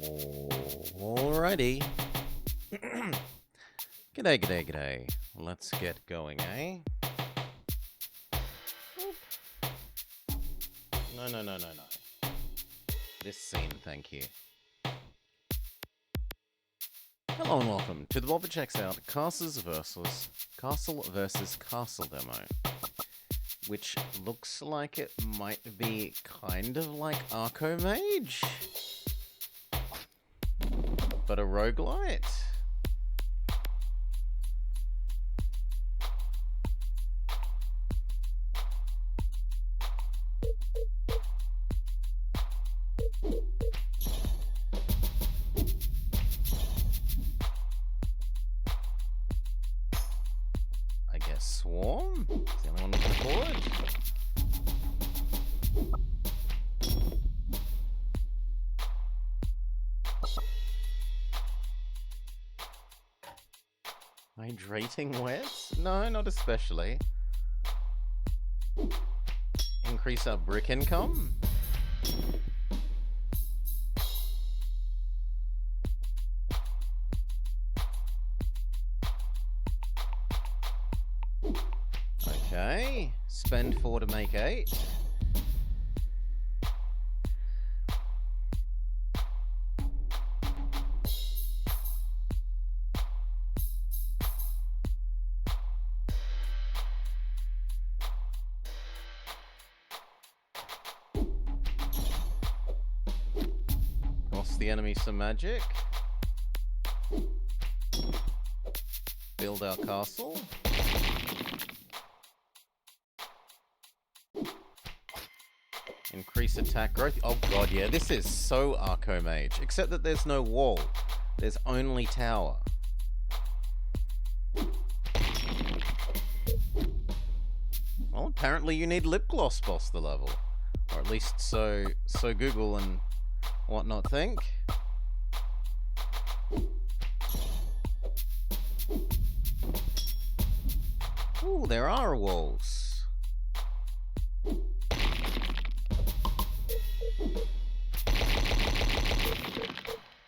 Alrighty. G'day. Let's get going, eh? No. This scene, thank you. Hello and welcome to the Bob Checks Out Castle vs. Castle demo. Which looks like it might be kind of like Arcomage, but a roguelite. I guess Swarm is the only one we can afford. Hydrating wet? No, not especially. Increase our brick income? Okay. Spend 4 to make 8. Cost the enemy some magic. Build our castle. Increase attack growth. Oh god, yeah, this is so Arcomage. Except that there's no wall. There's only tower. Well, apparently you need lip gloss boss the level. Or at least so Google and whatnot think. Ooh, there are walls.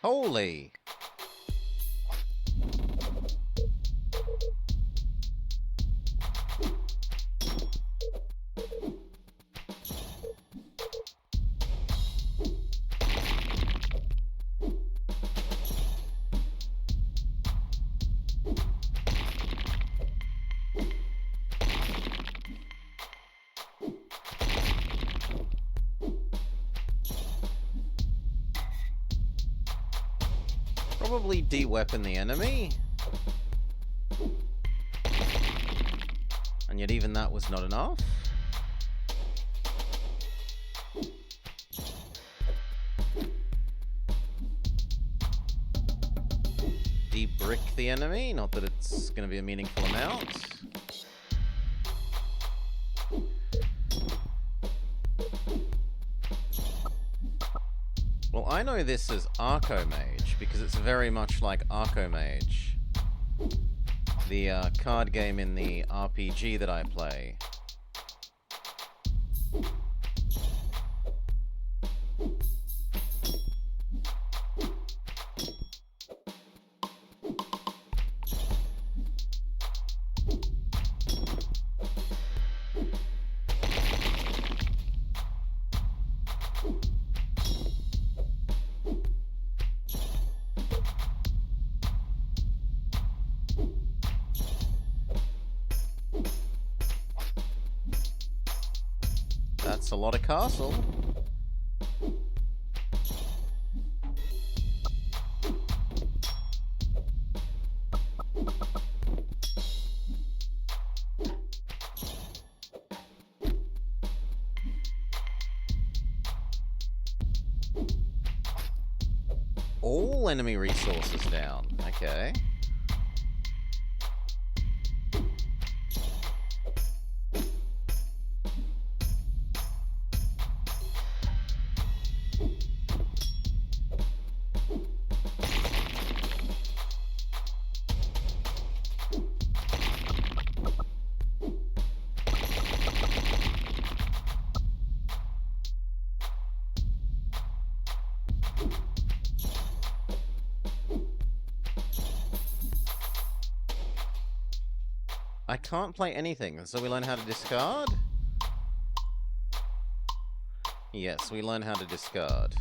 Holy! Probably de-weapon the enemy. And yet even that was not enough. De-brick the enemy, not that it's going to be a meaningful amount. Well, I know this as Arcomage because it's very much like Arcomage, the card game in the RPG that I play. That's a lot of castle. All enemy resources down. Okay. I can't play anything, so we learn how to discard? Yes, we learn how to discard.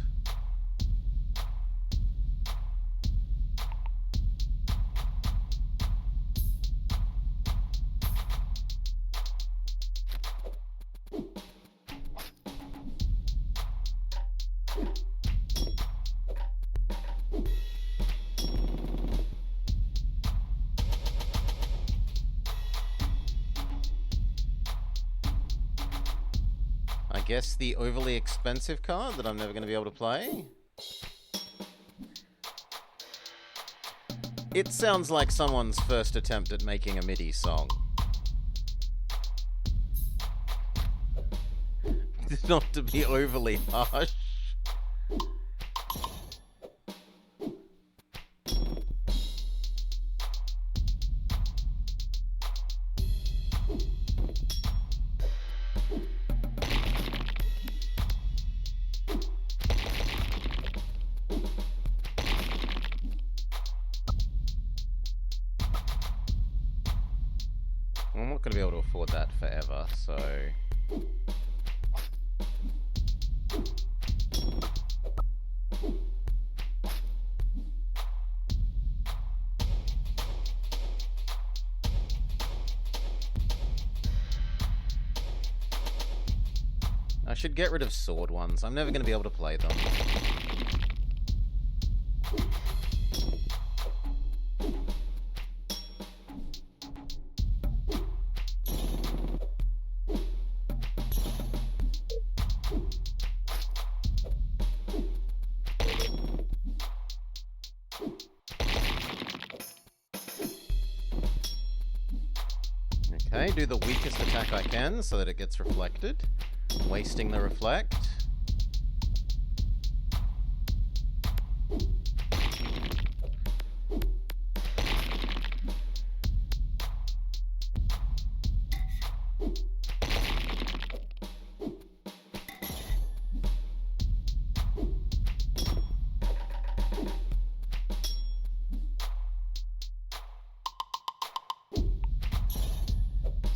I guess the overly expensive card that I'm never going to be able to play. It sounds like someone's first attempt at making a MIDI song. Not to be overly harsh. I'm not going to be able to afford that forever, so... I should get rid of sword ones. I'm never going to be able to play them. Okay, do the weakest attack I can so that it gets reflected. Wasting the reflect.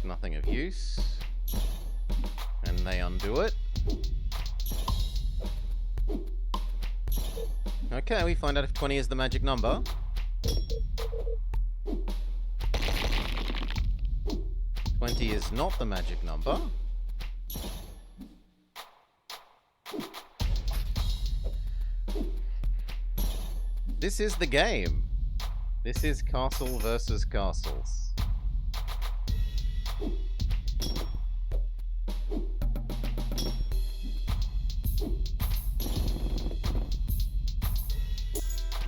Nothing of use. And they undo it. Okay, we find out if 20 is the magic number. Twenty is not the magic number. This is the game. This is castle versus castles.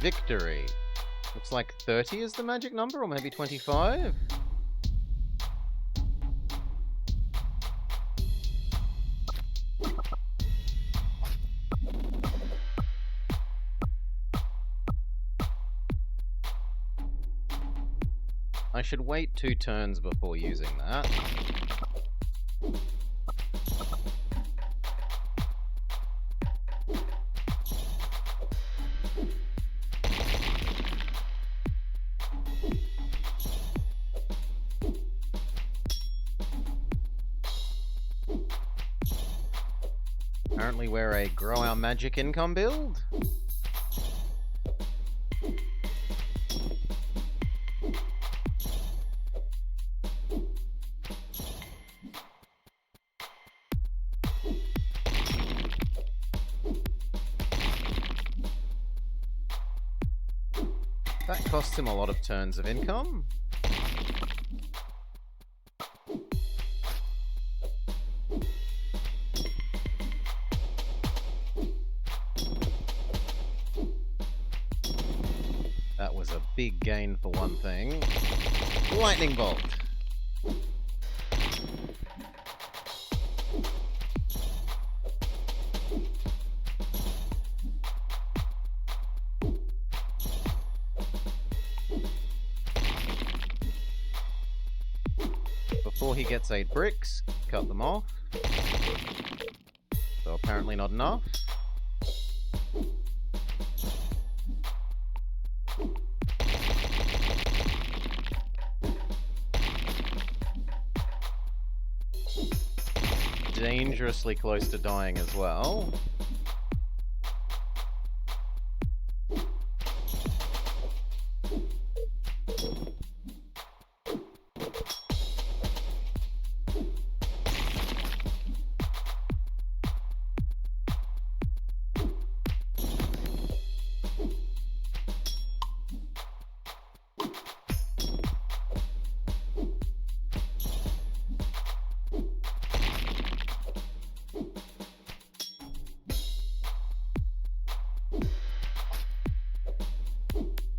Victory. Looks like 30 is the magic number, or maybe 25? I should wait 2 turns before using that. Apparently we're a grow our magic income build. That costs him a lot of turns of income. That was a big gain for one thing. Lightning bolt. Before he gets 8 bricks, cut them off. So apparently not enough. dangerously close to dying as well.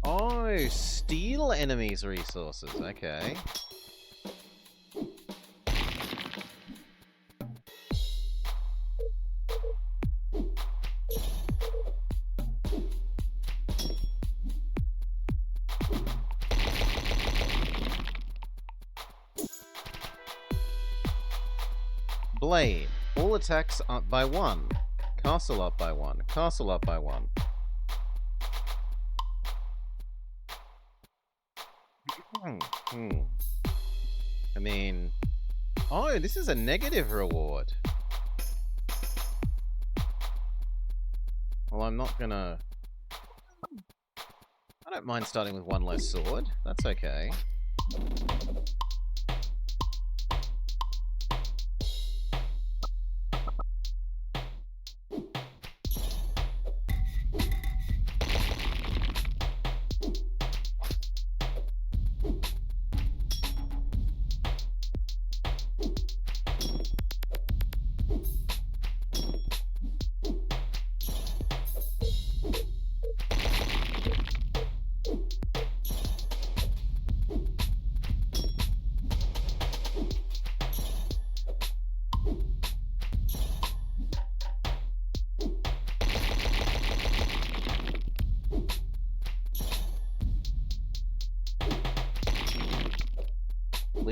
Oh, steal enemies' resources. Okay. Blade. All attacks up by 1. Castle up by 1. Castle up by 1. I mean... Oh, this is a negative reward. Well, I'm not gonna... I don't mind starting with 1 less sword. That's okay.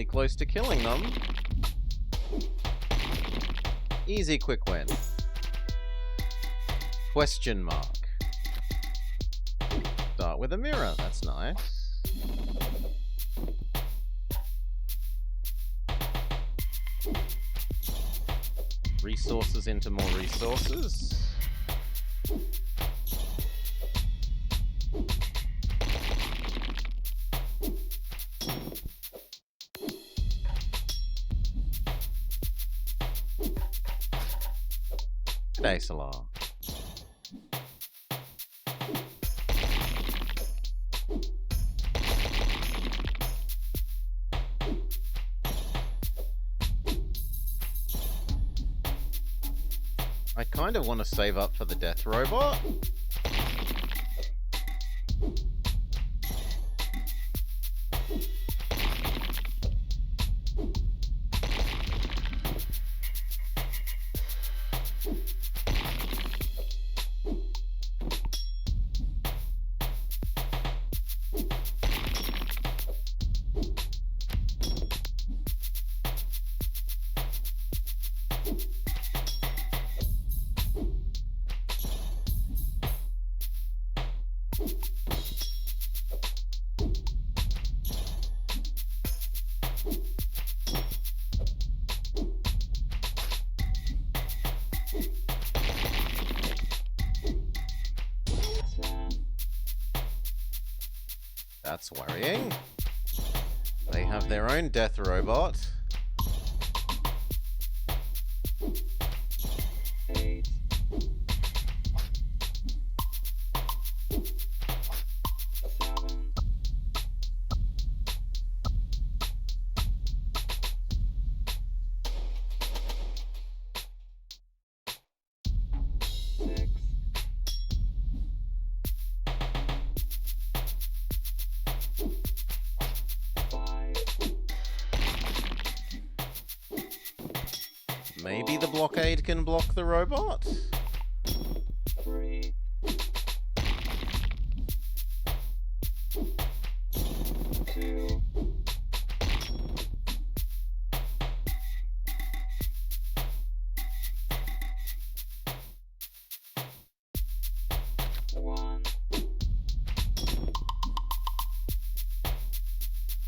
Close to killing them. Easy quick win. Question mark. Start with a mirror, that's nice. Resources into more resources. Salar. I kind of want to save up for the death robot. That's worrying. They have their own death robot. Maybe the blockade can block the robot?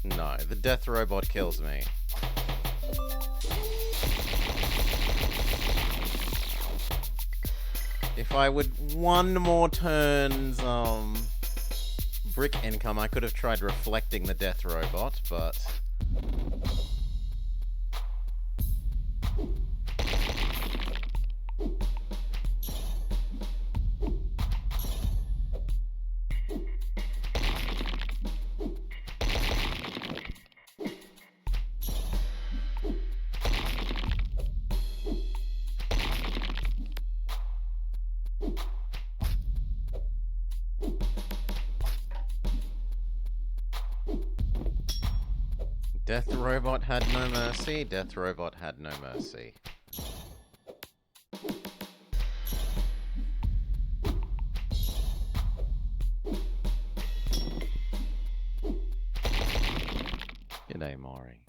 No, the death robot kills me. If I would one more turn's brick income, I could have tried reflecting the death robot, but Death robot had no mercy. Death robot had no mercy. G'day, Maury.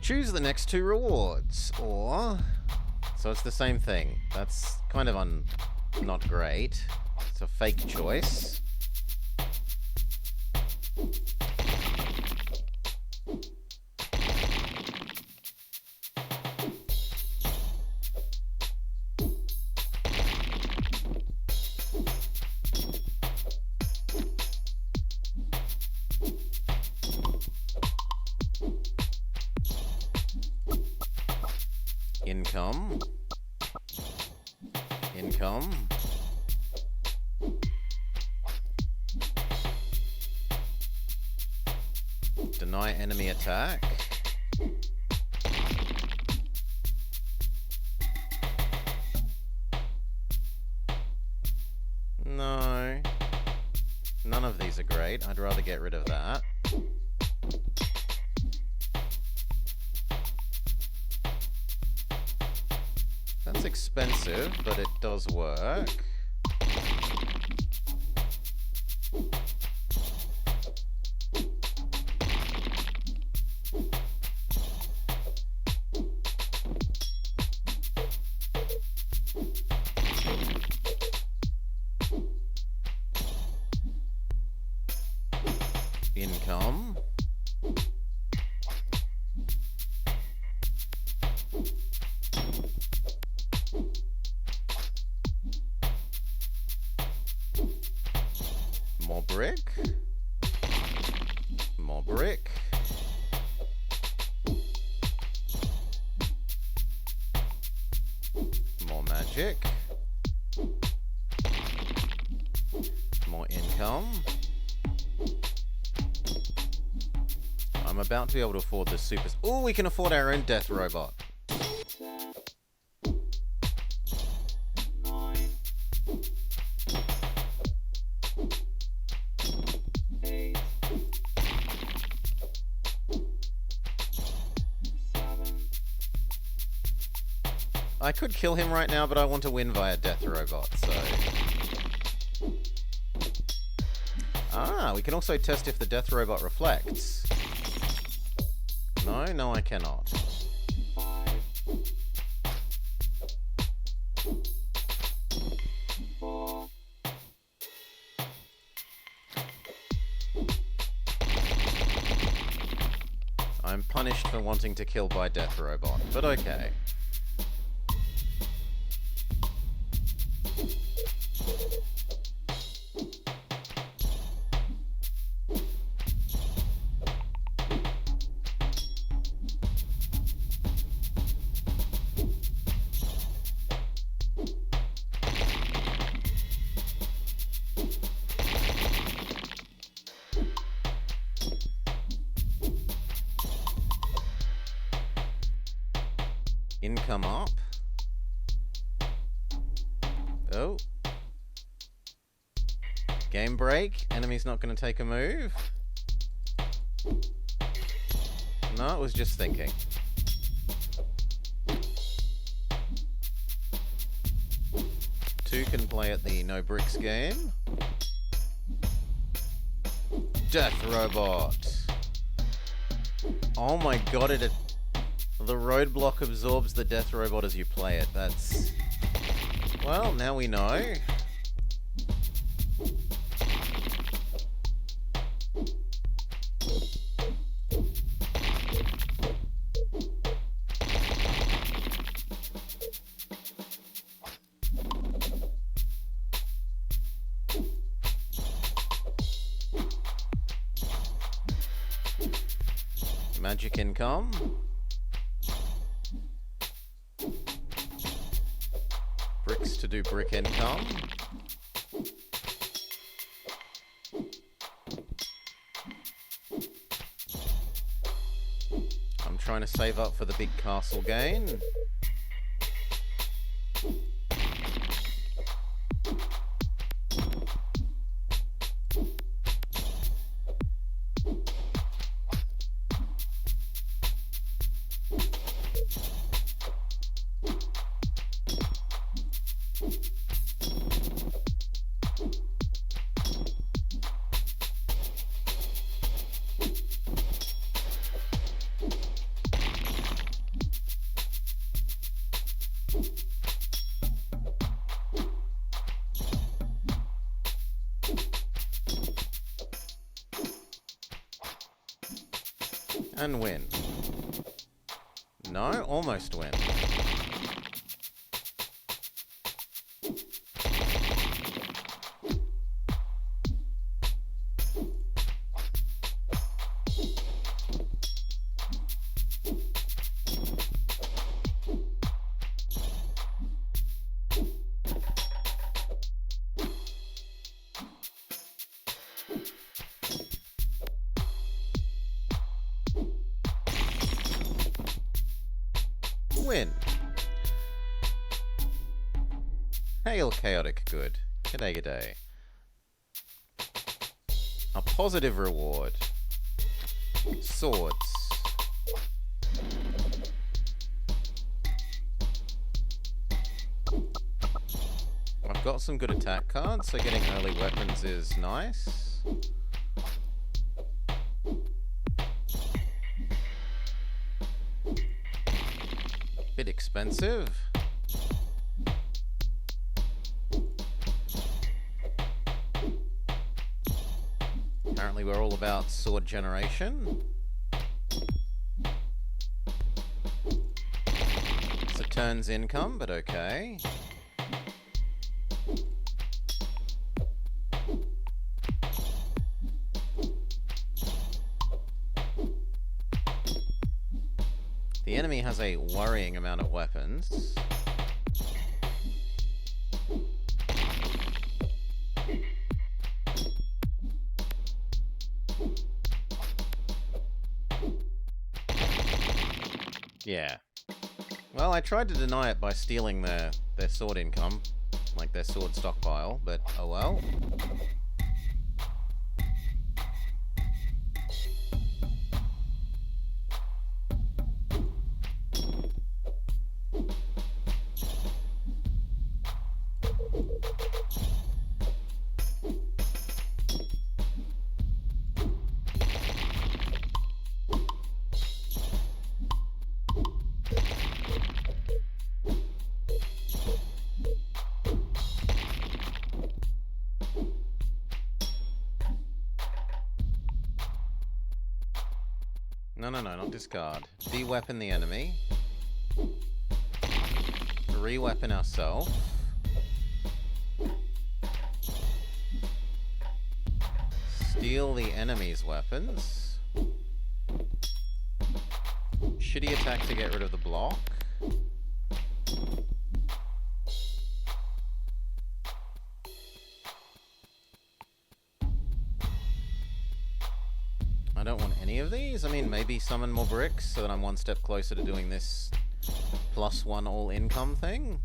Choose the next two rewards, or... So it's the same thing. That's kind of not great. It's a fake choice. Income. Income. Deny enemy attack. No. None of these are great. I'd rather get rid of that. That's expensive, but it does work. Income. More brick. More brick. More magic. More income. I'm about to be able to afford the super... Oh, we can afford our own death robot. I could kill him right now, but I want to win via death robot, so... Ah, we can also test if the death robot reflects. No, I cannot. I'm punished for wanting to kill by death robot, but okay. Income up. Oh. Game break. Enemy's not going to take a move. No, it was just thinking. Two can play at the no bricks game. Death robot. Oh my god, the roadblock absorbs the death robot as you play it. That's... Well, now we know. Magic income. Bricks to do brick income. I'm trying to save up for the big castle gain. And win. No, almost win. Win. Hail chaotic good. G'day g'day. A positive reward. Swords. I've got some good attack cards, so getting early weapons is nice. Bit expensive. Apparently we're all about sword generation. It's a turn's income, but okay. The enemy has a worrying amount of weapons. Yeah. Well, I tried to deny it by stealing their sword income, like their sword stockpile, but oh well. No, not discard. De-weapon the enemy. Re-weapon ourselves. Steal the enemy's weapons. Shitty attack to get rid of the block. I don't want any of these. I mean, maybe summon more bricks so that I'm one step closer to doing this +1 all income thing.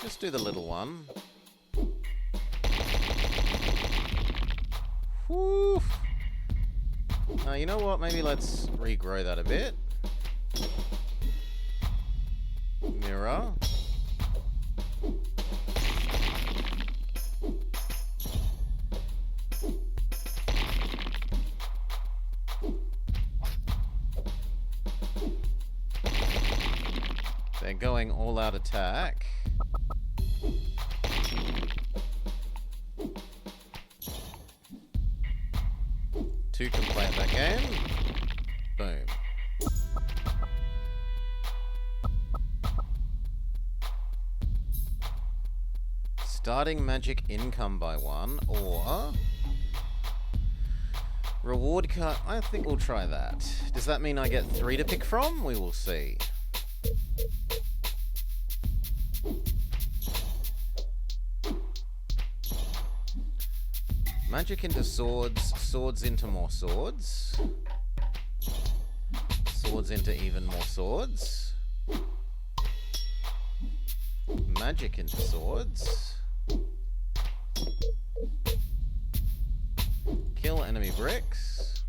Just do the little one. Whew. You know what? Maybe let's regrow that a bit. Mirror. They're going all out attack. Two can play it that game. Boom. Starting magic income by 1, or reward card. I think we'll try that. Does that mean I get 3 to pick from? We will see. Magic into swords, swords into more swords. Swords into even more swords. Magic into swords. Kill enemy bricks.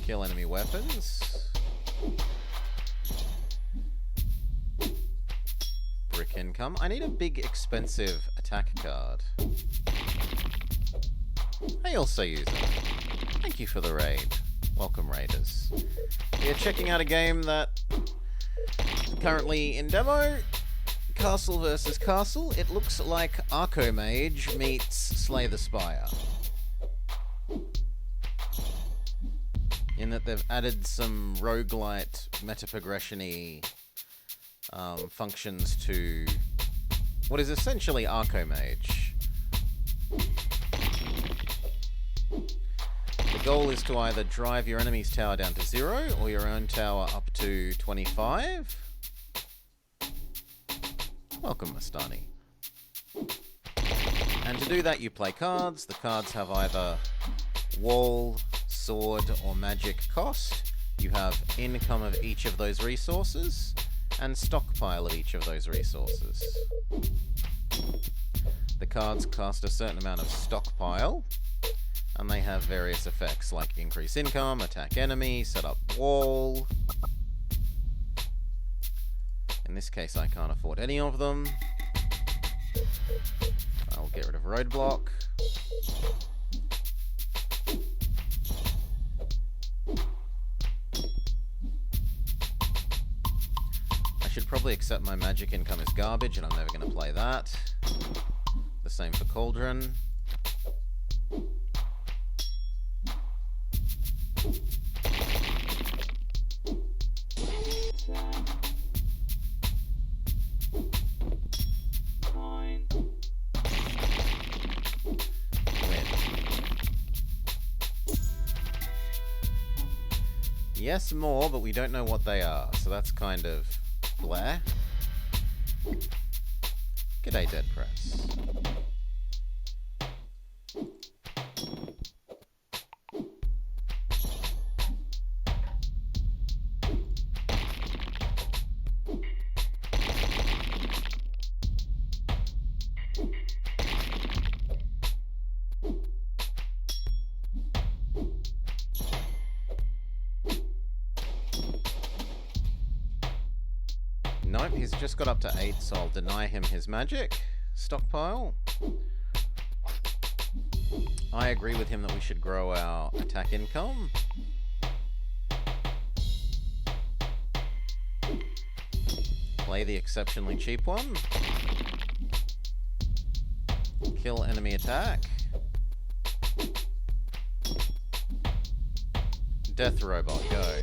Kill enemy weapons. Brick income. I need a big expensive attack card. Hey also user. Thank you for the raid. Welcome raiders. We're checking out a game that currently in demo. Castle versus Castle. It looks like Arcomage meets Slay the Spire. In that they've added some roguelite meta-progression-y functions to what is essentially Arcomage. The goal is to either drive your enemy's tower down to 0 or your own tower up to 25. Welcome, Mastani. And to do that, you play cards. The cards have either wall, sword, or magic cost. You have income of each of those resources, and stockpile of each of those resources. The cards cast a certain amount of stockpile, and they have various effects like increase income, attack enemy, set up wall. In this case, I can't afford any of them. I'll get rid of roadblock. I should probably accept my magic income as garbage, and I'm never going to play that. The same for Cauldron. Yes, more, but we don't know what they are, so that's kind of bleh. G'day, Dead Press. Nope, he's just got up to 8, so I'll deny him his magic stockpile. I agree with him that we should grow our attack income. Play the exceptionally cheap one. Kill enemy attack. Death robot, go.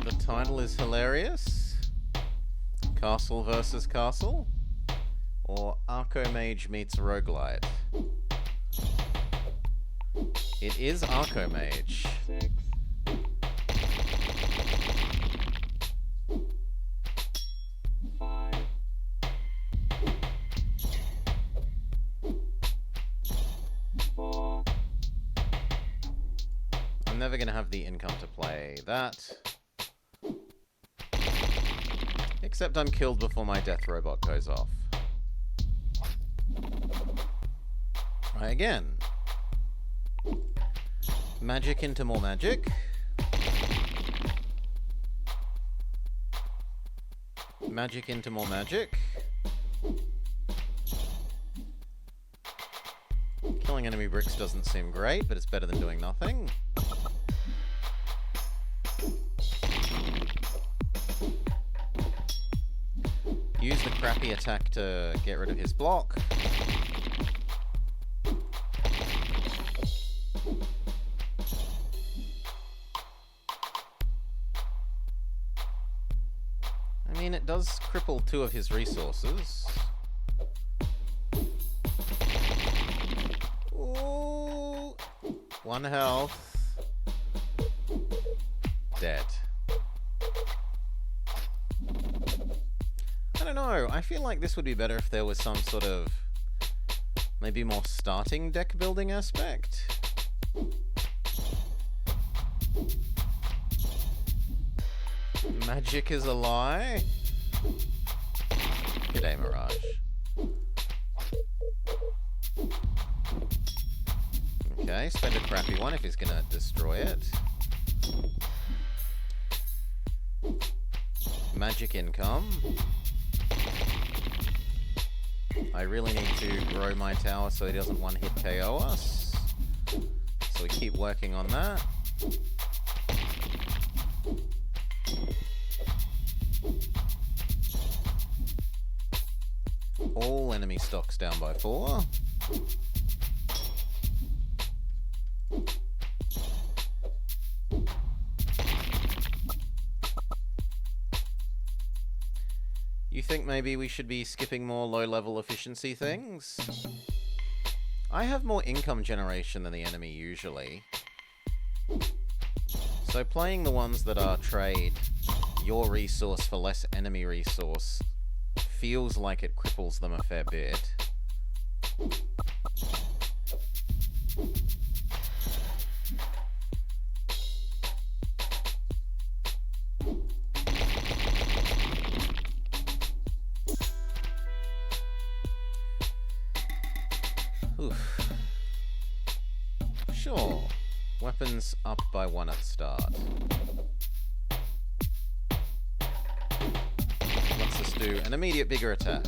The title is hilarious. Castle versus Castle, or Arcomage meets roguelite. It is Arcomage. I'm never going to have the income to play that. Except I'm killed before my death robot goes off. Try again. Magic into more magic. Magic into more magic. killing enemy bricks doesn't seem great, but it's better than doing nothing. Use the crappy attack to get rid of his block. I mean, it does cripple 2 of his resources. Ooh, 1 health. Dead. I don't know, I feel like this would be better if there was some sort of maybe more starting deck building aspect. Magic is a lie. G'day, Mirage. Okay, spend a crappy one if he's gonna destroy it. Magic income. I really need to grow my tower so he doesn't one-hit KO us. So we keep working on that. All enemy stocks down by 4. You think maybe we should be skipping more low-level efficiency things? I have more income generation than the enemy usually. So playing the ones that are trade your resource for less enemy resource feels like it cripples them a fair bit. Oof. Sure. Weapons up by 1 at start. Let's just do an immediate bigger attack.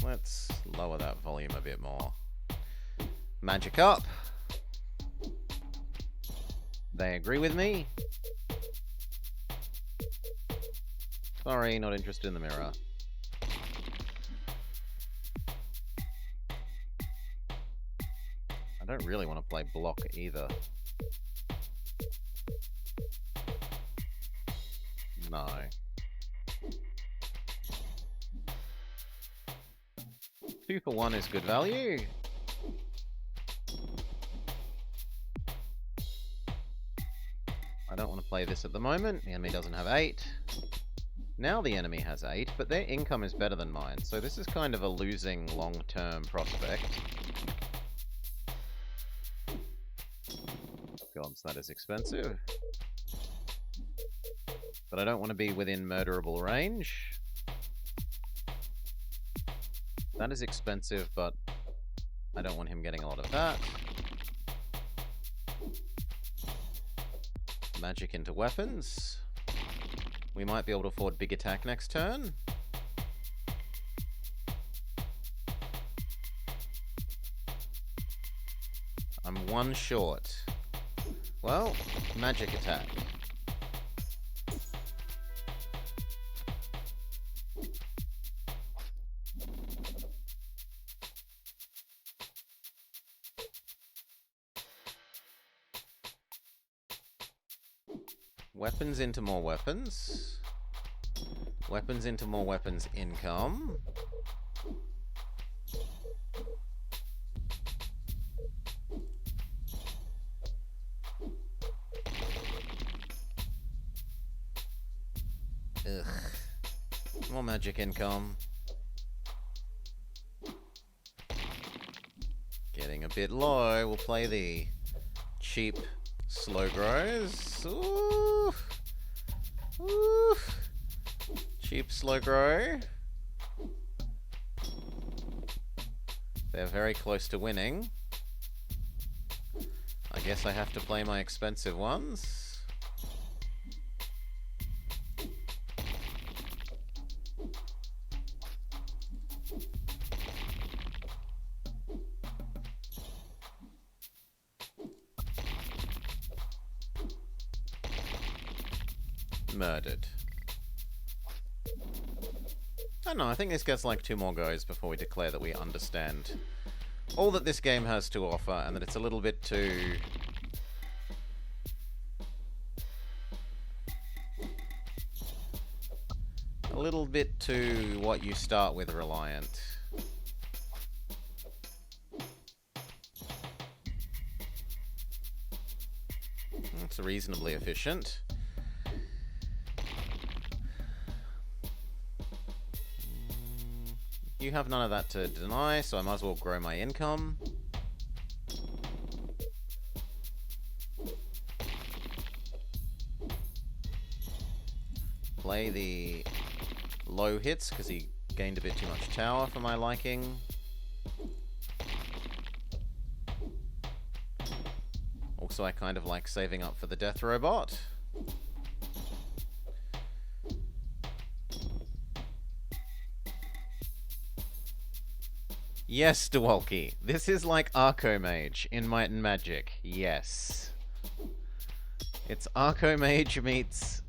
Let's lower that volume a bit more. Magic up. They agree with me. Sorry, not interested in the mirror. I don't really want to play block either. No. Two for 1 is good value. I don't want to play this at the moment. The enemy doesn't have 8. Now the enemy has 8, but their income is better than mine, so this is kind of a losing long-term prospect. Gods, that is expensive. But I don't want to be within murderable range. That is expensive, but I don't want him getting a lot of that. Magic into weapons. We might be able to afford big attack next turn. I'm 1 short. Well, magic attack. Weapons into more weapons. Weapons into more weapons income. Ugh. More magic income. Getting a bit low. We'll play the cheap slow grows. Ooh. Ooh. Cheap slow grow. They're very close to winning. I guess I have to play my expensive ones. Murdered. I don't know, I think this gets like 2 more goes before we declare that we understand all that this game has to offer, and that it's a little bit too... a little bit too what you start with reliant. It's reasonably efficient. You have none of that to deny, so I might as well grow my income. Play the low hits, because he gained a bit too much tower for my liking. Also, I kind of like saving up for the death robot. Yes, Dewalki. This is like Arcomage in Might and Magic. Yes. It's Arcomage meets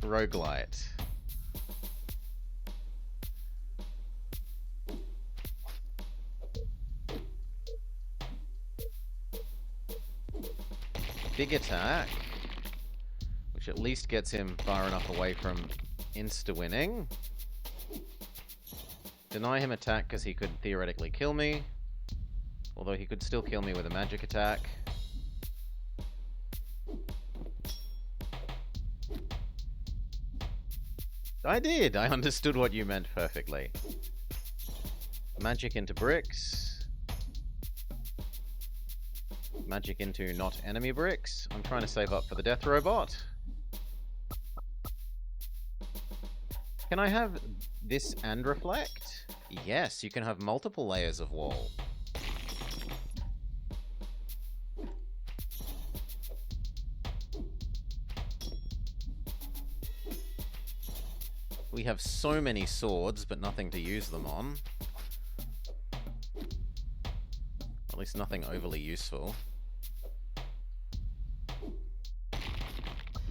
roguelite. Big attack, which at least gets him far enough away from insta-winning. Deny him attack because he could theoretically kill me. Although he could still kill me with a magic attack. I did! I understood what you meant perfectly. Magic into bricks. Magic into not enemy bricks. I'm trying to save up for the death robot. Can I have this and reflect? Yes, you can have multiple layers of wall. We have so many swords, but nothing to use them on. At least nothing overly useful.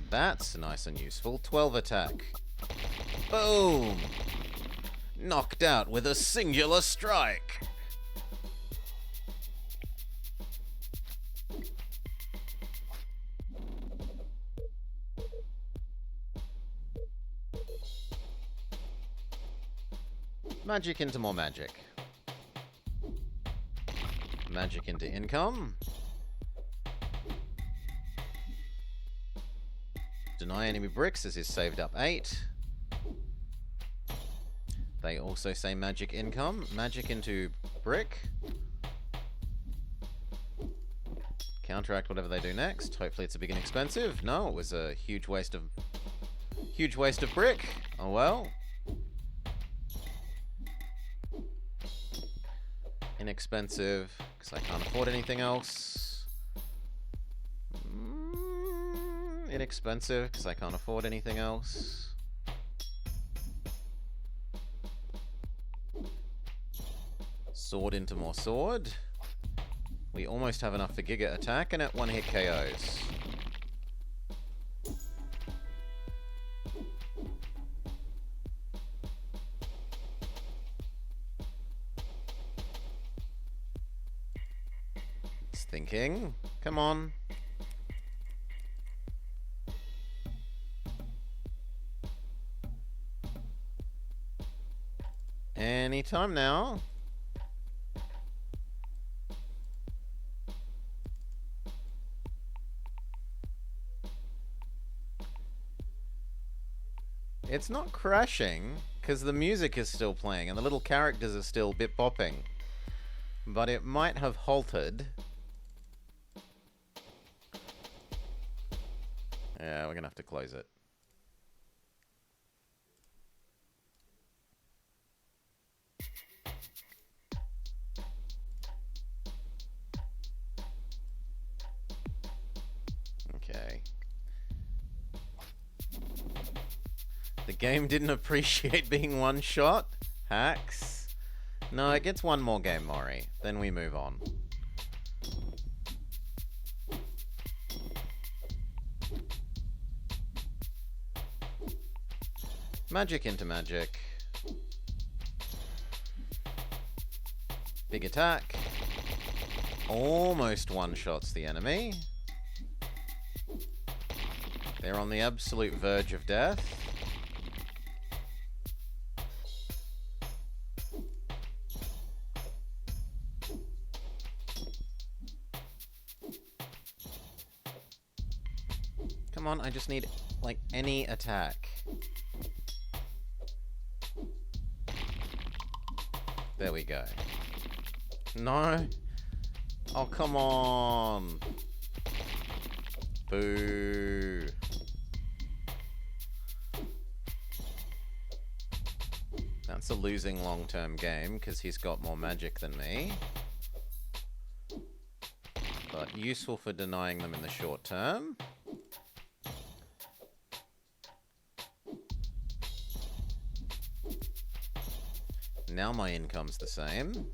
That's nice and useful. 12 attack. Boom! Knocked out with a singular strike! Magic into more magic. Magic into income. Deny enemy bricks as is saved up 8. They also say magic income. Magic into brick. Counteract whatever they do next. Hopefully it's a big and expensive. No, it was a huge waste of brick. Oh well. Inexpensive, because I can't afford anything else. Inexpensive, because I can't afford anything else. Sword into more sword. We almost have enough for Giga attack, and at 1-hit KOs. It's thinking. Come on. Anytime now. It's not crashing, because the music is still playing and the little characters are still bit-bopping. But it might have halted. Yeah, we're gonna have to close it. The game didn't appreciate being one shot. Hacks. No, it gets one more game, Mori. Then we move on. Magic into magic. Big attack. Almost one-shots the enemy. They're on the absolute verge of death. Come on, I just need, like, any attack. There we go. No. Oh, come on. Boo. That's a losing long-term game, because he's got more magic than me. But useful for denying them in the short term. Now my income's the same.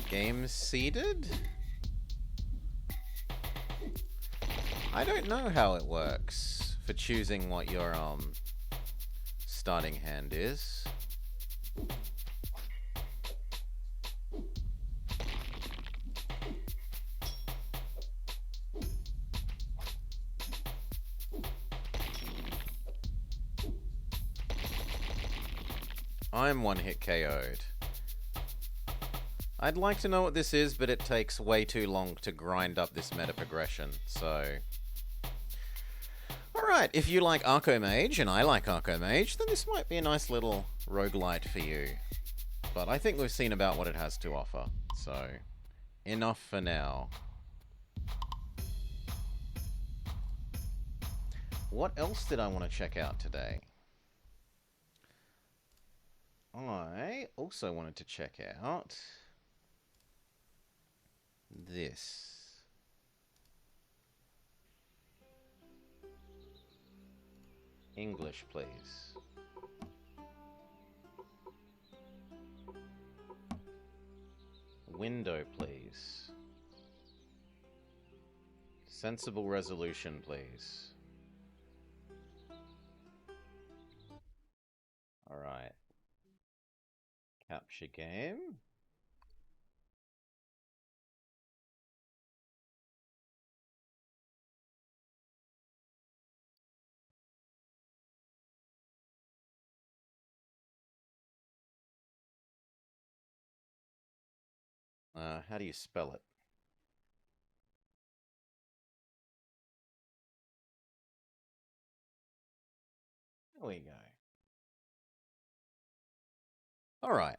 Game seeded? I don't know how it works for choosing what your starting hand is. I'm one-hit KO'd. I'd like to know what this is, but it takes way too long to grind up this meta progression, so... Alright, if you like Arcomage, and I like Arcomage, then this might be a nice little roguelite for you. But I think we've seen about what it has to offer, so... Enough for now. What else did I want to check out today? I also wanted to check out this. English, please. Window, please. Sensible resolution, please. Alright. Capture game. How do you spell it? There we go. Alright.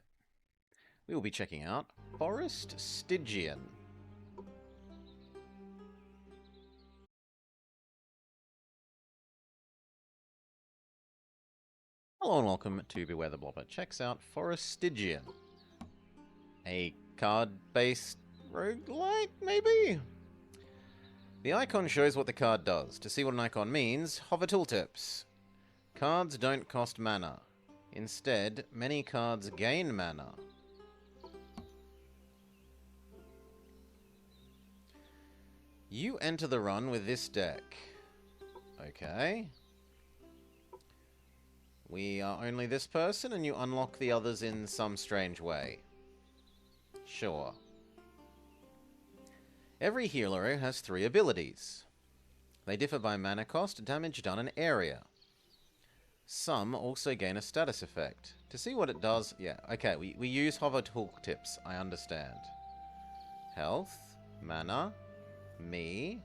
We will be checking out Forest Stygian. Hello and welcome to Beware the Blobber. Checks out Forest Stygian. A card-based roguelite, maybe? The icon shows what the card does. To see what an icon means, hover tooltips. Cards don't cost mana. Instead, many cards gain mana. You enter the run with this deck. Okay. We are only this person, and you unlock the others in some strange way. Sure. Every hero has 3 abilities. They differ by mana cost, damage done, and area. Some also gain a status effect. To see what it does... Yeah, okay, we use hover tooltips, I understand. Health, mana, me.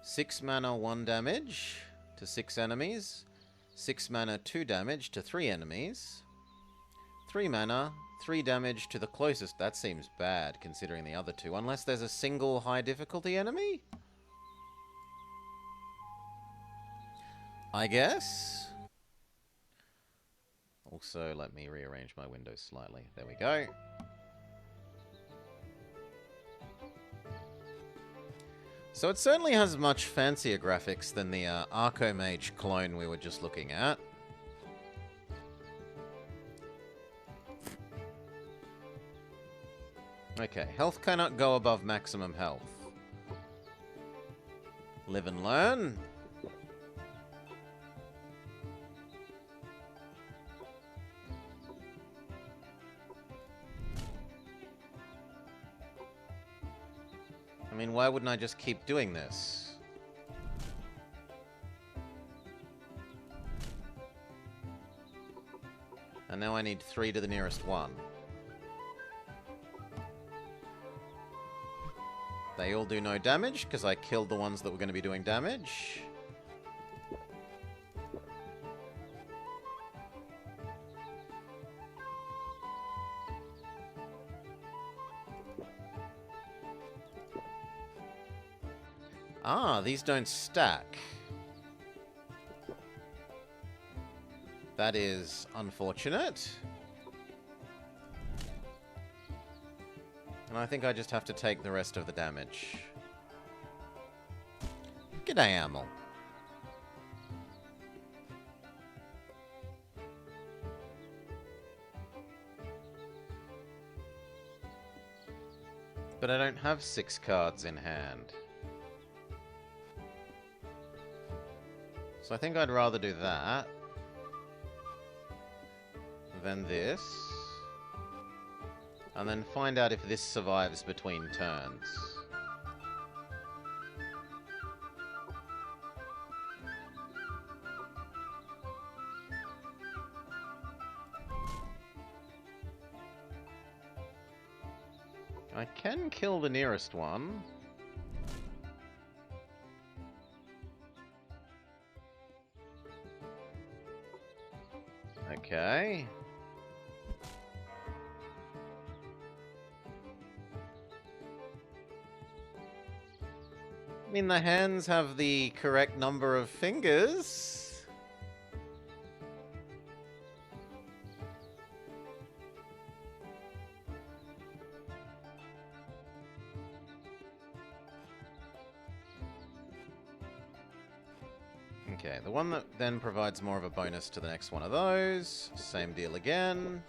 6 mana, 1 damage to 6 enemies. 6 mana, 2 damage to 3 enemies. 3 mana, 3 damage to the closest. That seems bad, considering the other 2. Unless there's a single high difficulty enemy? I guess? Also, let me rearrange my windows slightly. There we go. So it certainly has much fancier graphics than the Arcomage clone we were just looking at. Okay, health cannot go above maximum health. Live and learn. I mean, why wouldn't I just keep doing this? And now I need 3 to the nearest 1. They all do no damage, because I killed the ones that were going to be doing damage. Ah, these don't stack. That is unfortunate. And I think I just have to take the rest of the damage. G'day, Amel. But I don't have 6 cards in hand. So I think I'd rather do that than this. And then find out if this survives between turns. I can kill the nearest one. Okay. I mean, the hands have the correct number of fingers. Okay, the one that then provides more of a bonus to the next one of those. Same deal again.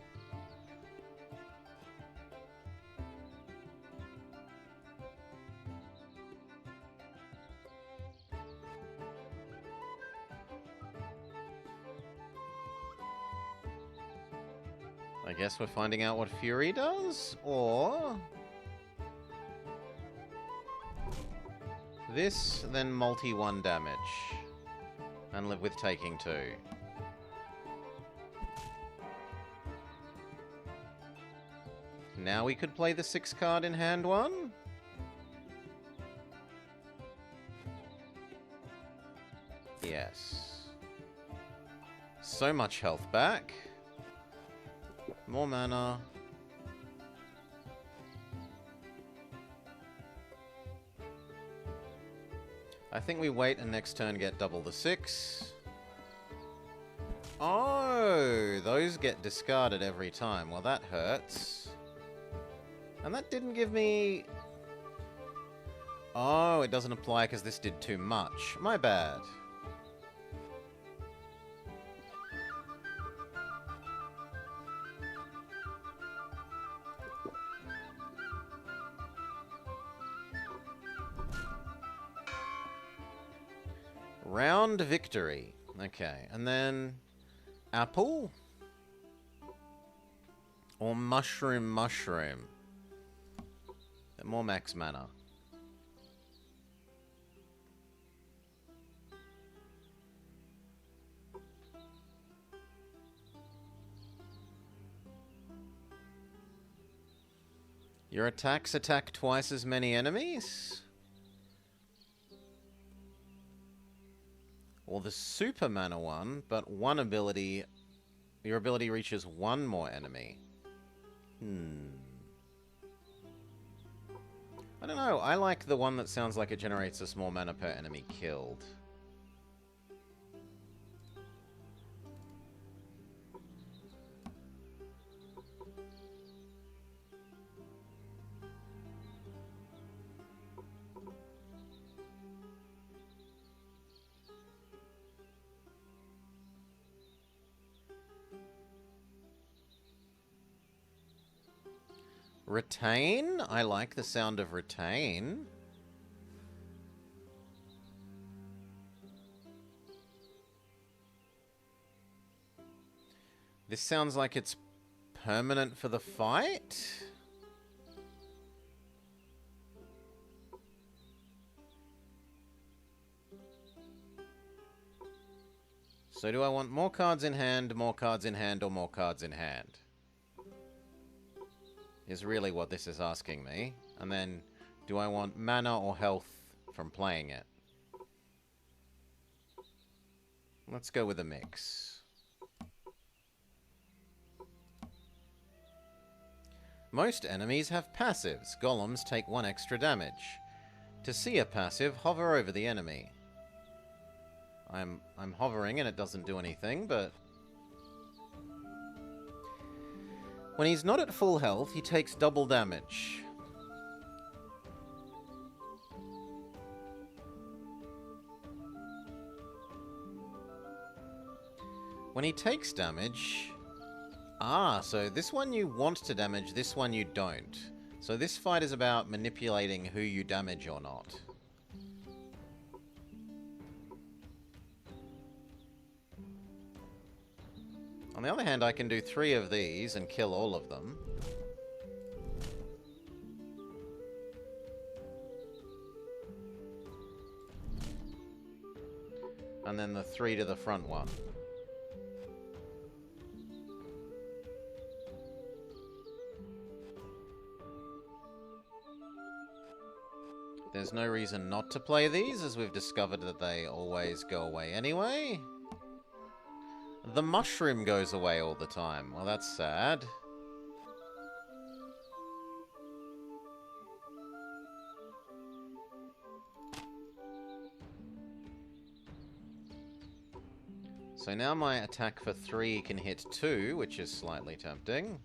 I guess we're finding out what Fury does, or... this, then multi-1 damage. And live with taking 2. Now we could play the 6 card in hand one. Yes. So much health back. More mana. I think we wait and next turn get double the 6. Oh, those get discarded every time. Well, that hurts. And that didn't give me... oh, it doesn't apply because this did too much. My bad. Round victory. Okay, and then apple or mushroom. More max mana. Your attacks attack twice as many enemies? Or the super mana one, but one ability... your ability reaches one more enemy. I don't know, I like the one that sounds like it generates a small mana per enemy killed. Retain? I like the sound of retain. This sounds like it's permanent for the fight. So do I want more cards in hand, more cards in hand, or more cards in hand? Is really what this is asking me. And then, do I want mana or health from playing it? Let's go with a mix. Most enemies have passives. Golems take 1 extra damage. To see a passive, hover over the enemy. I'm hovering and it doesn't do anything, but... When he's not at full health, he takes double damage. When he takes damage... Ah, so this one you want to damage, this one you don't. So this fight is about manipulating who you damage or not. On the other hand, I can do 3 of these and kill all of them. And then the 3 to the front one. There's no reason not to play these, as we've discovered that they always go away anyway. The mushroom goes away all the time. Well, that's sad. So now my attack for 3 can hit 2, which is slightly tempting.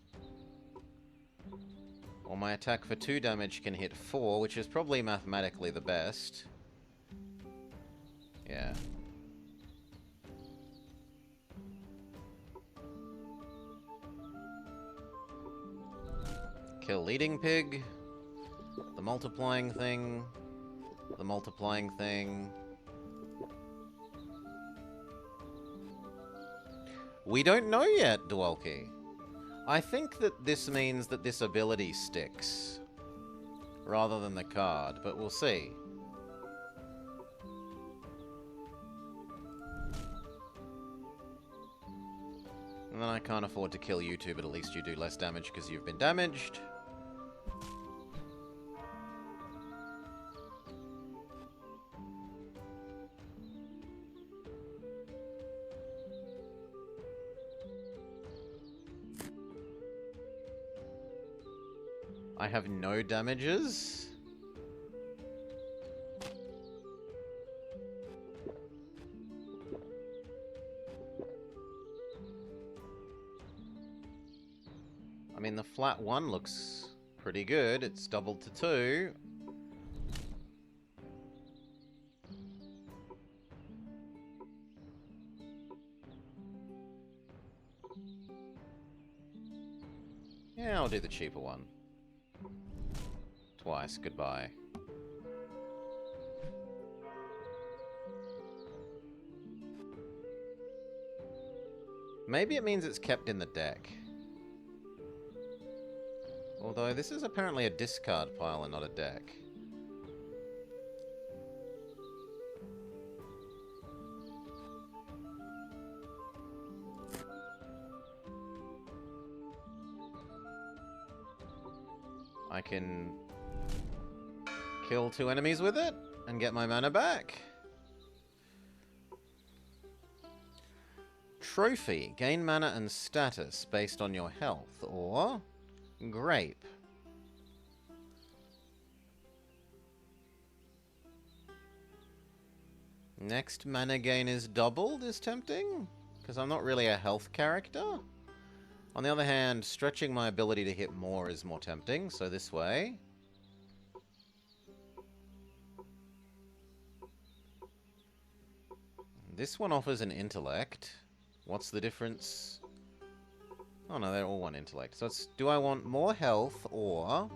Or my attack for 2 damage can hit 4, which is probably mathematically the best. Yeah. Kill leading pig. The multiplying thing. The multiplying thing. We don't know yet, Dwalki. I think that this means that this ability sticks, rather than the card, but we'll see. And then I can't afford to kill you two, but at least you do less damage because you've been damaged. I have no damages. I mean, the flat 1 looks pretty good. It's doubled to 2. Yeah, I'll do the cheaper one. Twice, goodbye. Maybe it means it's kept in the deck. Although this is apparently a discard pile and not a deck. I can kill 2 enemies with it and get my mana back. Trophy. Gain mana and status based on your health. Or grape. Next mana gain is doubled is tempting, because I'm not really a health character. On the other hand, stretching my ability to hit more is more tempting, so this way. This one offers an intellect. What's the difference? Oh no, they're all one intellect. So it's, do I want more health or...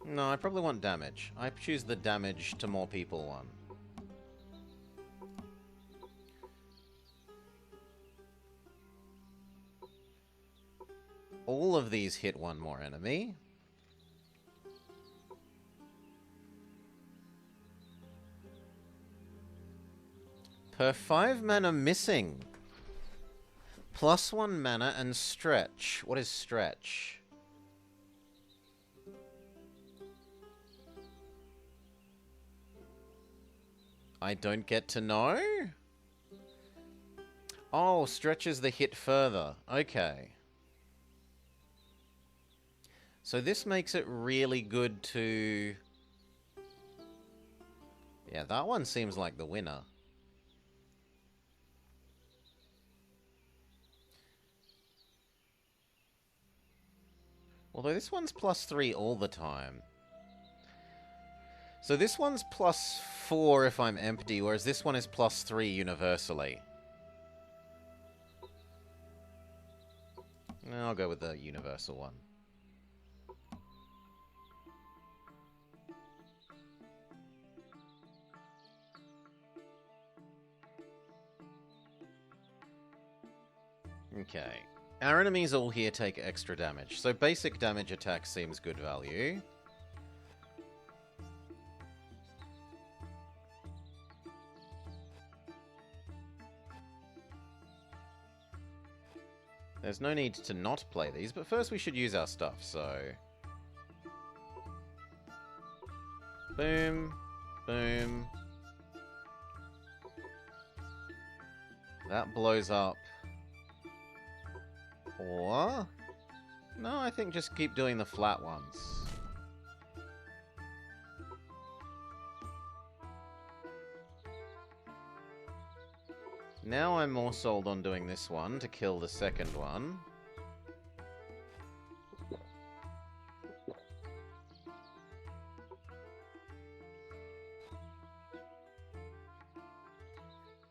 No, I probably want damage. I choose the damage to more people one. All of these hit one more enemy. Per 5 mana missing. +1 mana and stretch. What is stretch? I don't get to know? Oh, stretches the hit further. Okay. So this makes it really good to... Yeah, that one seems like the winner. Although this one's +3 all the time. So this one's +4 if I'm empty, whereas this one is +3 universally. I'll go with the universal one. Okay. Our enemies all here take extra damage, so basic damage attack seems good value. There's no need to not play these, but first we should use our stuff, so... Boom. Boom. That blows up. Or... No, I think just keep doing the flat ones. Now I'm more sold on doing this one to kill the second one.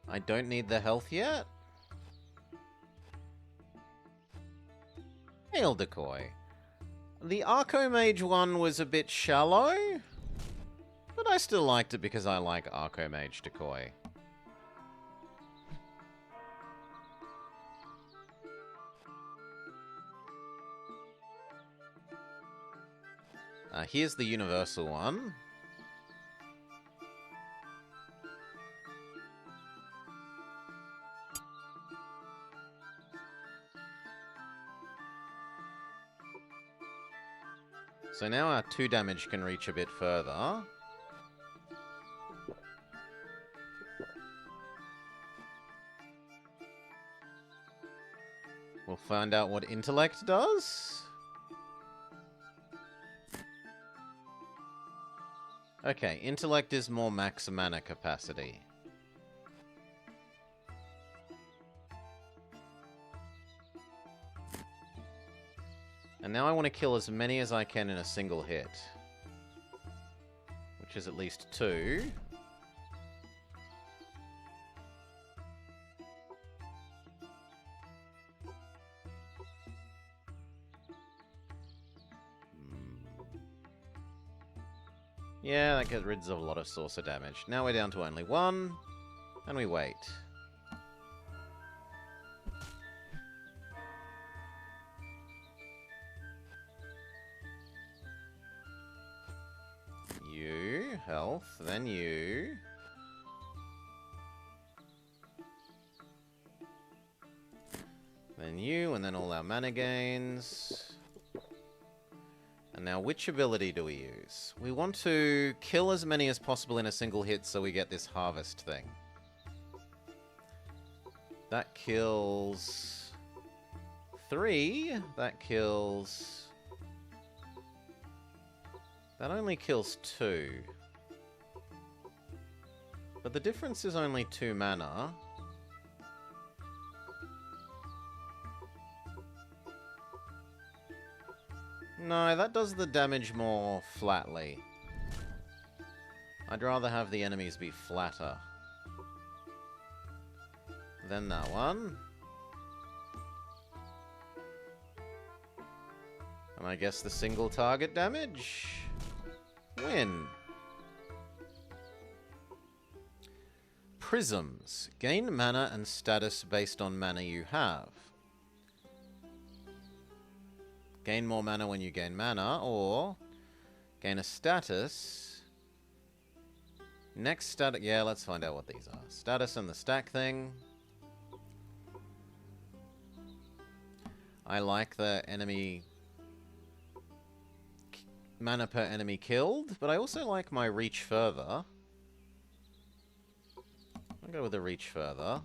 I don't need the health yet. Hail Decoy. The Arcomage one was a bit shallow, but I still liked it because I like Arcomage Decoy. Here's the universal one. So now our 2 damage can reach a bit further. We'll find out what intellect does. Okay, intellect is more max mana capacity. And now I want to kill as many as I can in a single hit. Which is at least 2. Yeah, that gets rid of a lot of saucer damage. Now we're down to only 1, and we wait. You, health, then you. Then you, and then all our mana gains. And now, which ability do we use? We want to kill as many as possible in a single hit so we get this harvest thing. That kills 3. That kills... That only kills 2. But the difference is only 2 mana. No, that does the damage more flatly. I'd rather have the enemies be flatter than that one. And I guess the single target damage? Win. Prisms. Gain mana and status based on mana you have. Gain more mana when you gain mana, or gain a status. Next status... Yeah, let's find out what these are. Status and the stack thing. I like the enemy... mana per enemy killed, but I also like my reach further. I'll go with the reach further.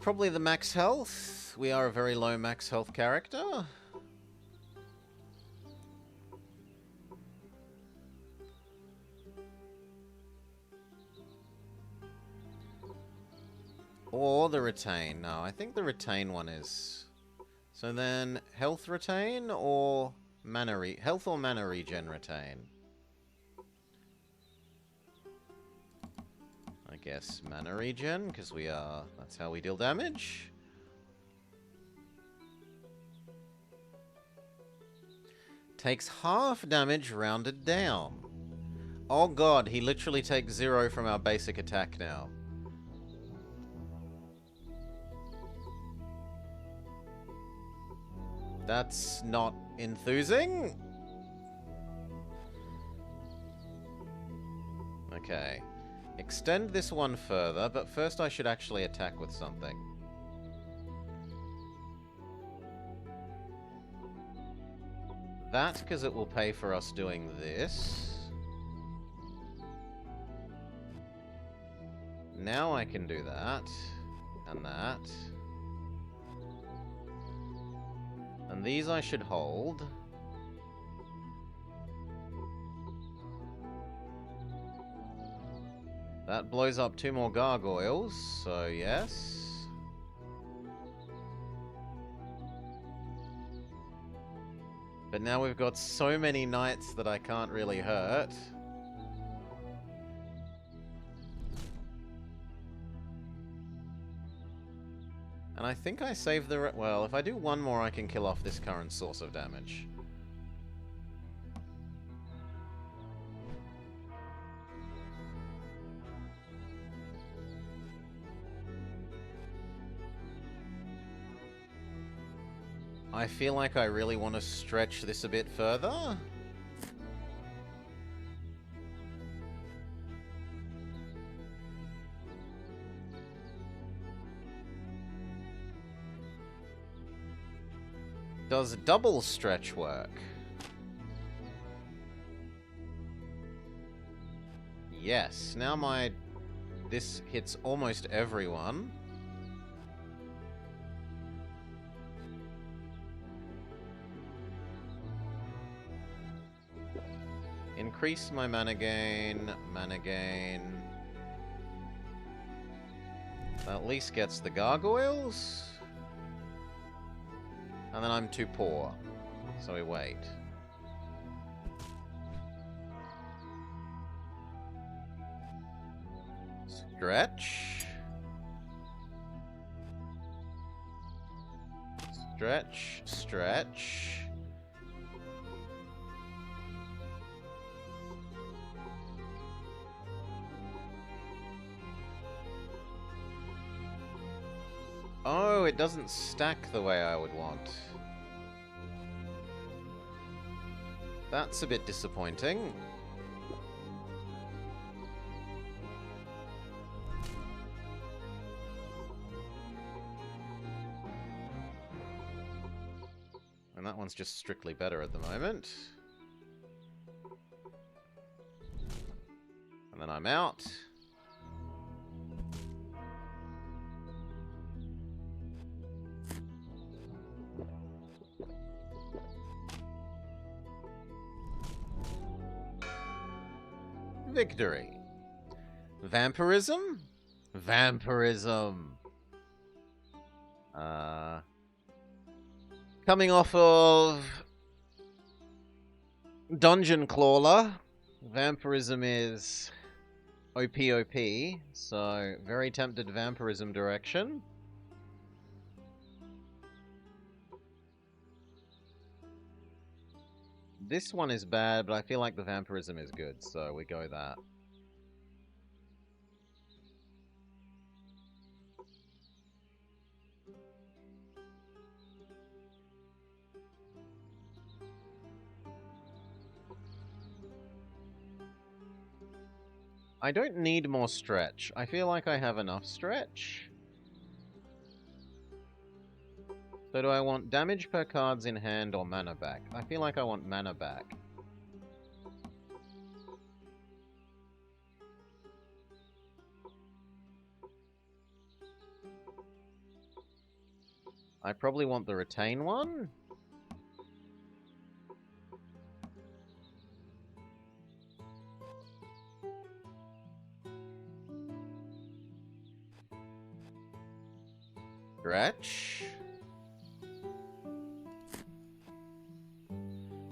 Probably the max health. We are a very low max health character. Or the retain. No, I think the retain one is... So then, health retain or mana health or mana regen retain? I guess mana regen, because we are... That's how we deal damage. Takes half damage rounded down. Oh god, he literally takes 0 from our basic attack now. That's not enthusing. Okay. Extend this one further, but first I should actually attack with something. That, because it will pay for us doing this. Now I can do that. And that. And these I should hold. That blows up 2 more gargoyles, so yes. But now we've got so many knights that I can't really hurt. And I think I saved the... Well, if I do one more, I can kill off this current source of damage. I feel like I really want to stretch this a bit further. Does double stretch work? Yes. Now this hits almost everyone. Increase my mana gain, mana gain. That at least gets the gargoyles. And then I'm too poor, so we wait. Stretch. Stretch, stretch. Oh, it doesn't stack the way I would want. That's a bit disappointing. And that one's just strictly better at the moment. And then I'm out. Victory. Vampirism? Vampirism. Coming off of Dungeon Crawler, Vampirism is OPOP, so very tempted Vampirism direction. This one is bad, but I feel like the Vampirism is good, so we go that. I don't need more stretch. I feel like I have enough stretch. So do I want damage per cards in hand or mana back? I feel like I want mana back. I probably want the retain one. Stretch.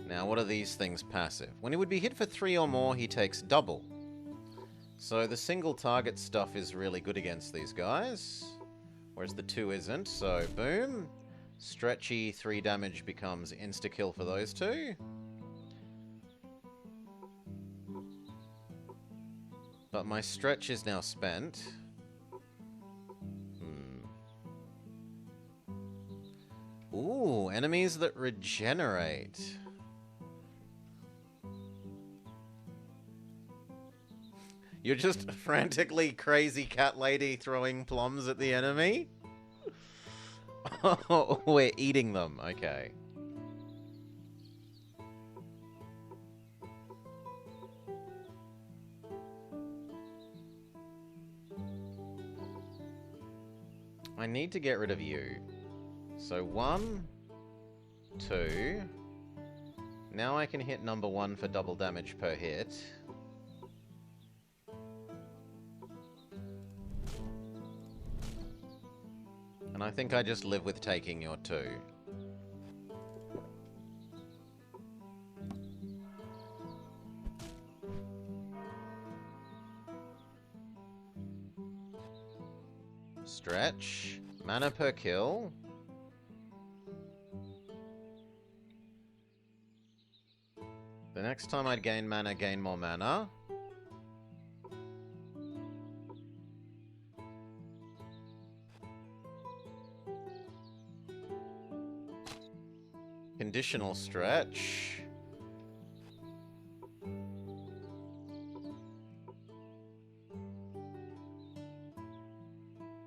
Now, what are these things passive? When he would be hit for 3 or more, he takes double. So the single target stuff is really good against these guys. Whereas the 2 isn't, so boom. Stretchy 3 damage becomes insta-kill for those 2. But my stretch is now spent. Ooh, enemies that regenerate. You're just frantically crazy cat lady throwing plums at the enemy? Oh, we're eating them. Okay. I need to get rid of you. So 1, 2. Now I can hit number 1 for double damage per hit. And I think I just live with taking your 2. Stretch. Mana per kill. The next time I'd gain mana, gain more mana. Conditional stretch.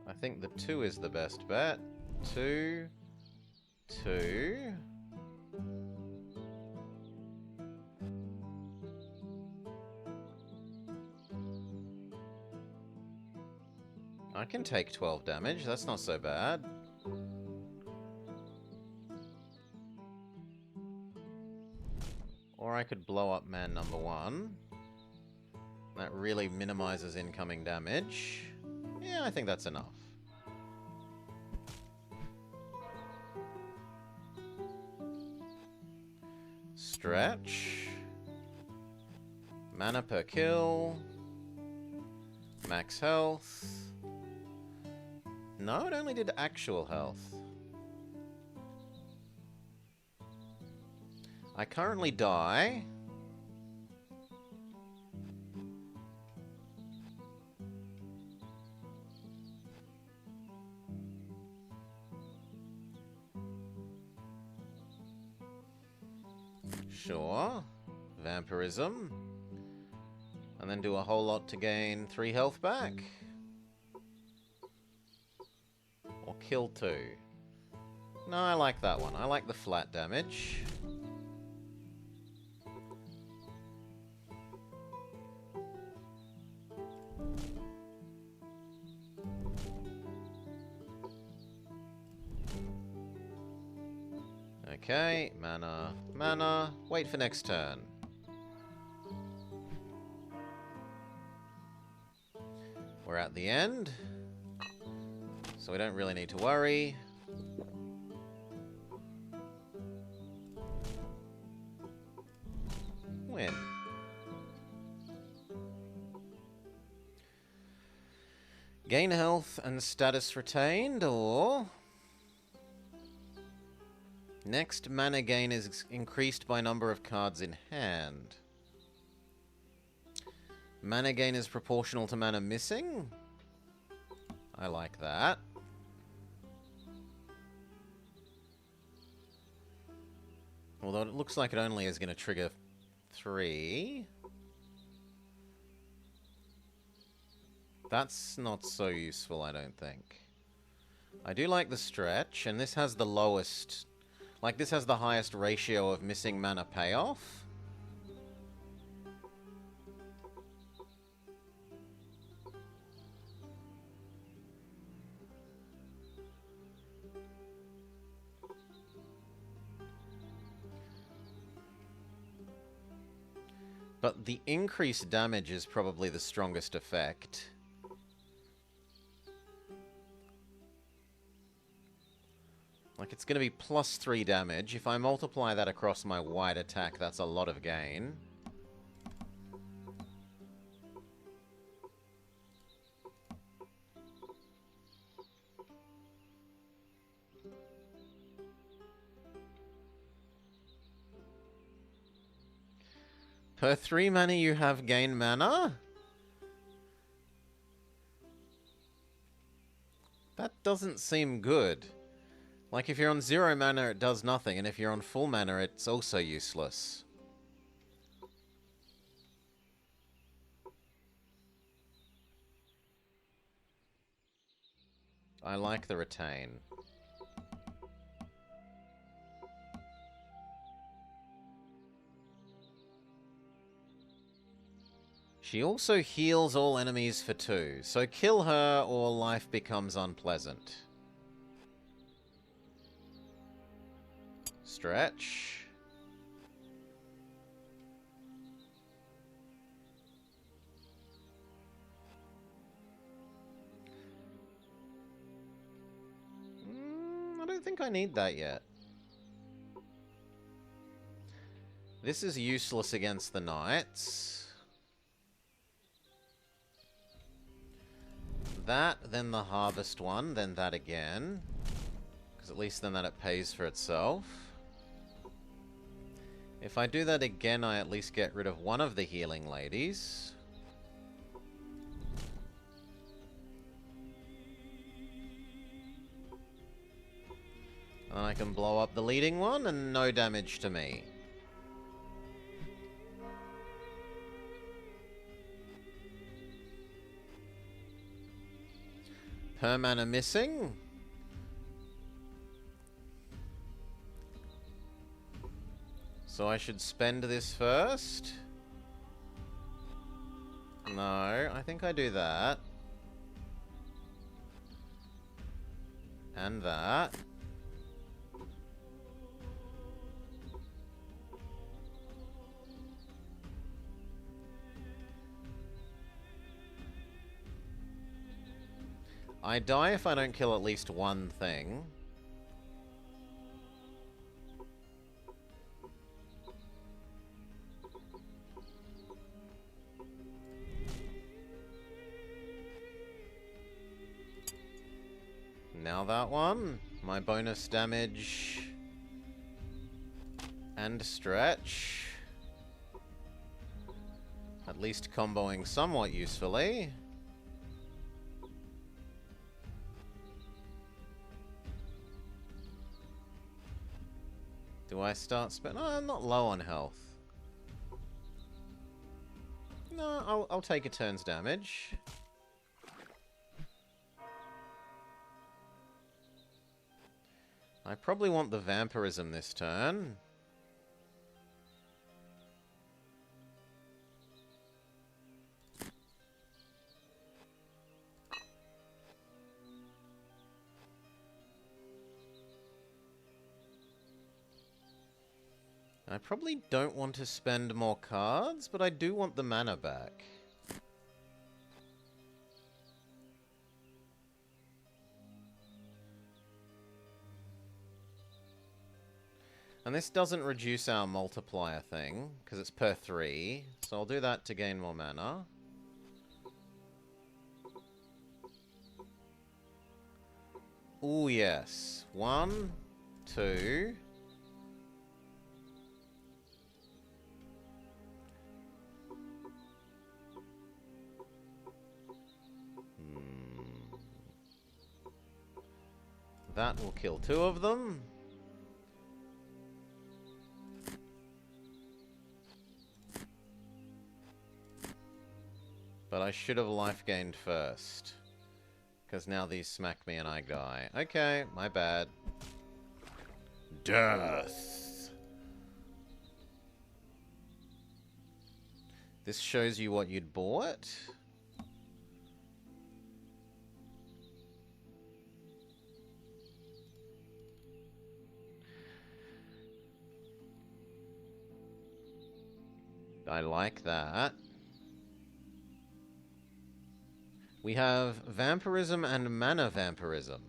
I think the 2 is the best bet. 2, 2. I can take 12 damage, that's not so bad. Or I could blow up man number 1. That really minimizes incoming damage. Yeah, I think that's enough. Stretch. Mana per kill. Max health. No, it only did actual health. I currently die. Sure. Vampirism. And then do a whole lot to gain 3 health back. Or kill 2. No, I like that one. I like the flat damage. Okay, mana, mana. Wait for next turn. We're at the end, so we don't really need to worry. Win. Gain health and status retained, or... Next mana gain is increased by number of cards in hand. Mana gain is proportional to mana missing? I like that. Although it looks like it only is going to trigger 3. That's not so useful, I don't think. I do like the stretch, and this has the lowest... Like, this has the highest ratio of missing mana payoff. But the increased damage is probably the strongest effect. Like, it's going to be plus 3 damage. If I multiply that across my wide attack, that's a lot of gain. Per 3 mana you have gain mana? That doesn't seem good. Like, if you're on 0 mana, it does nothing, and if you're on full mana, it's also useless. I like the retain. She also heals all enemies for 2, so kill her or life becomes unpleasant. Stretch. I don't think I need that yet. This is useless against the knights. That, then the harvest one, then that again. Because at least then that it pays for itself. If I do that again, I at least get rid of one of the healing ladies. And I can blow up the leading one and no damage to me. Per mana missing. So I should spend this first? No, I think I do that. And that. I die if I don't kill at least one thing. Now that one. My bonus damage. And stretch. At least comboing somewhat usefully. Do I start spending? Oh, I'm not low on health. No, I'll take a turn's damage. I probably want the vampirism this turn. I probably don't want to spend more cards, but I do want the mana back. And this doesn't reduce our multiplier thing, because it's per 3. So I'll do that to gain more mana. Ooh, yes. 1, 2... That will kill 2 of them. But I should have life gained first. Because now these smack me and I die. Okay, my bad. Death! This shows you what you'd bought. I like that. We have Vampirism and Mana Vampirism.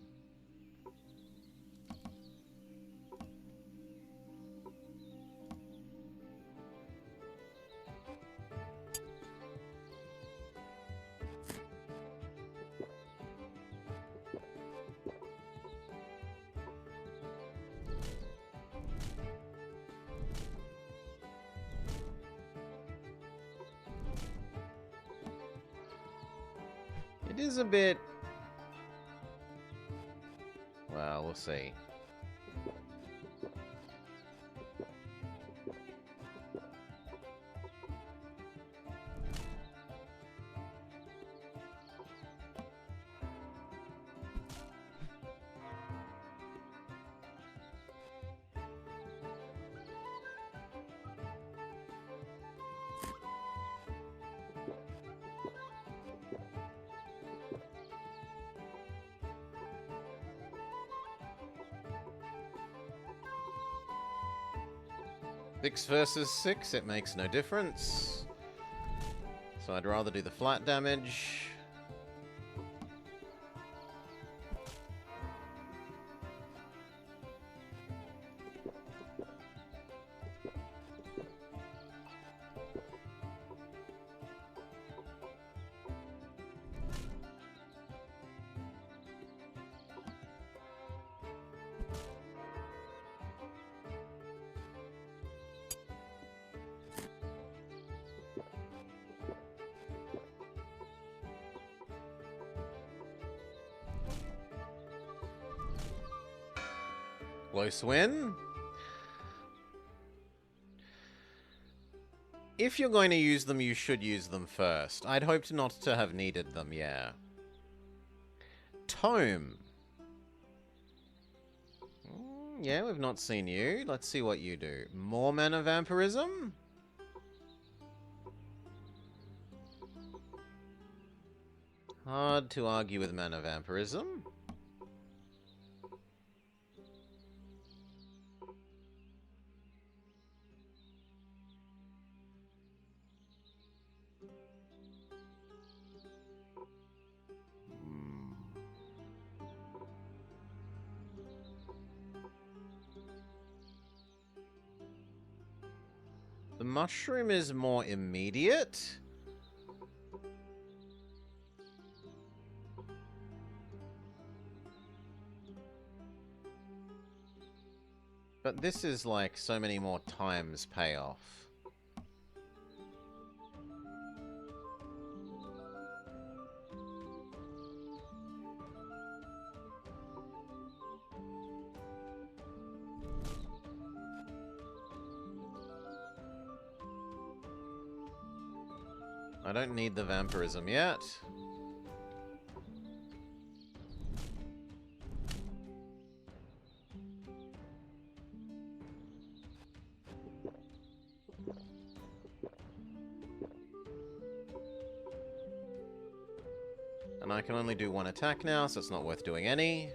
It is a bit... Well, we'll see. Six versus 6, it makes no difference. So I'd rather do the flat damage. Close win. If you're going to use them, you should use them first. I'd hoped not to have needed them, yeah. Tome. Yeah, we've not seen you. Let's see what you do. More Mana Vampirism? Hard to argue with Mana Vampirism. The mushroom is more immediate. But this is like so many more times payoff. I don't need the vampirism yet. And I can only do one attack now, so it's not worth doing any.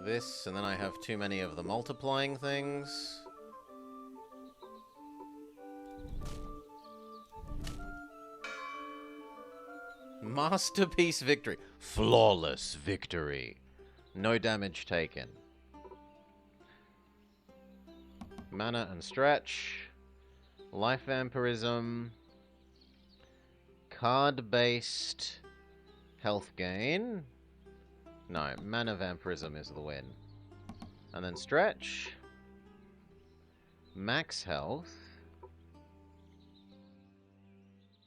this, and then I have too many of the multiplying things. Masterpiece victory. Flawless victory. No damage taken. Mana and stretch. Life vampirism. Card-based health gain. No, mana vampirism is the win. And then stretch. Max health.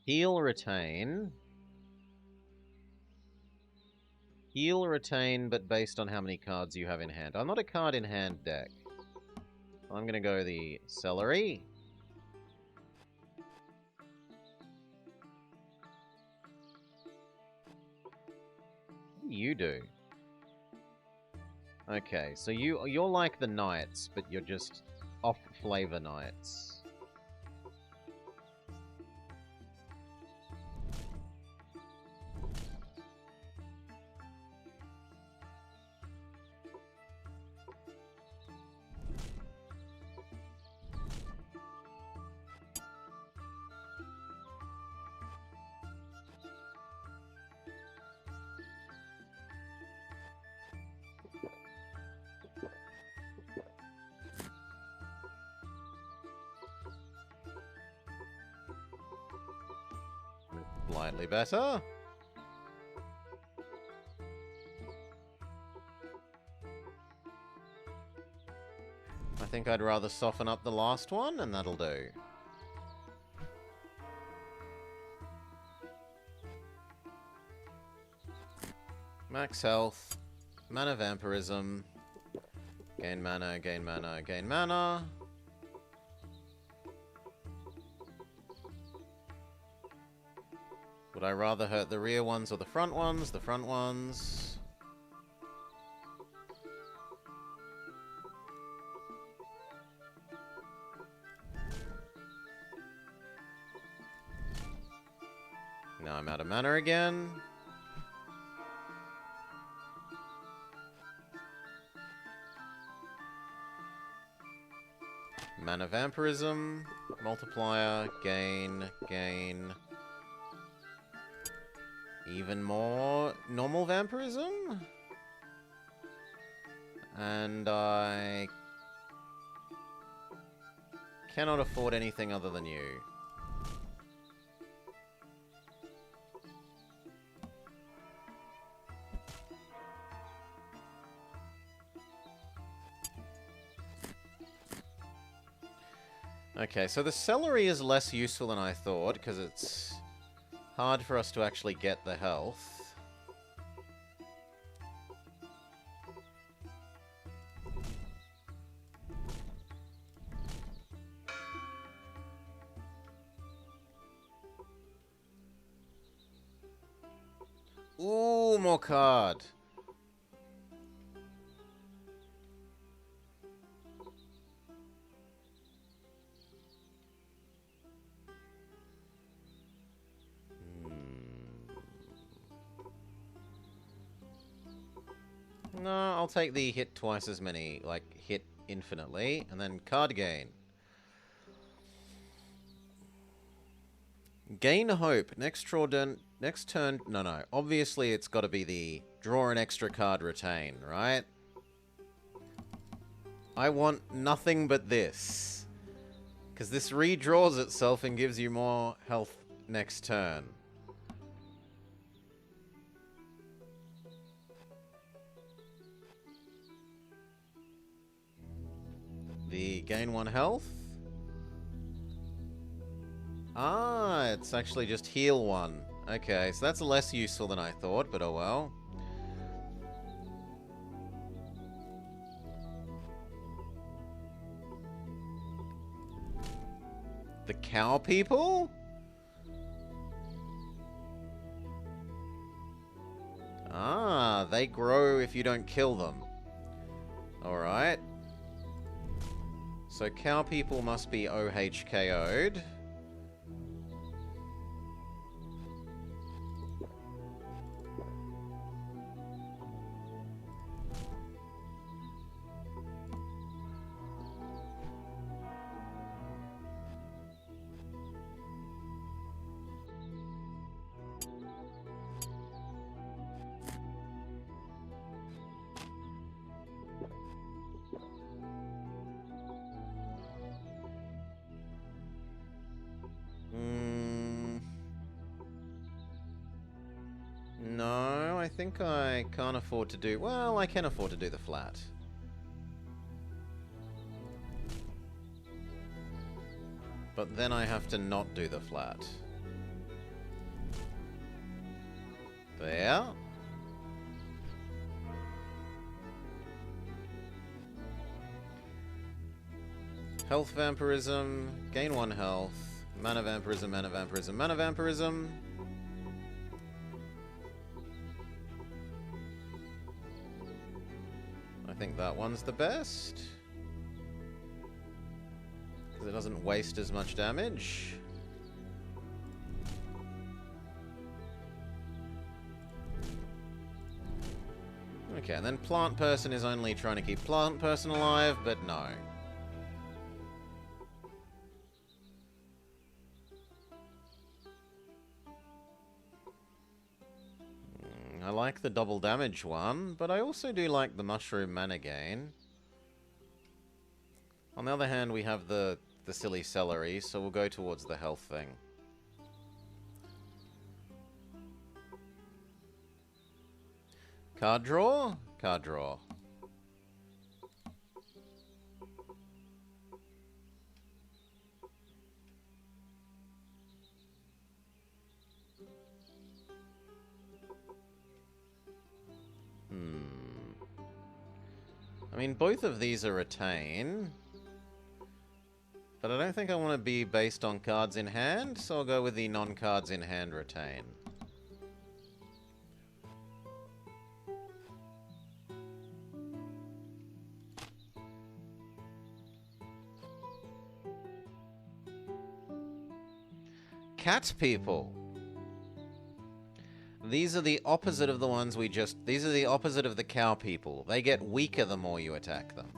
Heal retain. Heal retain, but based on how many cards you have in hand. I'm not a card in hand deck. I'm gonna go the celery. What do you do? Okay, so you're like the knights, but you're just off-flavor knights. Slightly better. I think I'd rather soften up the last one, and that'll do. Max health. Mana vampirism. Gain mana, gain mana, gain mana. Would I rather hurt the rear ones or the front ones? The front ones. Now I'm out of mana again. Mana vampirism. Multiplier. Gain. Gain. Even more normal vampirism? And I cannot afford anything other than you. Okay, so the celery is less useful than I thought, because it's hard for us to actually get the health. Ooh, more card. No, I'll take the hit twice as many, like hit infinitely, and then card gain. Gain hope. Next turn. No. Obviously, it's got to be the draw an extra card, retain, right? I want nothing but this. Because this redraws itself and gives you more health next turn. The gain 1 health. Ah, it's actually just heal 1. Okay, so that's less useful than I thought, but oh well. The cow people? Ah, they grow if you don't kill them. Alright. So cow people must be OHKO'd. think I can't afford to do... Well, I can afford to do the flat. But then I have to not do the flat. There. Health vampirism, gain 1 health, mana vampirism, mana vampirism, mana vampirism. I think that one's the best. Because it doesn't waste as much damage. Okay, and then Plant Person is only trying to keep Plant Person alive, but no. I like the double damage one, but I also do like the mushroom mana gain. On the other hand, we have the silly celery, so we'll go towards the health thing. Card draw? Card draw. I mean, both of these are retain. But I don't think I want to be based on cards in hand, so I'll go with the non-cards in hand retain. Cat people. These are the opposite of the ones we just... These are the opposite of the cow people. They get weaker the more you attack them.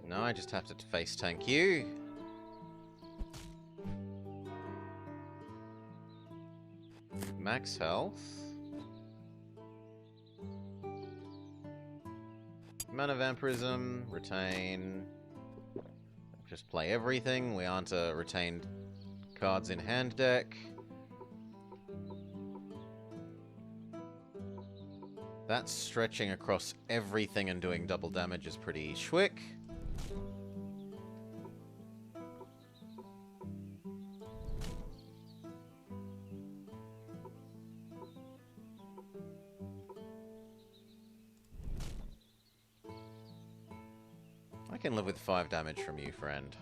No, I just have to face tank you. Max health. Mana vampirism, retain. Just play everything. We aren't a retained cards in hand deck. That's stretching across everything and doing double damage is pretty schwick. I can live with 5 damage from you, friend.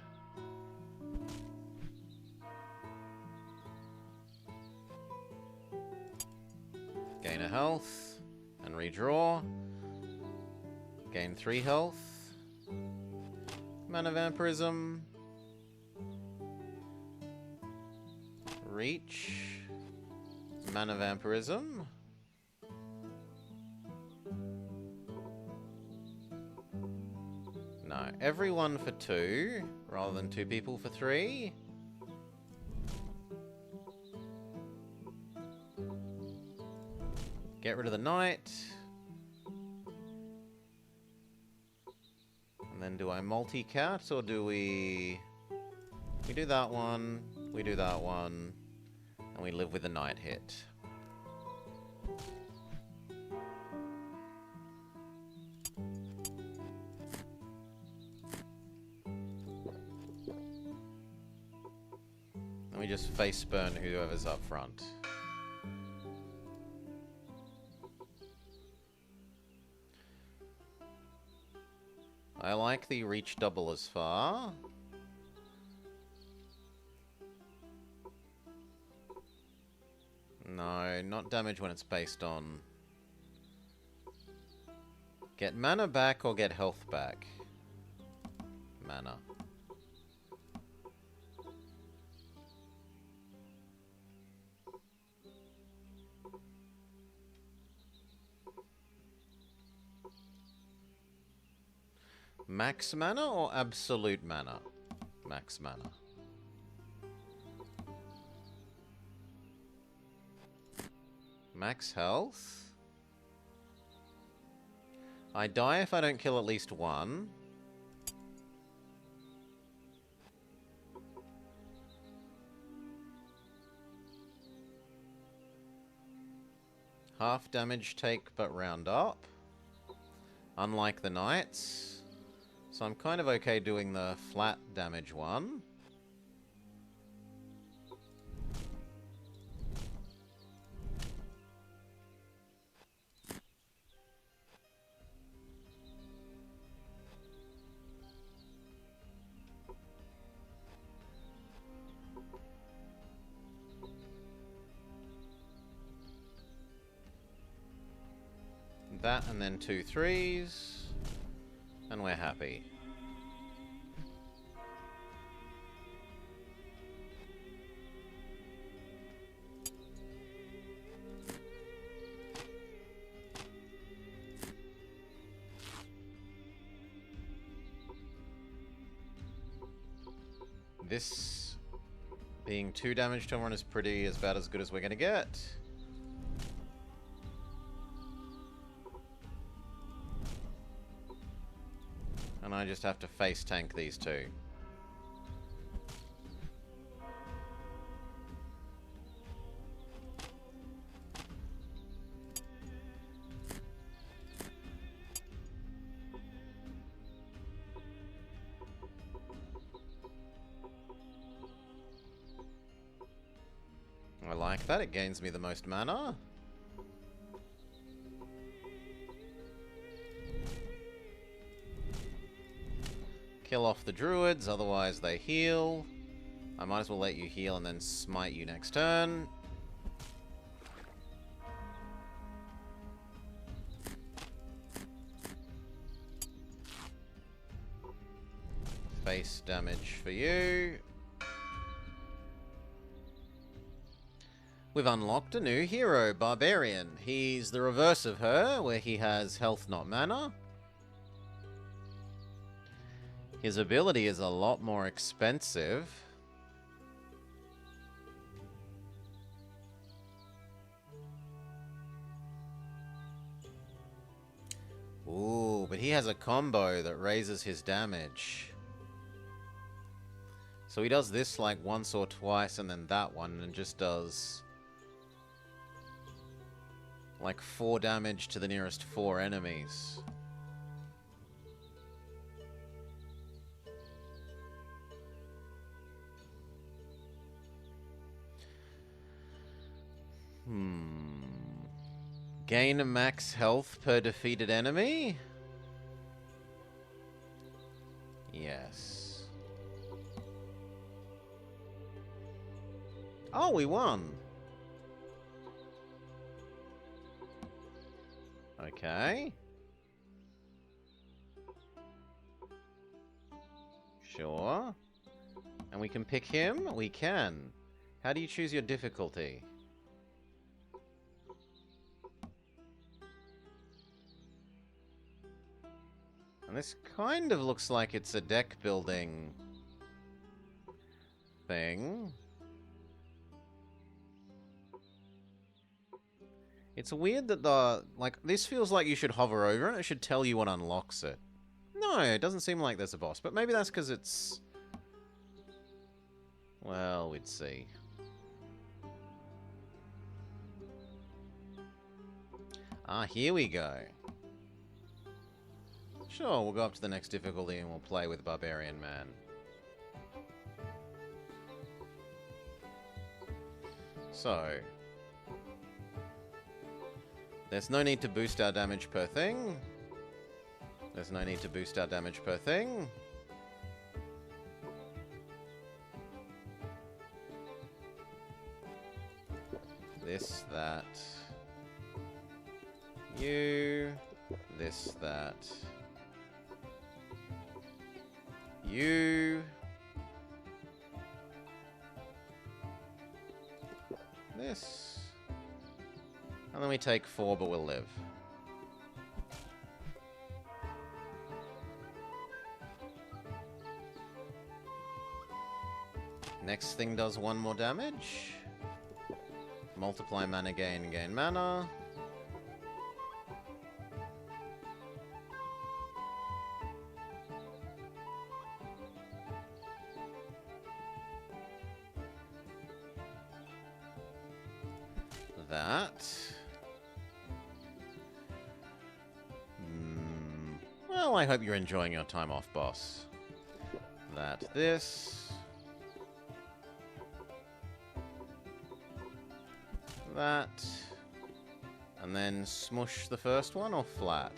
Gain a health and redraw. Gain 3 health. Mana vampirism. Reach. Mana vampirism. No, everyone for 2, rather than 2 people for 3. Get rid of the knight. And then do I multi-cat, or do we... We do that one, we do that one, and we live with the knight hit. And we just face burn whoever's up front. I like the reach double as far. No, not damage when it's based on... Get mana back or get health back. mana. Max mana or absolute mana? Max mana. Max health. I die if I don't kill at least one. Half damage take but round up. Unlike the knights. So I'm kind of okay doing the flat damage one. That and then 2 3s. And we're happy. This being 2 damage to one is pretty about as good as we're gonna get. And I just have to face tank these two. I like that, it gains me the most mana. Kill off the druids, otherwise they heal. I might as well let you heal and then smite you next turn. Face damage for you. We've unlocked a new hero, Barbarian. He's the reverse of her, where he has health, not mana. His ability is a lot more expensive. Ooh, but he has a combo that raises his damage. So he does this like once or twice and then that one and just does like 4 damage to the nearest 4 enemies. Gain a max health per defeated enemy? Yes. Oh, we won! Okay. Sure. And we can pick him? We can. How do you choose your difficulty? And this kind of looks like it's a deck building thing. It's weird that this feels like you should hover over it. It should tell you what unlocks it. No, it doesn't seem like there's a boss, but maybe that's because it's... Well, we'd see. Ah, here we go. Sure, we'll go up to the next difficulty and we'll play with Barbarian Man. So... There's no need to boost our damage per thing. There's no need to boost our damage per thing. This, that. You. This, that. you. This. And then we take 4, but we'll live. Next thing does 1 more damage. Multiply mana gain, gain mana. That. Well, I hope you're enjoying your time off, boss. That. This. That. And then smush the first one, or flat?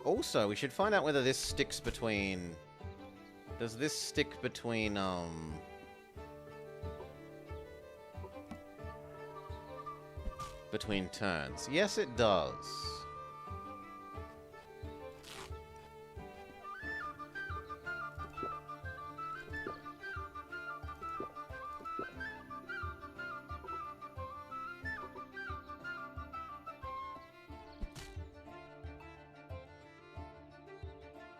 Also, we should find out whether this sticks between... Does this stick between, between turns? Yes, it does.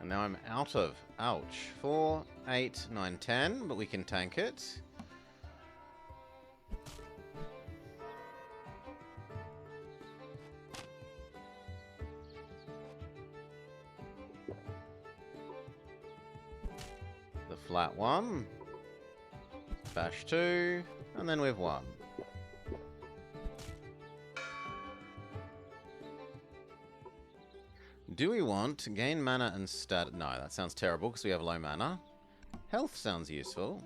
And now I'm out of. Ouch. 4, 8, 9, 10, but we can tank it. The flat 1. Bash 2. And then we've won. Do we want to gain mana and stat? No, that sounds terrible because we have low mana. Health sounds useful.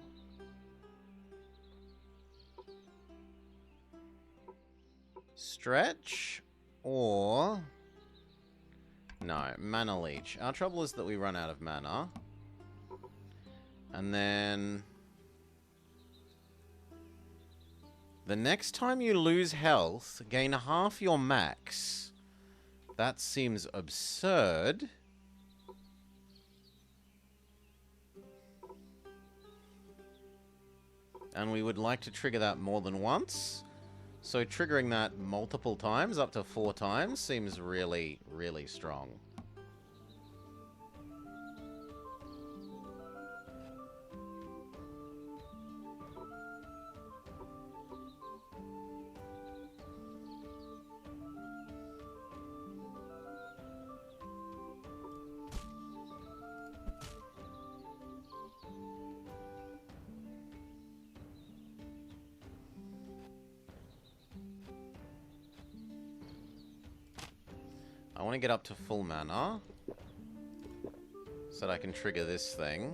Stretch or... No, mana leech. Our trouble is that we run out of mana. And then... The next time you lose health, gain half your max. That seems absurd. And we would like to trigger that more than once. So triggering that multiple times, up to 4 times, seems really, really strong. I want to get up to full mana so that I can trigger this thing.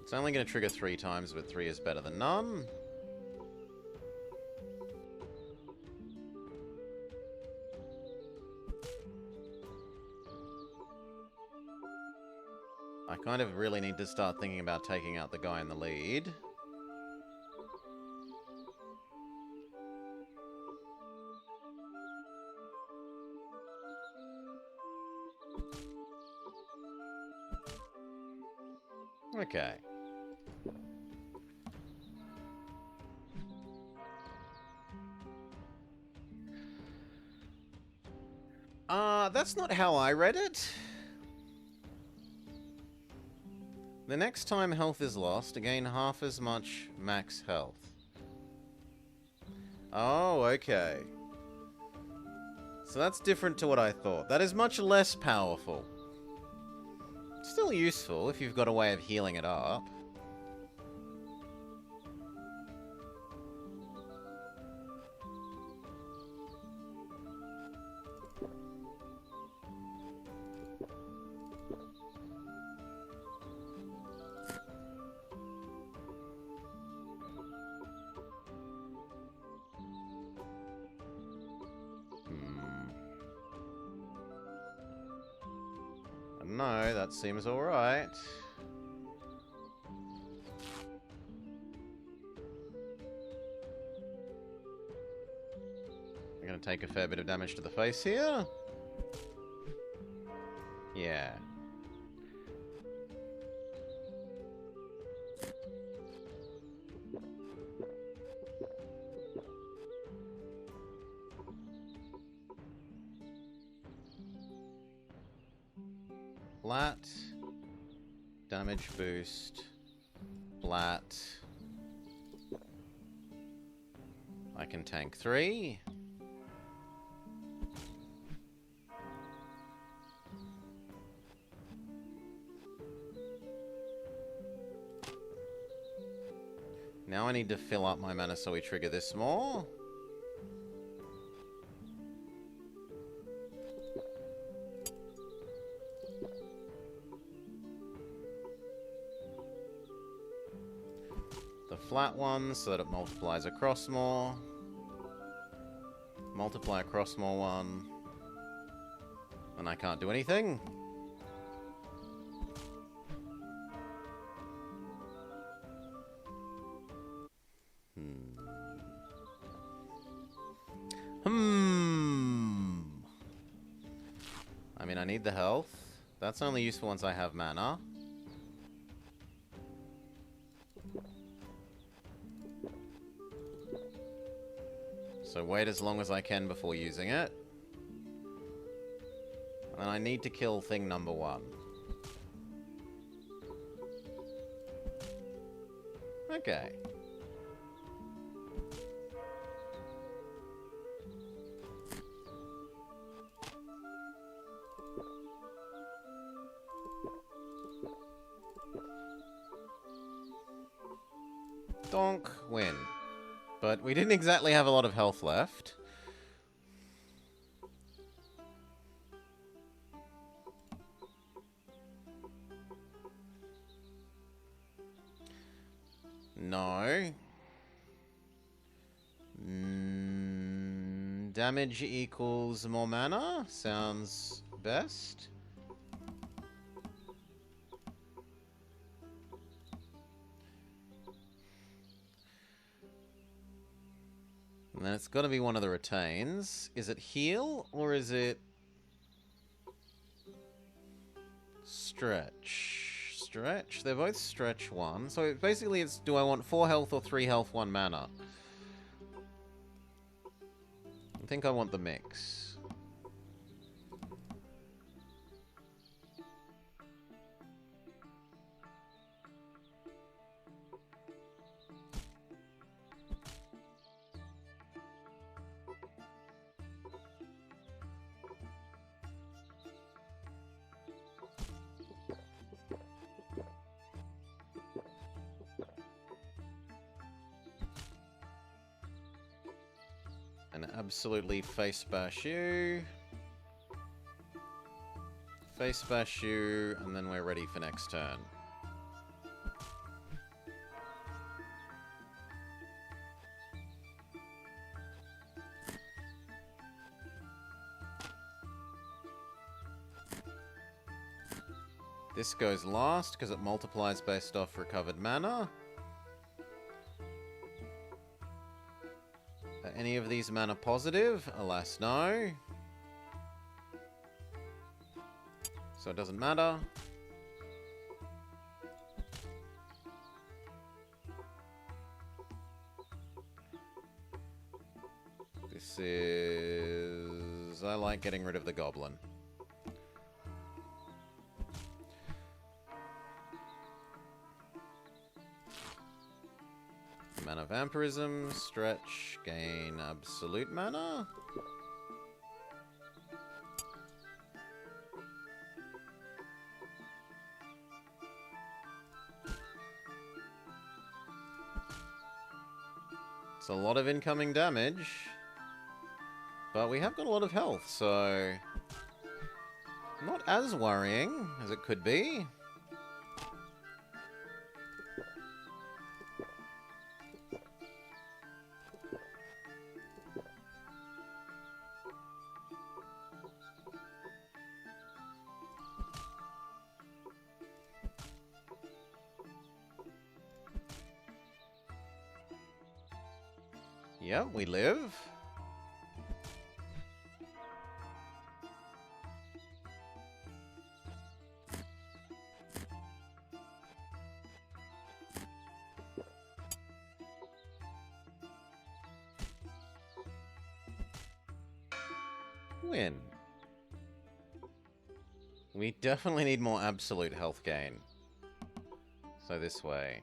It's only going to trigger 3 times, but 3 is better than none. I kind of really need to start thinking about taking out the guy in the lead. Okay. That's not how I read it. The next time health is lost, gain half as much max health. Oh, okay. So that's different to what I thought. That is much less powerful. Still useful if you've got a way of healing it up. No, that seems alright. I'm gonna take a fair bit of damage to the face here. Yeah. Flat. Damage boost. Flat. I can tank 3. Now I need to fill up my mana so we trigger this more. The flat one so that it multiplies across more. Multiply across more one. And I can't do anything. I mean, I need the health. That's only useful once I have mana. So wait as long as I can before using it. And I need to kill thing number 1. Okay. Donk, win. But we didn't exactly have a lot of health left. No. Damage equals more mana. Sounds best. And then it's got to be one of the retains. Is it heal or is it stretch? Stretch? They're both stretch 1. So basically it's, do I want 4 health or 3 health, 1 mana? I think I want the mix. And absolutely face bash you. Face bash you, and then we're ready for next turn. This goes last because it multiplies based off recovered mana. Are any of these mana positive? Alas, no. So it doesn't matter. This is... I like getting rid of the goblin. Mana vampirism, stretch, gain absolute mana. It's a lot of incoming damage, but we have got a lot of health, so not as worrying as it could be. Yep, we live. Win. We definitely need more absolute health gain. So this way.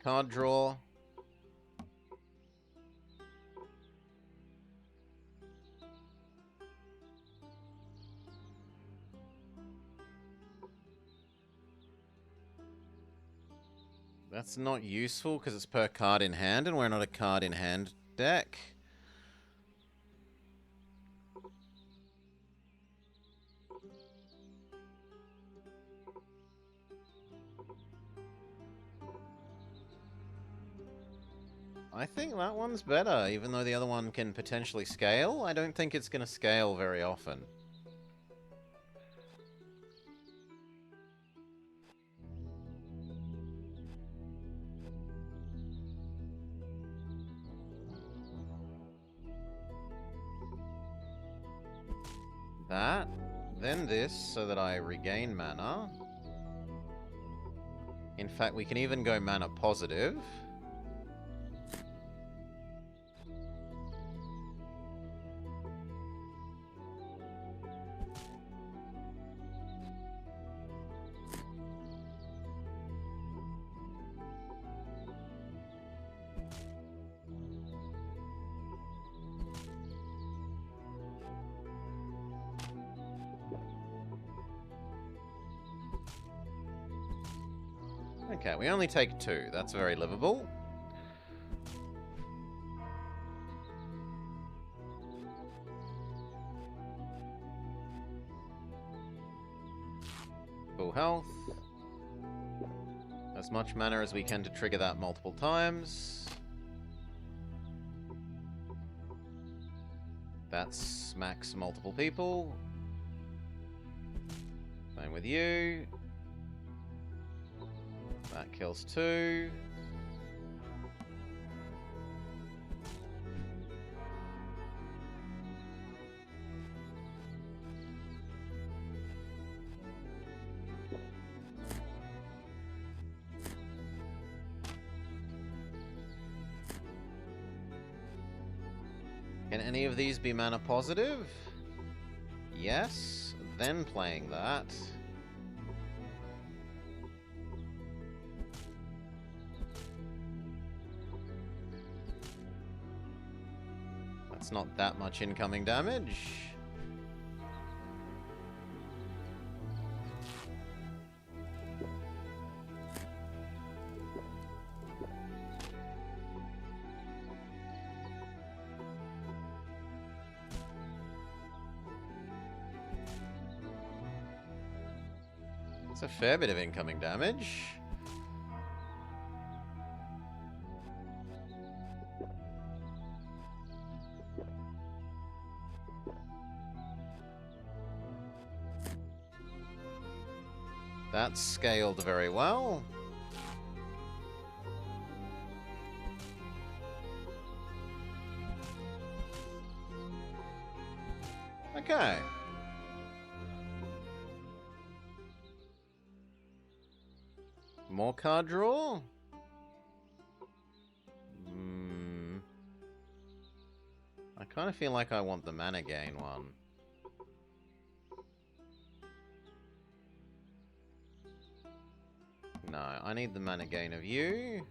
Card draw. That's not useful because it's per card in hand and we're not a card in hand deck. I think that one's better, even though the other one can potentially scale. I don't think it's going to scale very often. That, then this, so that I regain mana. In fact, we can even go mana positive. Okay, we only take 2. That's very livable. Full health. As much mana as we can to trigger that multiple times. That smacks multiple people. Same with you. That kills 2. Can any of these be mana positive? Yes. Then playing that. That's not that much incoming damage. It's a fair bit of incoming damage. That's scaled very well. Okay. More card draw? I kind of feel like I want the mana gain one. No, I need the mana gain of you.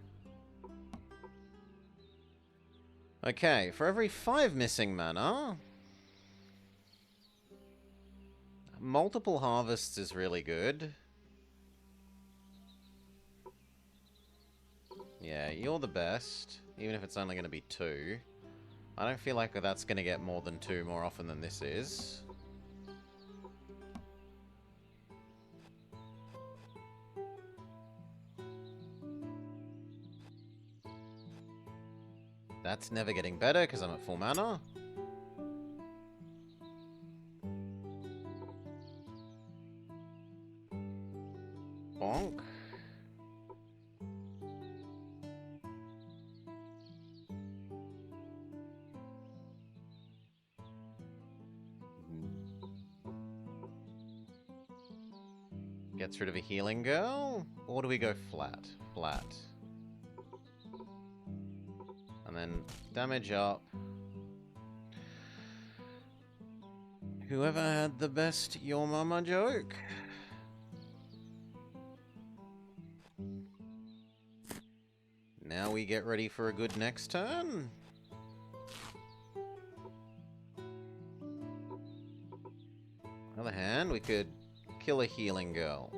Okay, for every 5 missing mana, multiple harvests is really good. Yeah, you're the best, even if it's only going to be 2. I don't feel like that's going to get more than 2 more often than this is. That's never getting better because I'm at full mana. Bonk. Gets rid of a healing girl? Or do we go flat? Flat. And then damage up. Whoever had the best your mama joke? Now we get ready for a good next turn. On the other hand, we could kill a healing girl.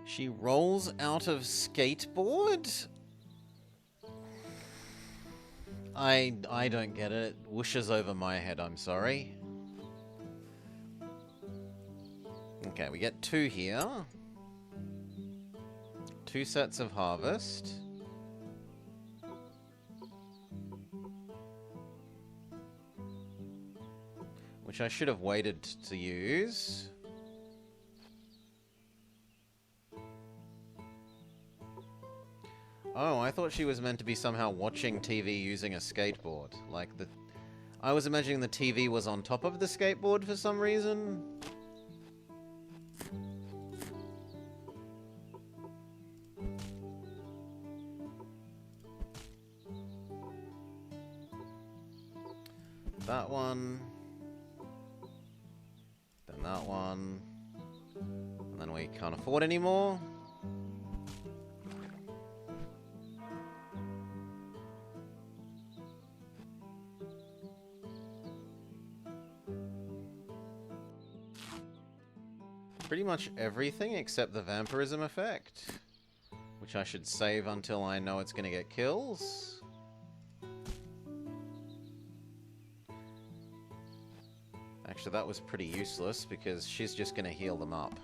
She rolls out of skateboard? I don't get it. It whooshes over my head, I'm sorry. Okay, we get 2 here. 2 sets of harvest. Which I should have waited to use. Oh, I thought she was meant to be somehow watching TV using a skateboard. Like I was imagining the TV was on top of the skateboard for some reason. That one. Then that one. And then we can't afford any more. Pretty much everything except the vampirism effect, which I should save until I know it's going to get kills. Actually, that was pretty useless because she's just going to heal them up.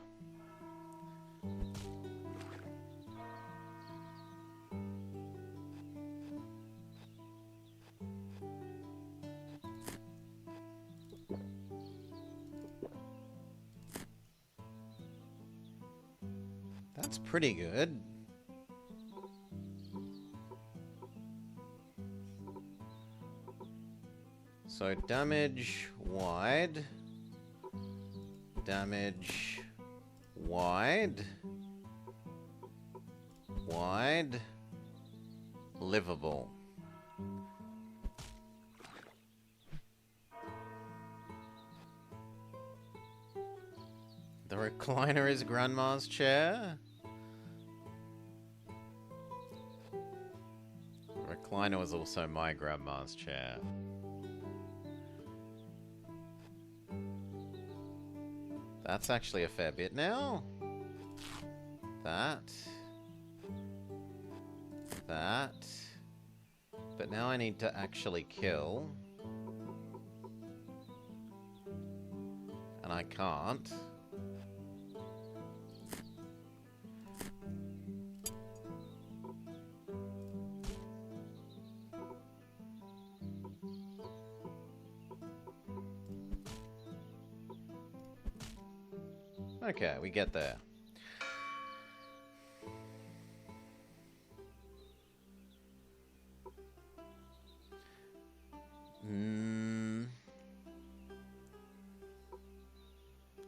That's pretty good. So damage wide, damage wide, wide, livable. The recliner is Grandma's chair. The recliner was also my grandma's chair. That's actually a fair bit now. That. That. But now I need to actually kill. And I can't. Okay, we get there.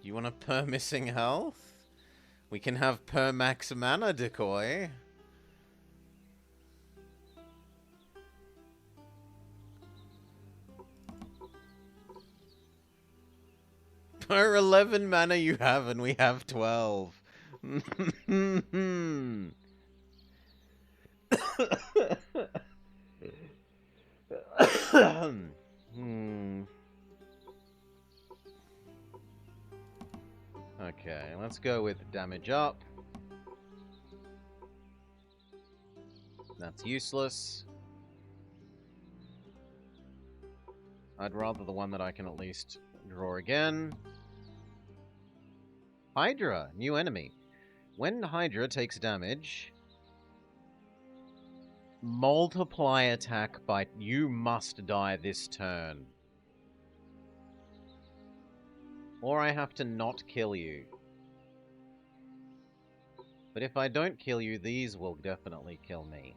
You want a per missing health? We can have per max mana decoy. Per 11 mana you have, and we have 12. Okay, let's go with damage up. That's useless. I'd rather the one that I can at least draw again. Hydra, new enemy. When Hydra takes damage, multiply attack by... You must die this turn. Or I have to not kill you. But if I don't kill you, these will definitely kill me.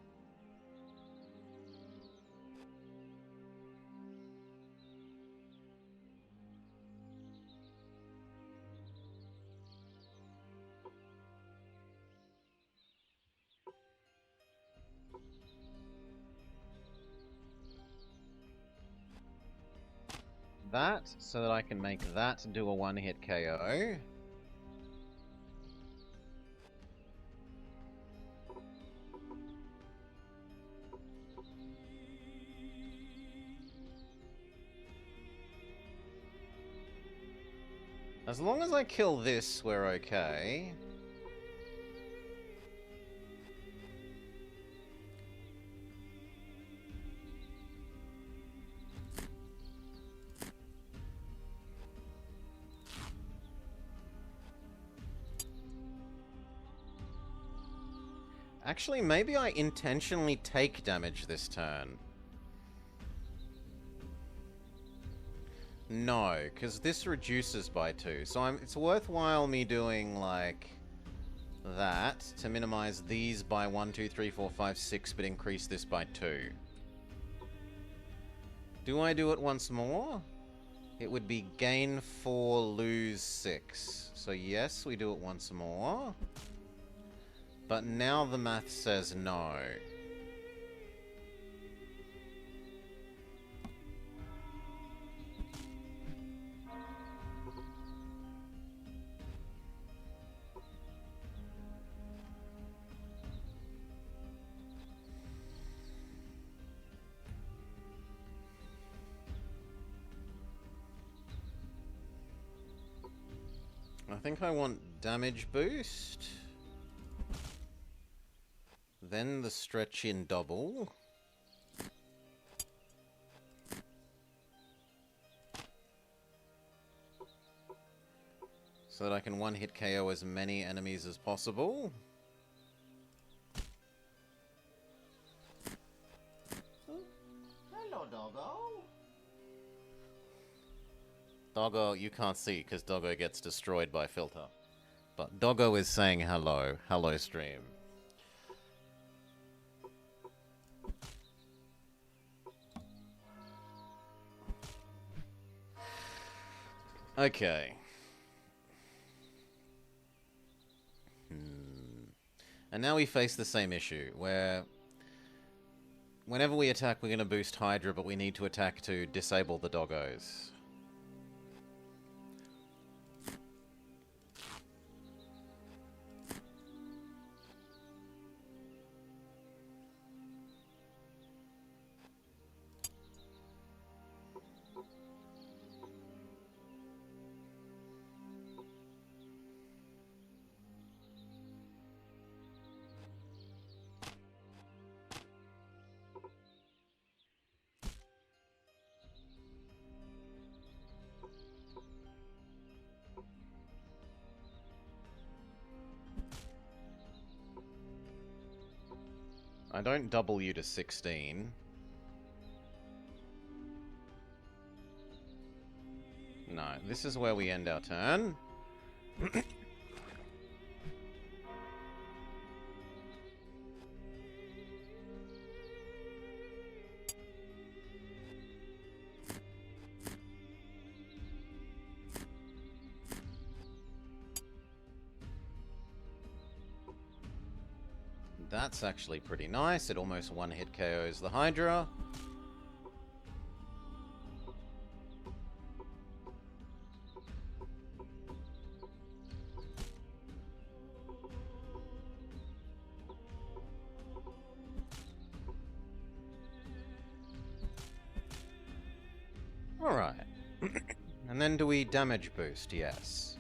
that so that I can make that do a one-hit KO. As long as I kill this, we're okay. Actually, maybe I intentionally take damage this turn. No, because this reduces by 2. So it's worthwhile me doing, like, that to minimize these by 1, 2, 3, 4, 5, 6, but increase this by 2. Do I do it once more? It would be gain 4, lose 6. So yes, we do it once more. But now the math says no. I think I want damage boost. Then the stretch in double. So that I can one-hit KO as many enemies as possible. Hello, doggo. Doggo, you can't see because Doggo gets destroyed by filter. But Doggo is saying hello. Hello, stream. Okay. And now we face the same issue, where whenever we attack, we're going to boost Hydra, but we need to attack to disable the doggos. I don't double you to 16. No, this is where we end our turn. That's actually pretty nice. It almost one-hit KOs the Hydra. Alright. And then do we damage boost? Yes.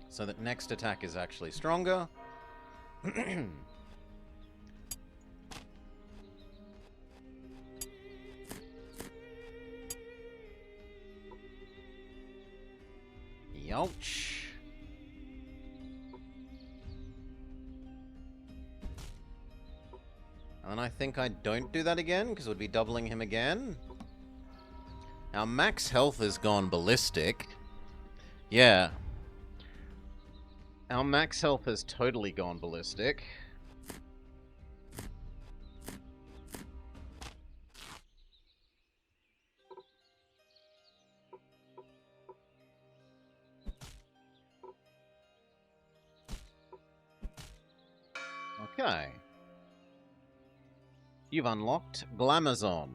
So that next attack is actually stronger. Youch. And then I think I don't do that again, because it would be doubling him again. Our max health has gone ballistic. Yeah. Our max health has totally gone ballistic. Okay. You've unlocked Glamazon.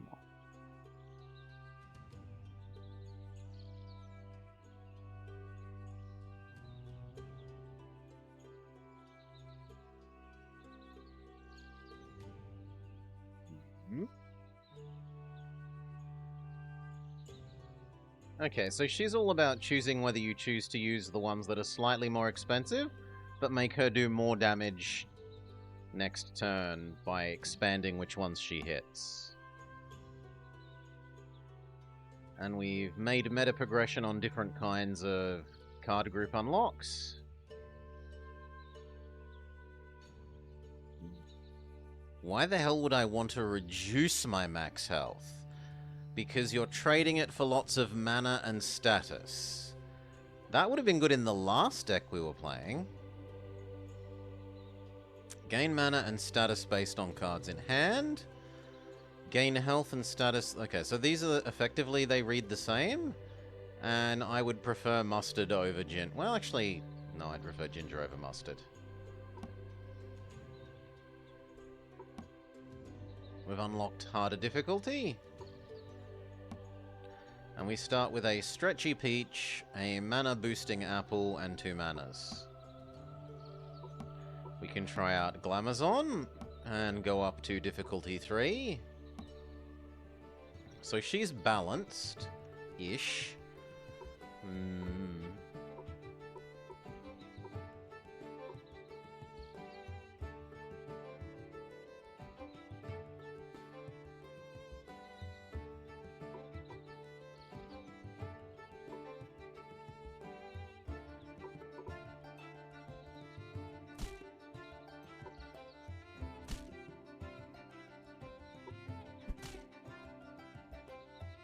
Okay, so she's all about choosing whether you choose to use the ones that are slightly more expensive, but make her do more damage next turn by expanding which ones she hits. And we've made meta progression on different kinds of card group unlocks. Why the hell would I want to reduce my max health? Because you're trading it for lots of mana and status. That would have been good in the last deck we were playing. Gain mana and status based on cards in hand. Gain health and status... Okay, so these are effectively, they read the same. And I would prefer mustard over gin... Well, actually, no, I'd prefer ginger over mustard. We've unlocked harder difficulty. And we start with a stretchy peach, a mana boosting apple, and 2 manas. We can try out Glamazon and go up to difficulty 3. So she's balanced-ish.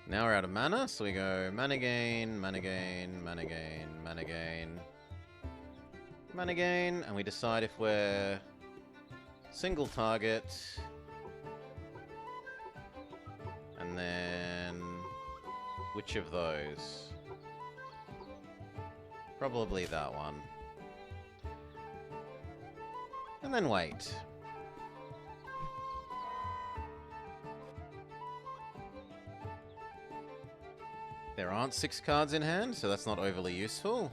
Now we're out of mana, so we go mana gain, mana gain, mana gain, mana gain, mana gain, and we decide if we're single target, and then which of those? Probably that one. And then wait. There aren't 6 cards in hand, so that's not overly useful.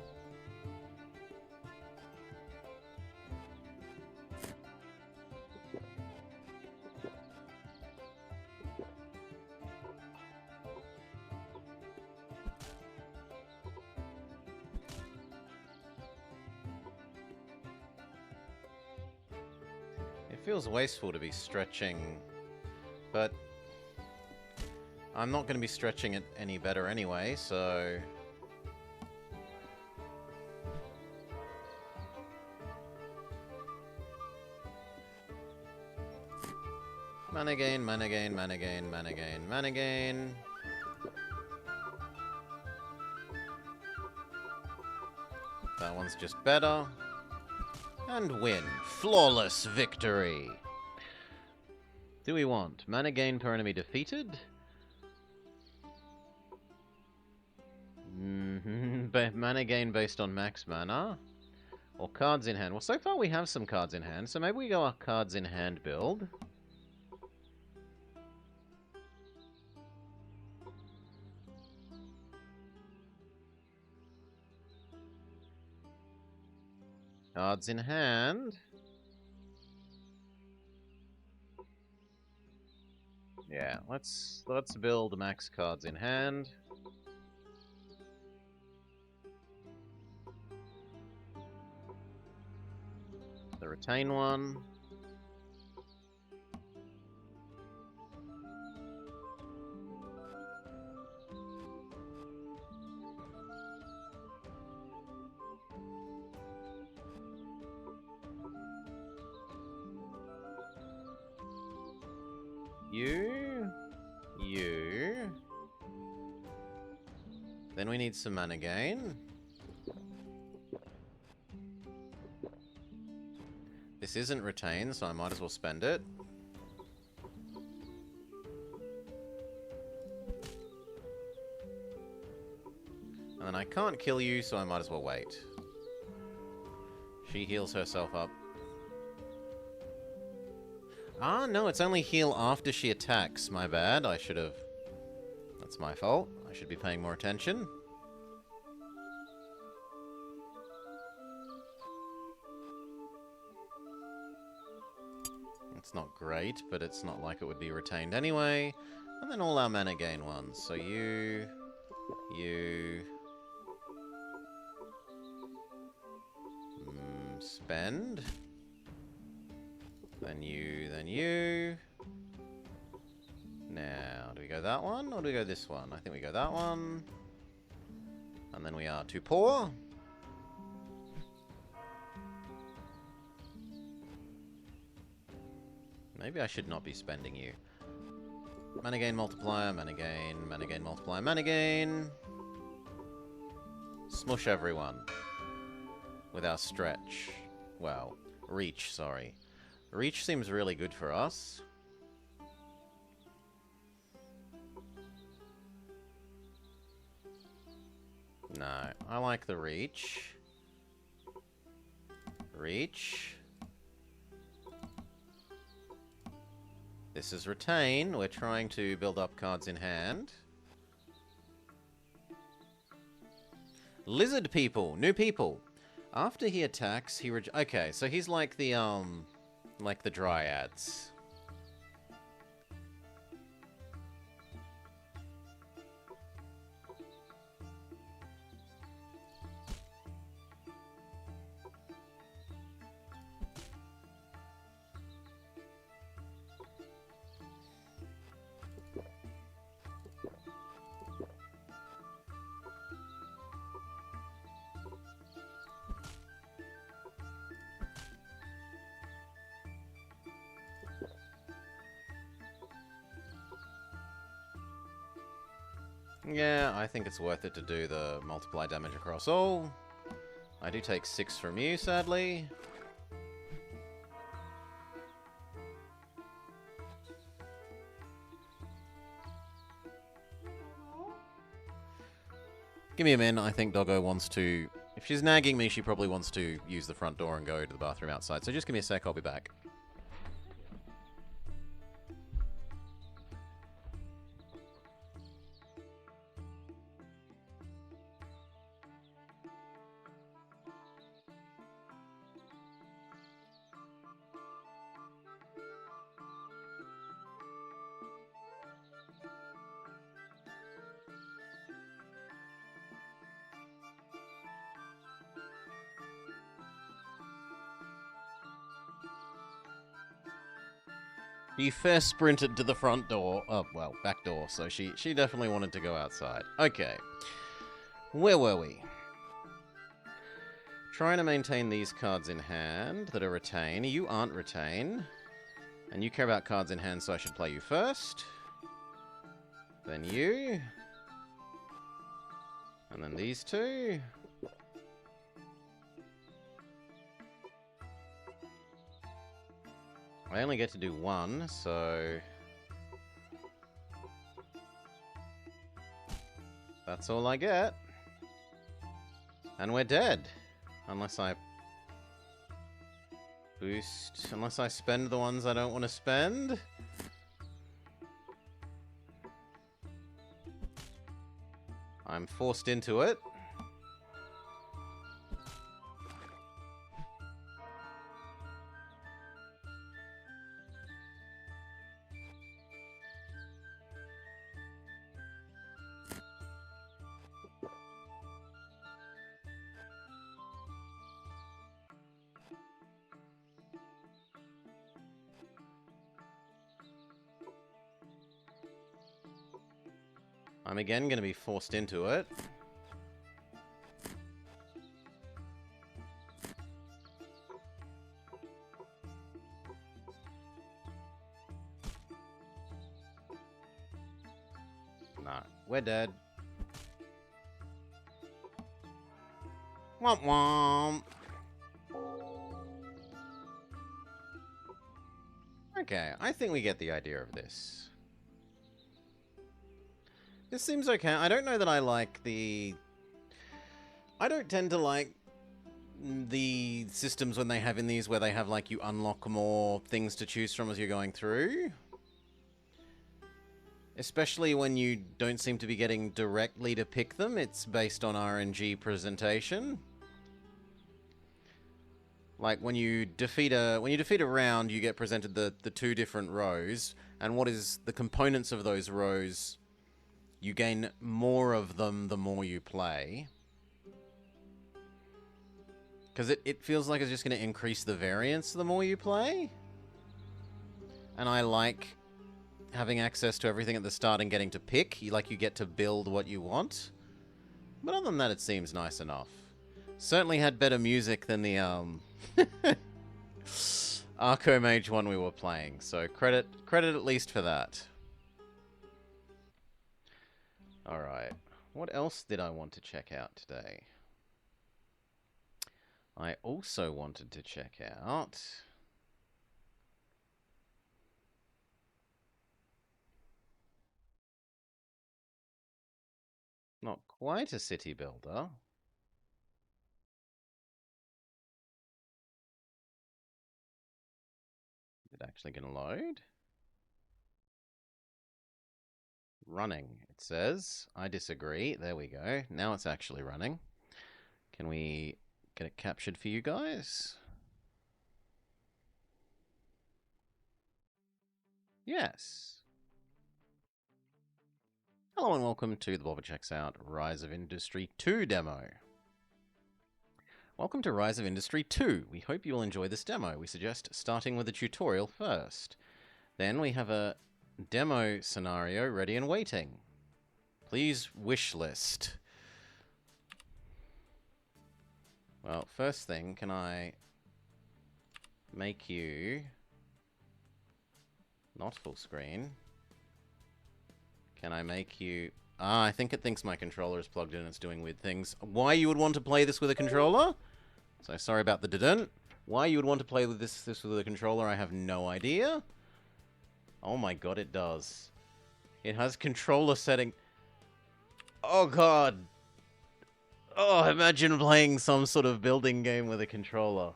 It feels wasteful to be stretching, but I'm not going to be stretching it any better anyway, so... Mana gain, mana gain, mana gain, mana gain, mana gain. That one's just better. And win. Flawless victory! Do we want mana gain per enemy defeated? Mana gain based on max mana. Or cards in hand. Well, so far we have some cards in hand, so maybe we go our cards in hand build. Cards in hand. Yeah, let's build max cards in hand. The retain one. You. Then we need some mana gain. This isn't retained, so I might as well spend it. And then I can't kill you, so I might as well wait. She heals herself up. Ah, no, it's only heal after she attacks. My bad, I should have... That's my fault. I should be paying more attention. It's not great, but it's not like it would be retained anyway. And then all our mana gain ones. So you... You... spend. Then you. Now, do we go that one, or do we go this one? I think we go that one. And then we are too poor. Maybe I should not be spending you. Mana gain multiplier, mana gain multiplier, mana gain. Smush everyone. With our stretch. Well, reach, sorry. Reach seems really good for us. No, I like the reach. Reach. This is retain. We're trying to build up cards in hand. Lizard people. New people. After he attacks, he okay, so he's like the dryads. Yeah, I think it's worth it to do the multiply damage across all. I do take 6 from you, sadly. Give me a min. I think Doggo wants to... If she's nagging me, she probably wants to use the front door and go to the bathroom outside. So just give me a sec, I'll be back. He first sprinted to the front door. Oh, well, back door. So she definitely wanted to go outside. Okay. Where were we? Trying to maintain these cards in hand that are retain. You aren't retain. And you care about cards in hand, so I should play you first. Then you. And then these two. I only get to do one, so... That's all I get. And we're dead. Unless I... boost... Unless I spend the ones I don't want to spend. I'm forced into it. I'm again going to be forced into it. Nah, we're dead. Womp womp. Okay, I think we get the idea of this. This seems okay. I don't know that I like the... I don't tend to like the systems when they have in these where they have, like, you unlock more things to choose from as you're going through. Especially when you don't seem to be getting directly to pick them. It's based on RNG presentation. Like, when you defeat a round, you get presented the two different rows, and what is the components of those rows... You gain more of them the more you play. Because it feels like it's just going to increase the variance the more you play. And I like having access to everything at the start and getting to pick. You get to build what you want. But other than that, it seems nice enough. Certainly had better music than the Arcomage one we were playing. So credit at least for that. Alright. What else did I want to check out today? I also wanted to check out... Not quite a city builder. Is it actually going to load? Running, it says. I disagree. There we go. Now it's actually running. Can we get it captured for you guys? Yes. Hello and welcome to the Bobber Checks Out Rise of Industry 2 demo. Welcome to Rise of Industry 2. We hope you will enjoy this demo. We suggest starting with a tutorial first. Then we have a demo scenario ready and waiting. Please wish list. Well, first thing, can I make you not full screen? Can I make you... I think it thinks my controller is plugged in and it's doing weird things. Why you would want to play this with a controller? So sorry about the didn't. Why you would want to play with this with a controller, I have no idea. Oh my god, it does. It has controller setting... Oh god. Oh, imagine playing some sort of building game with a controller.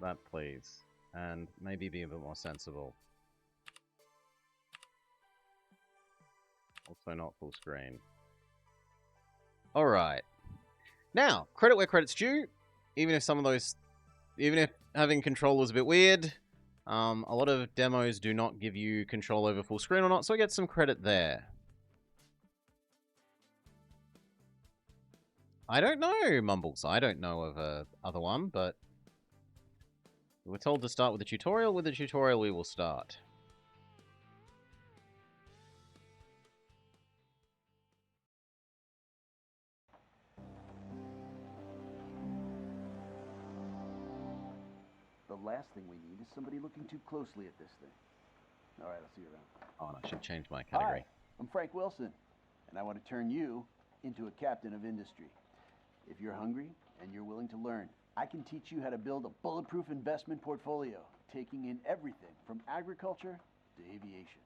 That, please. And maybe be a bit more sensible. Also not full screen. Alright. Now, credit where credit's due. Even if having control is a bit weird, a lot of demos do not give you control over full screen or not, so I get some credit there. I don't know, Mumbles. I don't know of a other one, but we're told to start with a tutorial. With the tutorial, we will start. The last thing we need is somebody looking too closely at this thing. All right, I'll see you around. Oh, and I should change my category. Hi, I'm Frank Wilson, and I want to turn you into a captain of industry. If you're hungry and you're willing to learn, I can teach you how to build a bulletproof investment portfolio, taking in everything from agriculture to aviation.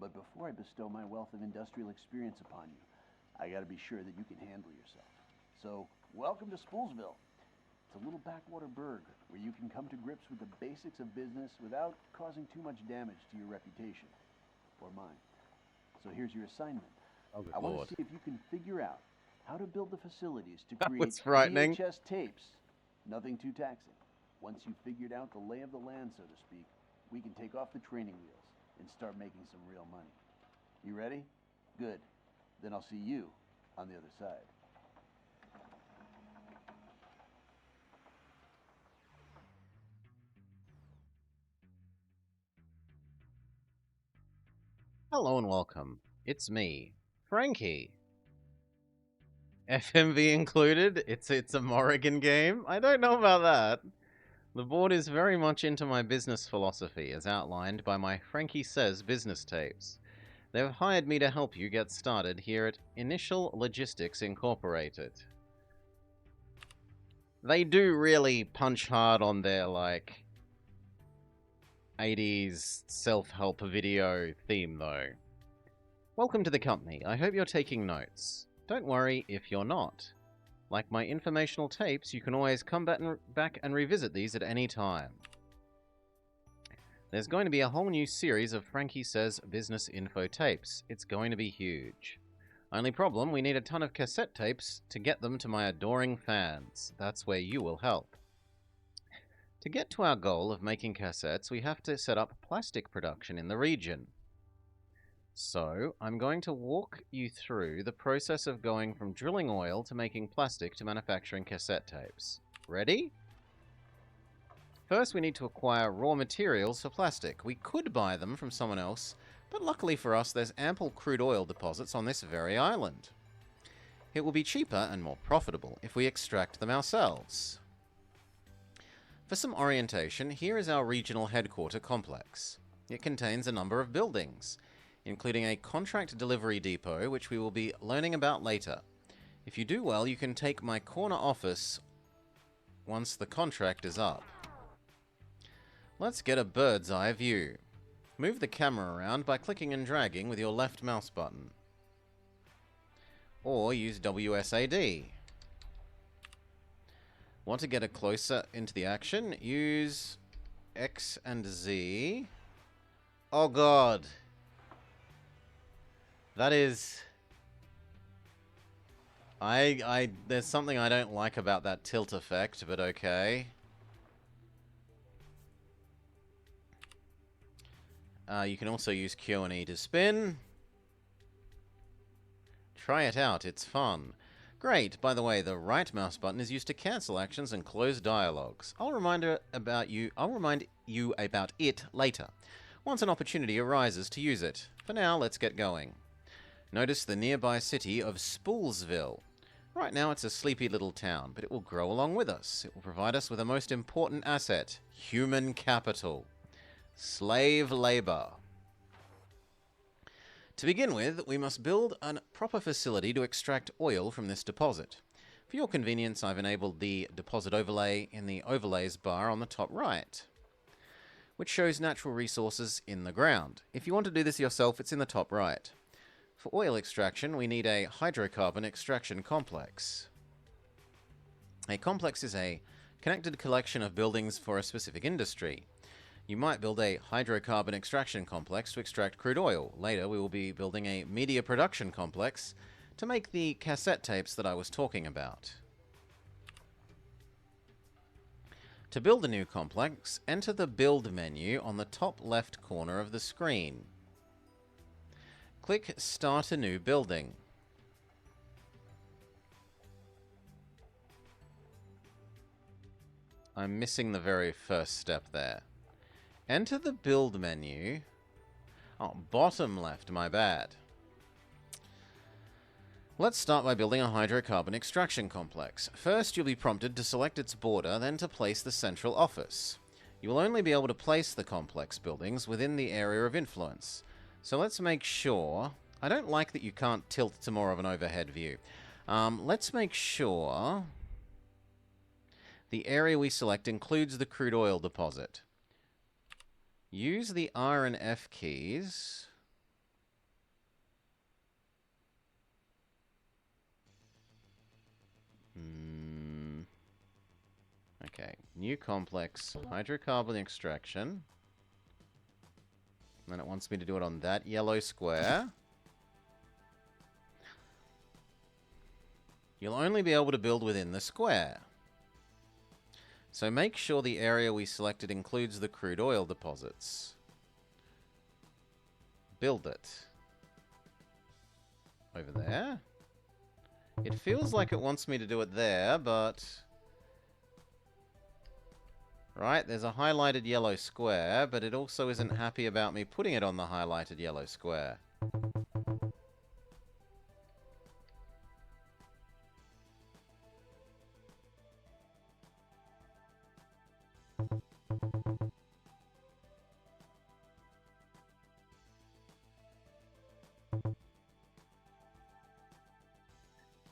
But before I bestow my wealth of industrial experience upon you, I got to be sure that you can handle yourself. So, welcome to Spoolsville. It's a little backwater burg where you can come to grips with the basics of business without causing too much damage to your reputation, or mine. So here's your assignment. Oh, good I want lord. to see if you can figure out how to build the facilities to That create was frightening. VHS tapes. Nothing too taxing. Once you've figured out the lay of the land, so to speak, we can take off the training wheels and start making some real money. You ready? Good. Then I'll see you on the other side. Hello and welcome. It's me, Frankie. FMV included? It's a Morrigan game? I don't know about that. The board is very much into my business philosophy, as outlined by my Frankie Says business tapes. They've hired me to help you get started here at Initial Logistics Incorporated. They do really punch hard on their, 80s self-help video theme, though. Welcome to the company. I hope you're taking notes. Don't worry if you're not. Like my informational tapes, you can always come back and revisit these at any time. There's going to be a whole new series of Frankie Says business info tapes. It's going to be huge. Only problem, we need a ton of cassette tapes to get them to my adoring fans. That's where you will help. To get to our goal of making cassettes, we have to set up plastic production in the region. So, I'm going to walk you through the process of going from drilling oil to making plastic to manufacturing cassette tapes. Ready? First, we need to acquire raw materials for plastic. We could buy them from someone else, but luckily for us, there's ample crude oil deposits on this very island. It will be cheaper and more profitable if we extract them ourselves. For some orientation, here is our regional headquarter complex. It contains a number of buildings, including a contract delivery depot, which we will be learning about later. If you do well, you can take my corner office once the contract is up. Let's get a bird's eye view. Move the camera around by clicking and dragging with your left mouse button. Or use WSAD. Want to get a closer into the action? Use X and Z. Oh god. That is... There's something I don't like about that tilt effect, but okay. You can also use Q and E to spin. Try it out, it's fun. Great, by the way, the right mouse button is used to cancel actions and close dialogues. I'll remind you about it later, once an opportunity arises to use it. For now, let's get going. Notice the nearby city of Spoolsville. Right now it's a sleepy little town, but it will grow along with us. It will provide us with a most important asset, human capital. Slave labor. To begin with, we must build a proper facility to extract oil from this deposit. For your convenience, I've enabled the deposit overlay in the overlays bar on the top right, which shows natural resources in the ground. If you want to do this yourself, it's in the top right. For oil extraction, we need a hydrocarbon extraction complex. A complex is a connected collection of buildings for a specific industry. You might build a hydrocarbon extraction complex to extract crude oil. Later, we will be building a media production complex to make the cassette tapes that I was talking about. To build a new complex, enter the Build menu on the top left corner of the screen. Click Start a New Building. I'm missing the very first step there. Enter the Build menu. Oh, bottom left, my bad. Let's start by building a hydrocarbon extraction complex. First, you'll be prompted to select its border, then to place the central office. You will only be able to place the complex buildings within the area of influence. So let's make sure... I don't like that you can't tilt to more of an overhead view. Let's make sure the area we select includes the crude oil deposit. Use the R and F keys. Okay, new complex, hydrocarbon extraction. And then it wants me to do it on that yellow square. You'll only be able to build within the square. So make sure the area we selected includes the crude oil deposits. Build it. Over there. It feels like it wants me to do it there, but... Right, there's a highlighted yellow square, but it also isn't happy about me putting it on the highlighted yellow square.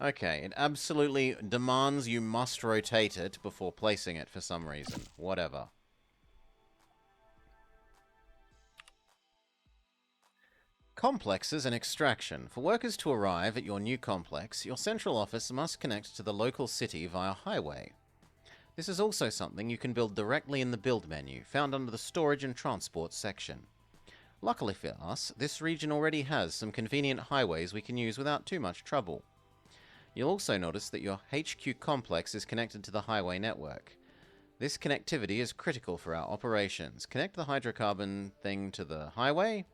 Okay, it absolutely demands you must rotate it before placing it for some reason. Whatever. Complexes and extraction. For workers to arrive at your new complex, your central office must connect to the local city via highway. This is also something you can build directly in the Build menu, found under the Storage and Transport section. Luckily for us, this region already has some convenient highways we can use without too much trouble. You'll also notice that your HQ complex is connected to the highway network. This connectivity is critical for our operations. Connect the hydrocarbon thing to the highway.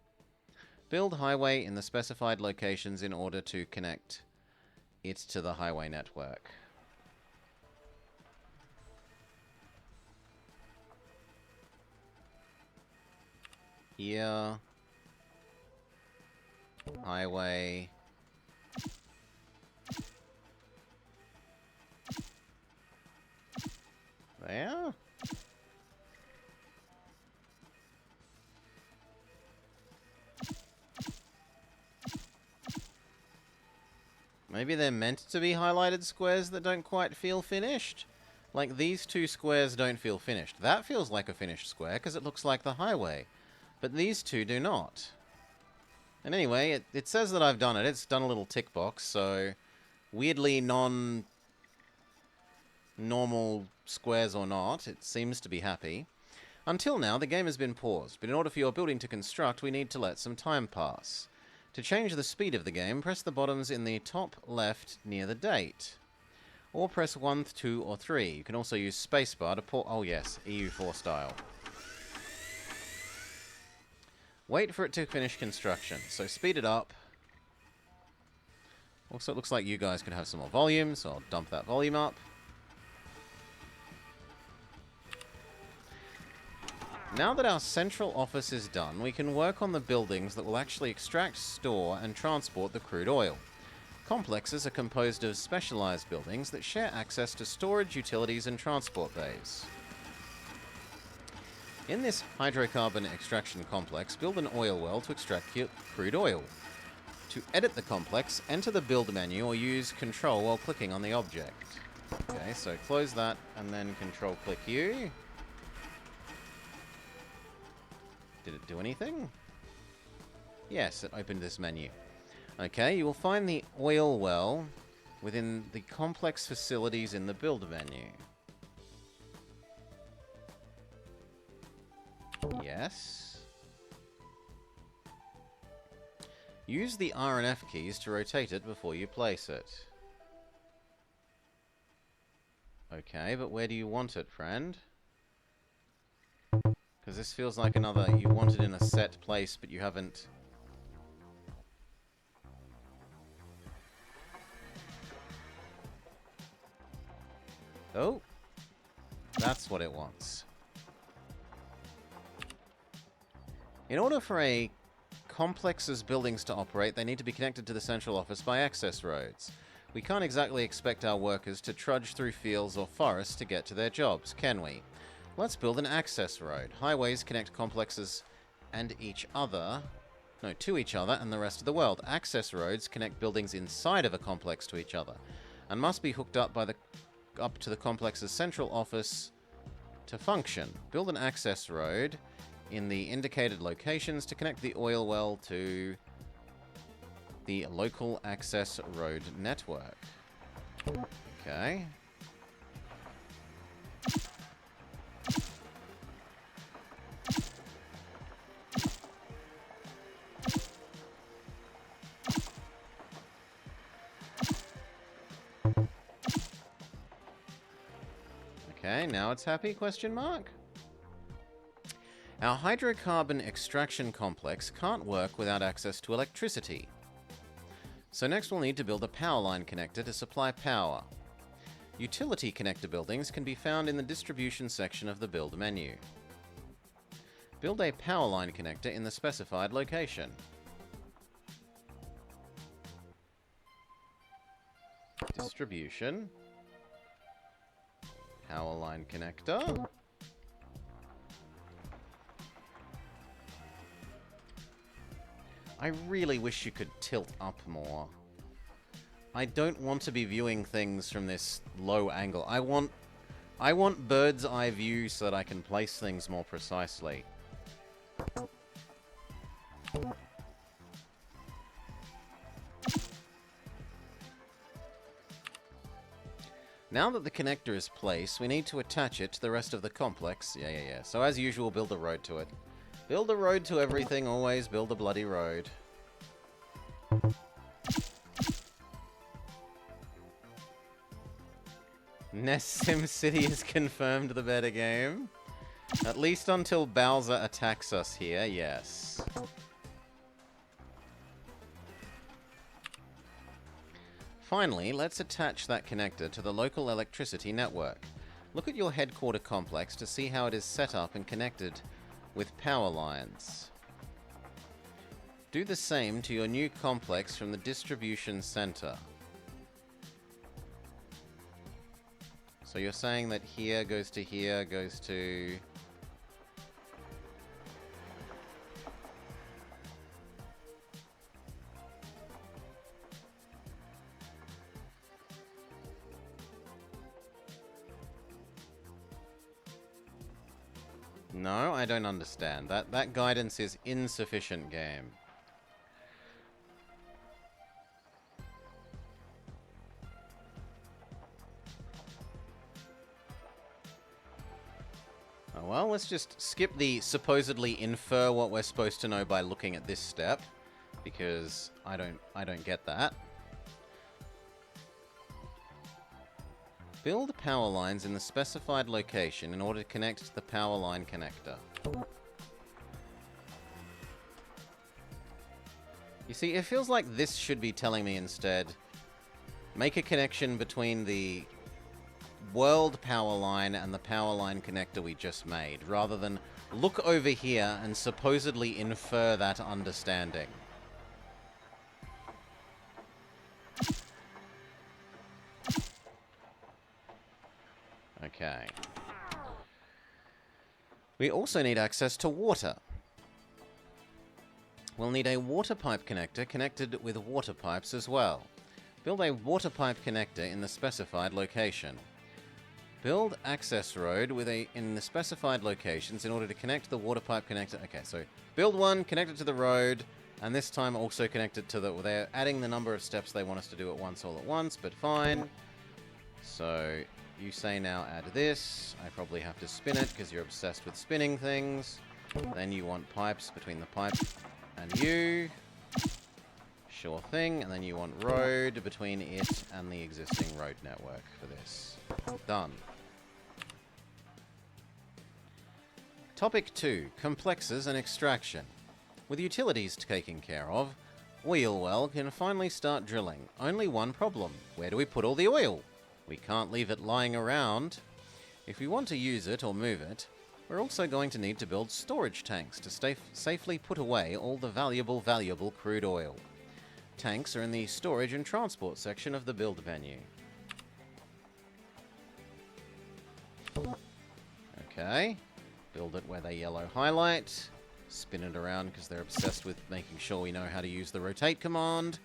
Build highway in the specified locations in order to connect it to the highway network. Here. Highway. There. Maybe they're meant to be highlighted squares that don't quite feel finished? Like, these two squares don't feel finished. That feels like a finished square because it looks like the highway. But these two do not. And anyway, it says that I've done it. It's done a little tick box, so weirdly non-normal squares or not, it seems to be happy. Until now, the game has been paused, but in order for your building to construct, we need to let some time pass. To change the speed of the game, press the buttons in the top left near the date. Or press 1, 2, or 3. You can also use spacebar to pause. Oh yes, EU4 style. Wait for it to finish construction. So speed it up. Also, it looks like you guys could have some more volume, so I'll dump that volume up. Now that our central office is done, we can work on the buildings that will actually extract, store, and transport the crude oil. Complexes are composed of specialized buildings that share access to storage, utilities, and transport bays. In this hydrocarbon extraction complex, build an oil well to extract crude oil. To edit the complex, enter the build menu or use Control while clicking on the object. Okay, so close that and then Control-click U. Did it do anything? Yes, it opened this menu. Okay, you will find the oil well within the complex facilities in the build menu. Yes. Use the R and F keys to rotate it before you place it. Okay, but where do you want it, friend? Because this feels like another, you want it in a set place, but you haven't... Oh, that's what it wants. In order for a complex's buildings to operate, they need to be connected to the central office by access roads. We can't exactly expect our workers to trudge through fields or forests to get to their jobs, can we? Let's build an access road. Highways connect complexes and each other... No, to each other and the rest of the world. Access roads connect buildings inside of a complex to each other and must be hooked up to the complex's central office to function. Build an access road in the indicated locations to connect the oil well to the local access road network. Okay. Okay, now it's happy, question mark? Our hydrocarbon extraction complex can't work without access to electricity. So next we'll need to build a power line connector to supply power. Utility connector buildings can be found in the distribution section of the build menu. Build a power line connector in the specified location. Distribution. Power line connector. I really wish you could tilt up more. I don't want to be viewing things from this low angle. I want bird's eye view so that I can place things more precisely. Now that the connector is placed, we need to attach it to the rest of the complex. Yeah. So as usual, build a road to it. Build a road to everything, always build a bloody road. Nest Sim City is confirmed the better game. At least until Bowser attacks us here, yes. Finally, let's attach that connector to the local electricity network. Look at your headquarter complex to see how it is set up and connected with power lines. Do the same to your new complex from the distribution center. So you're saying that here goes to here, goes to... No, I don't understand. That guidance is insufficient, game. Oh, well, let's just skip the supposedly infer what we're supposed to know by looking at this step, because I don't get that. Build power lines in the specified location in order to connect to the power line connector. You see, it feels like this should be telling me instead, make a connection between the world power line and the power line connector we just made, rather than look over here and supposedly infer that understanding. Okay. We also need access to water. We'll need a water pipe connector connected with water pipes as well. Build a water pipe connector in the specified location. Build access road in the specified locations in order to connect the water pipe connector. Okay, so build one, connect it to the road, and this time also connect it to the... They're adding the number of steps they want us to do at once all at once, but fine. So... You say now add this. I probably have to spin it because you're obsessed with spinning things. Then you want pipes between the pipe and you. Sure thing. And then you want road between it and the existing road network for this. Done. Topic 2. Complexes and extraction. With utilities taken care of, Oil Well can finally start drilling. Only one problem. Where do we put all the oil? We can't leave it lying around. If we want to use it or move it, we're also going to need to build storage tanks to safely put away all the valuable crude oil. Tanks are in the storage and transport section of the build menu. Okay. Build it where they yellow highlight. Spin it around because they're obsessed with making sure we know how to use the rotate command.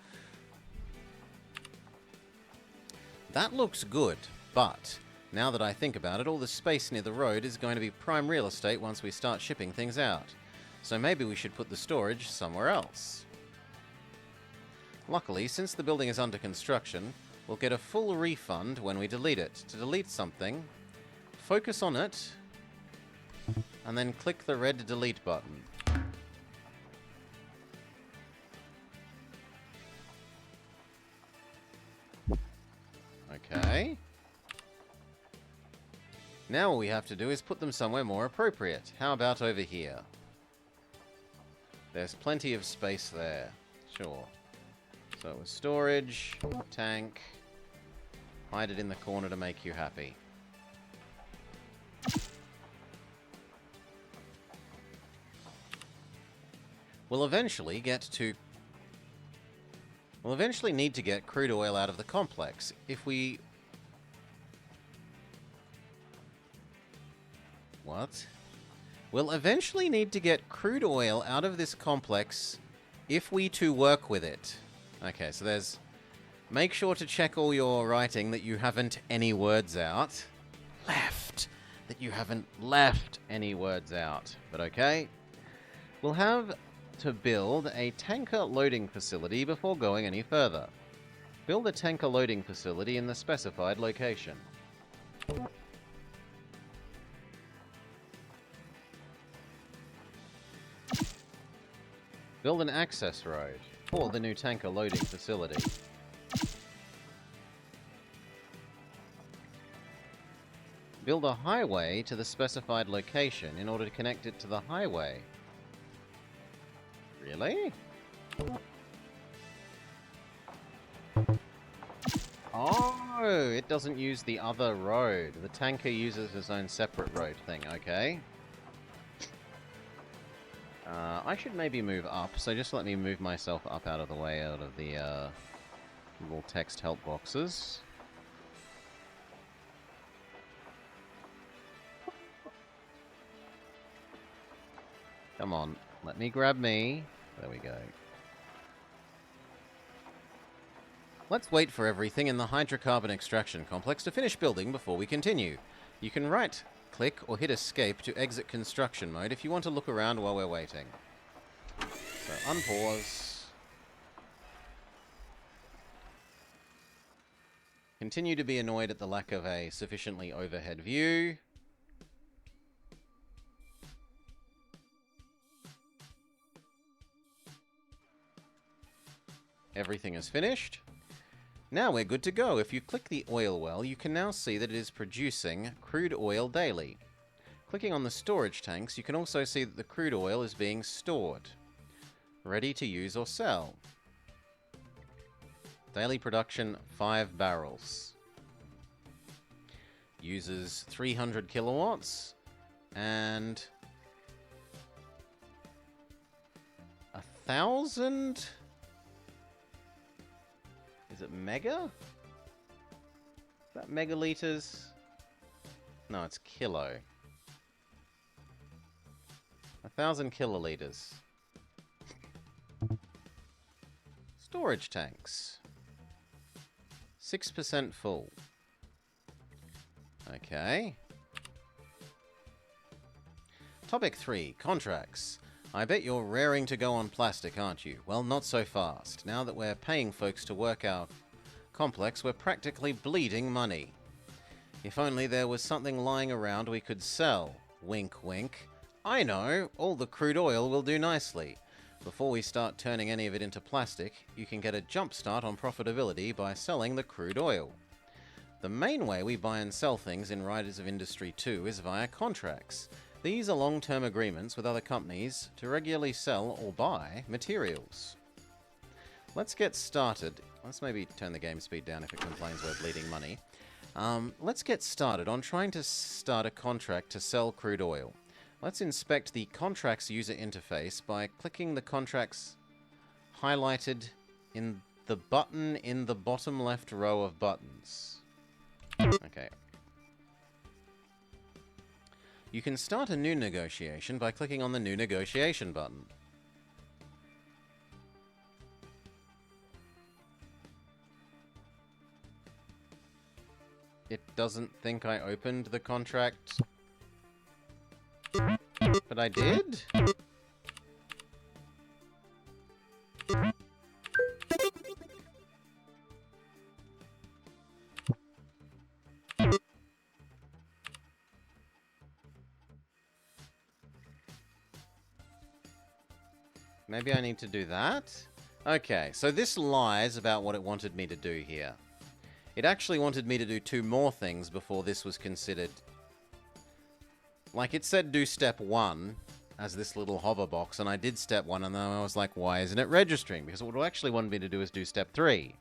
That looks good, but now that I think about it, all the space near the road is going to be prime real estate once we start shipping things out. So maybe we should put the storage somewhere else. Luckily, since the building is under construction, we'll get a full refund when we delete it. To delete something, focus on it, and then click the red delete button. Okay. Now all we have to do is put them somewhere more appropriate. How about over here? There's plenty of space there. Sure. So it was storage, tank. Hide it in the corner to make you happy. We'll eventually need to get crude oil out of the complex. If we... What? We'll eventually need to get crude oil out of this complex if we to work with it. Okay, so there's... Make sure to check all your writing that you haven't any words out. Left! That you haven't left any words out. But okay. We'll have to build a tanker loading facility before going any further. Build a tanker loading facility in the specified location. Build an access road for the new tanker loading facility. Build a highway to the specified location in order to connect it to the highway. Really? Oh, it doesn't use the other road. The tanker uses its own separate road thing, okay. I should maybe move up, so just let me move myself up out of the way, out of the little text help boxes. Come on, let me grab me. There we go. Let's wait for everything in the hydrocarbon extraction complex to finish building before we continue. You can right-click or hit escape to exit construction mode if you want to look around while we're waiting. So unpause. Continue to be annoyed at the lack of a sufficiently overhead view. Everything is finished. Now we're good to go. If you click the oil well, you can now see that it is producing crude oil daily. Clicking on the storage tanks, you can also see that the crude oil is being stored, ready to use or sell. Daily production, 5 barrels. Uses 300 kilowatts and 1,000... Is it mega? Is that megaliters? No, it's kilo. 1,000 kiloliters. Storage tanks. 6% full. Okay. Topic 3. Contracts. I bet you're raring to go on plastic, aren't you? Well, not so fast. Now that we're paying folks to work our complex, we're practically bleeding money. If only there was something lying around we could sell. Wink, wink. I know, all the crude oil will do nicely. Before we start turning any of it into plastic, you can get a jump start on profitability by selling the crude oil. The main way we buy and sell things in Riders of Industry 2 is via contracts. These are long-term agreements with other companies to regularly sell or buy materials. Let's get started. Let's maybe turn the game speed down if it complains we're bleeding money. Let's get started on trying to start a contract to sell crude oil. Let's inspect the contracts user interface by clicking the contracts highlighted in the button in the bottom left row of buttons. Okay. You can start a new negotiation by clicking on the New Negotiation button. It doesn't think I opened the contract, but I did? Maybe I need to do that? Okay, so this lies about what it wanted me to do here. It actually wanted me to do 2 more things before this was considered. Like, it said do step 1 as this little hover box, and I did step 1, and then I was like, why isn't it registering? Because what it actually wanted me to do is do step 3.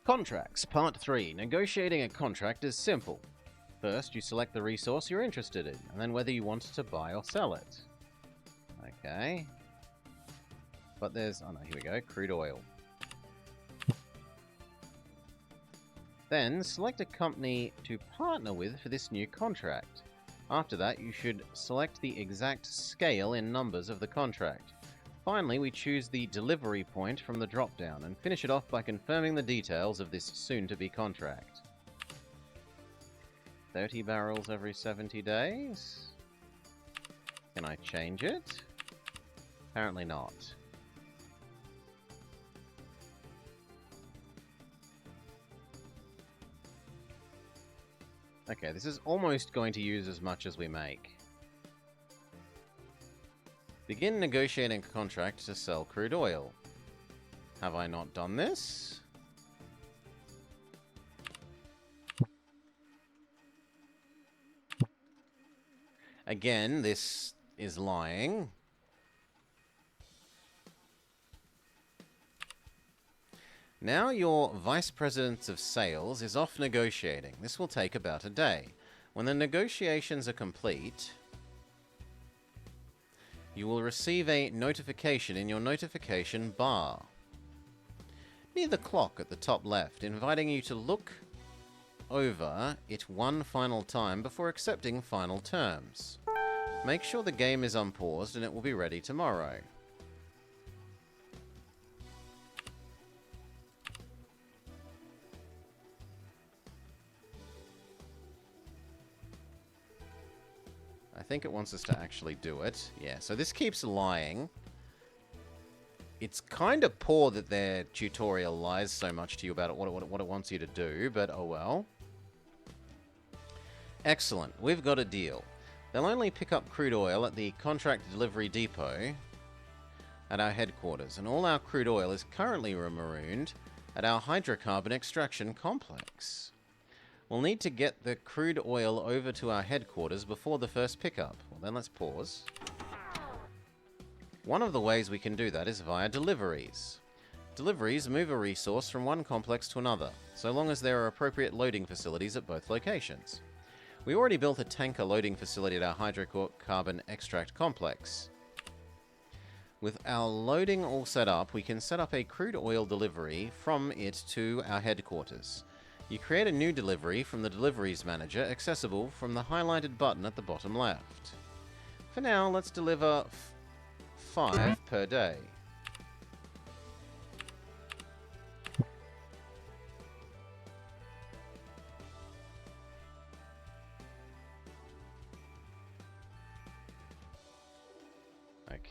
Contracts, Part 3. Negotiating a contract is simple. First, you select the resource you're interested in, and then whether you want to buy or sell it. Okay. But there's... oh no, here we go. Crude oil. Then, select a company to partner with for this new contract. After that, you should select the exact scale in numbers of the contract. Finally, we choose the delivery point from the drop-down, and finish it off by confirming the details of this soon-to-be contract. 30 barrels every 70 days? Can I change it? Apparently not. Okay, this is almost going to use as much as we make. Begin negotiating a contract to sell crude oil. Have I not done this? Again, this is lying. Now your Vice President of Sales is off negotiating. This will take about a day. When the negotiations are complete, you will receive a notification in your notification bar near the clock at the top left, inviting you to look over it one final time before accepting final terms. Make sure the game is unpaused and it will be ready tomorrow. I think it wants us to actually do it. Yeah, so this keeps lying. It's kind of poor that their tutorial lies so much to you about what it wants you to do, but oh well. Excellent, we've got a deal. They'll only pick up crude oil at the contract delivery depot at our headquarters, and all our crude oil is currently marooned at our hydrocarbon extraction complex. We'll need to get the crude oil over to our headquarters before the first pickup. Well, then let's pause. One of the ways we can do that is via deliveries. Deliveries move a resource from one complex to another, so long as there are appropriate loading facilities at both locations. We already built a tanker loading facility at our hydrocarbon extract complex. With our loading all set up, we can set up a crude oil delivery from it to our headquarters. You create a new delivery from the Deliveries Manager, accessible from the highlighted button at the bottom left. For now, let's deliver 5 per day.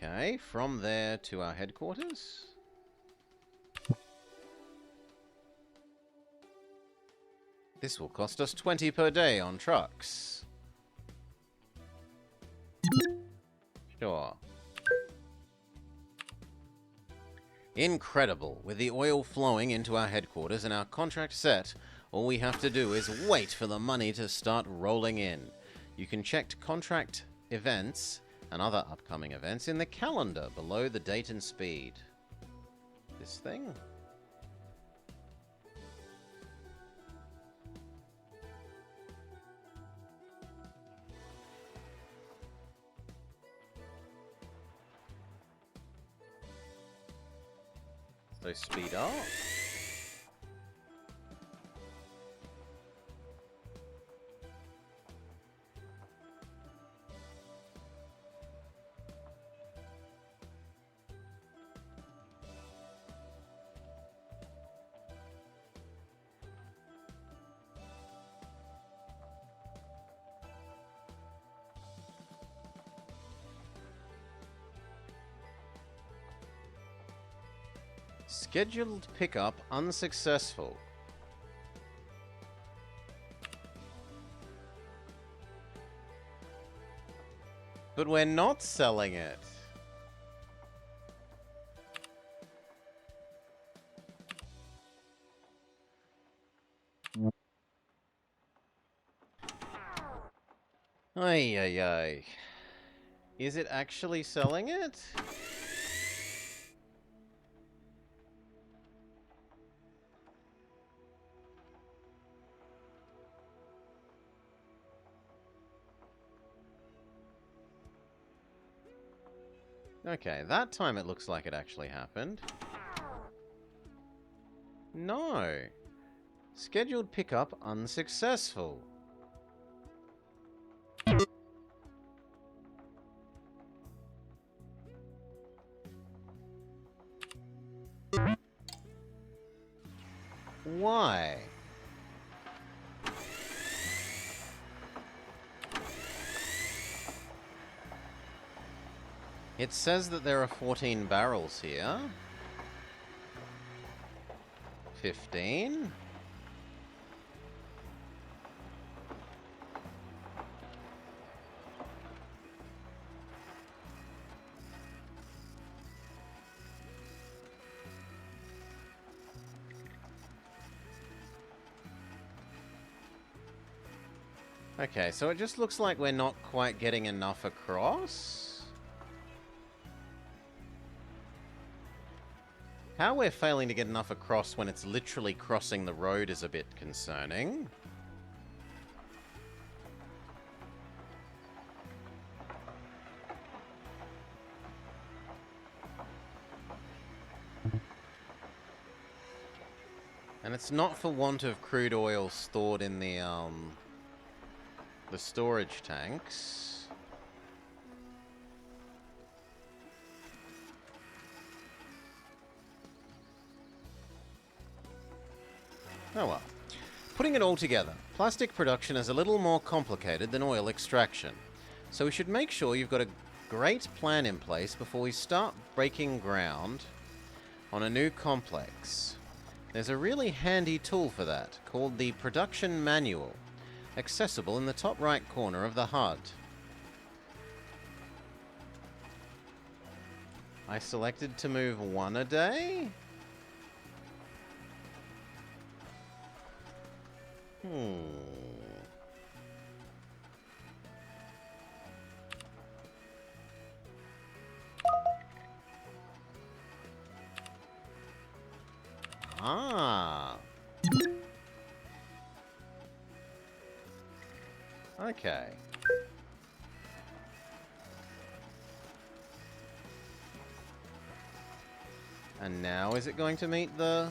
Okay, from there to our headquarters. This will cost us 20 per day on trucks. Sure. Incredible. With the oil flowing into our headquarters and our contract set, all we have to do is wait for the money to start rolling in. You can check contract events and other upcoming events in the calendar below the date and speed. This thing? So speed up. Scheduled pickup unsuccessful. But we're not selling it. Ay, ay, ay. Is it actually selling it? Okay, that time it looks like it actually happened. No. Scheduled pickup unsuccessful. Why? It says that there are 14 barrels here. 15? Okay, so it just looks like we're not quite getting enough across. How we're failing to get enough across when it's literally crossing the road is a bit concerning. And it's not for want of crude oil stored in the storage tanks. Oh well. Putting it all together, plastic production is a little more complicated than oil extraction. So we should make sure you've got a great plan in place before we start breaking ground on a new complex. There's a really handy tool for that, called the Production Manual, accessible in the top right corner of the HUD. I selected to move one a day? Ah. Okay. And now is it going to meet the...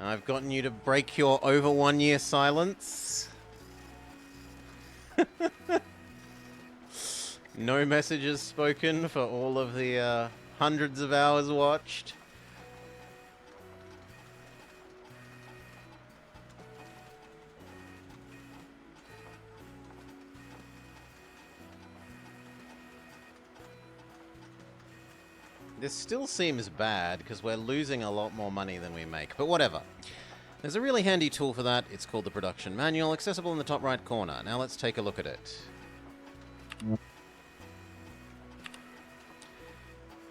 I've gotten you to break your over 1 year silence. No messages spoken for all of the hundreds of hours watched. This still seems bad because we're losing a lot more money than we make, but whatever. There's a really handy tool for that. It's called the Production Manual, accessible in the top right corner. Now let's take a look at it.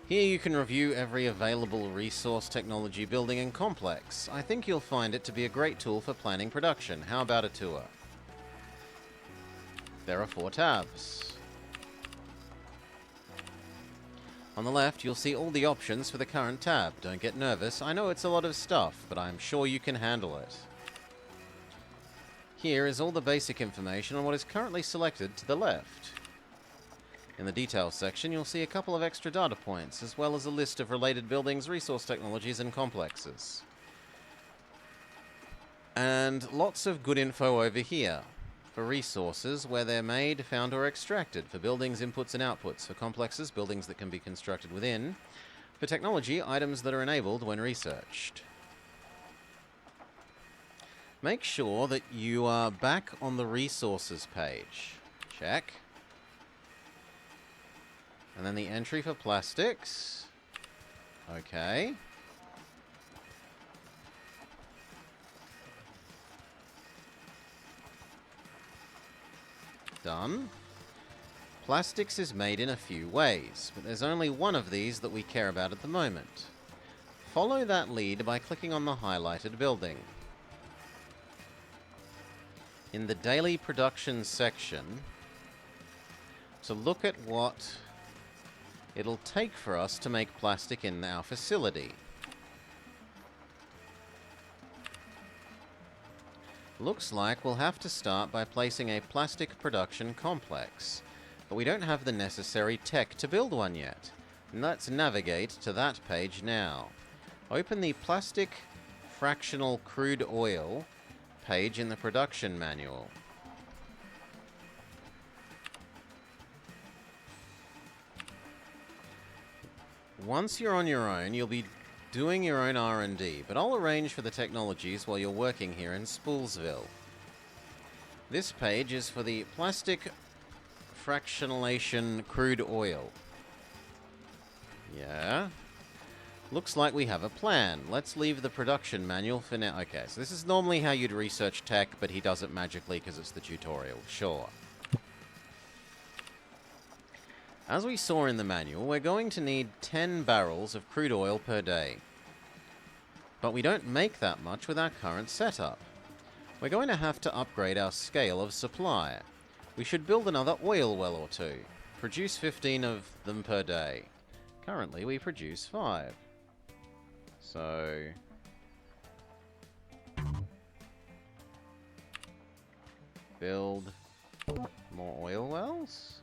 Here you can review every available resource, technology, building, and complex. I think you'll find it to be a great tool for planning production. How about a tour? There are 4 tabs. On the left, you'll see all the options for the current tab. Don't get nervous. I know it's a lot of stuff, but I'm sure you can handle it. Here is all the basic information on what is currently selected to the left. In the details section, you'll see a couple of extra data points, as well as a list of related buildings, resource technologies, and complexes. And lots of good info over here. For resources, where they're made, found, or extracted. For buildings, inputs, and outputs. For complexes, buildings that can be constructed within. For technology, items that are enabled when researched. Make sure that you are back on the resources page. Check. And then the entry for plastics. Okay. Done. Plastics is made in a few ways, but there's only one of these that we care about at the moment. Follow that lead by clicking on the highlighted building. In the daily production section, to look at what it'll take for us to make plastic in our facility. Looks like we'll have to start by placing a plastic production complex, but we don't have the necessary tech to build one yet. Let's navigate to that page now. Open the Plastic Fractional Crude Oil page in the Production Manual. Once you're on your own, you'll be doing your own R&D, but I'll arrange for the technologies while you're working here in Spoolsville. This page is for the Plastic Fractionation Crude Oil. Yeah. Looks like we have a plan. Let's leave the production manual for now. Okay, so this is normally how you'd research tech, but he does it magically because it's the tutorial. Sure. As we saw in the manual, we're going to need 10 barrels of crude oil per day. But we don't make that much with our current setup. We're going to have to upgrade our scale of supply. We should build another oil well or two. Produce 15 of them per day. Currently, we produce 5. So... build more oil wells?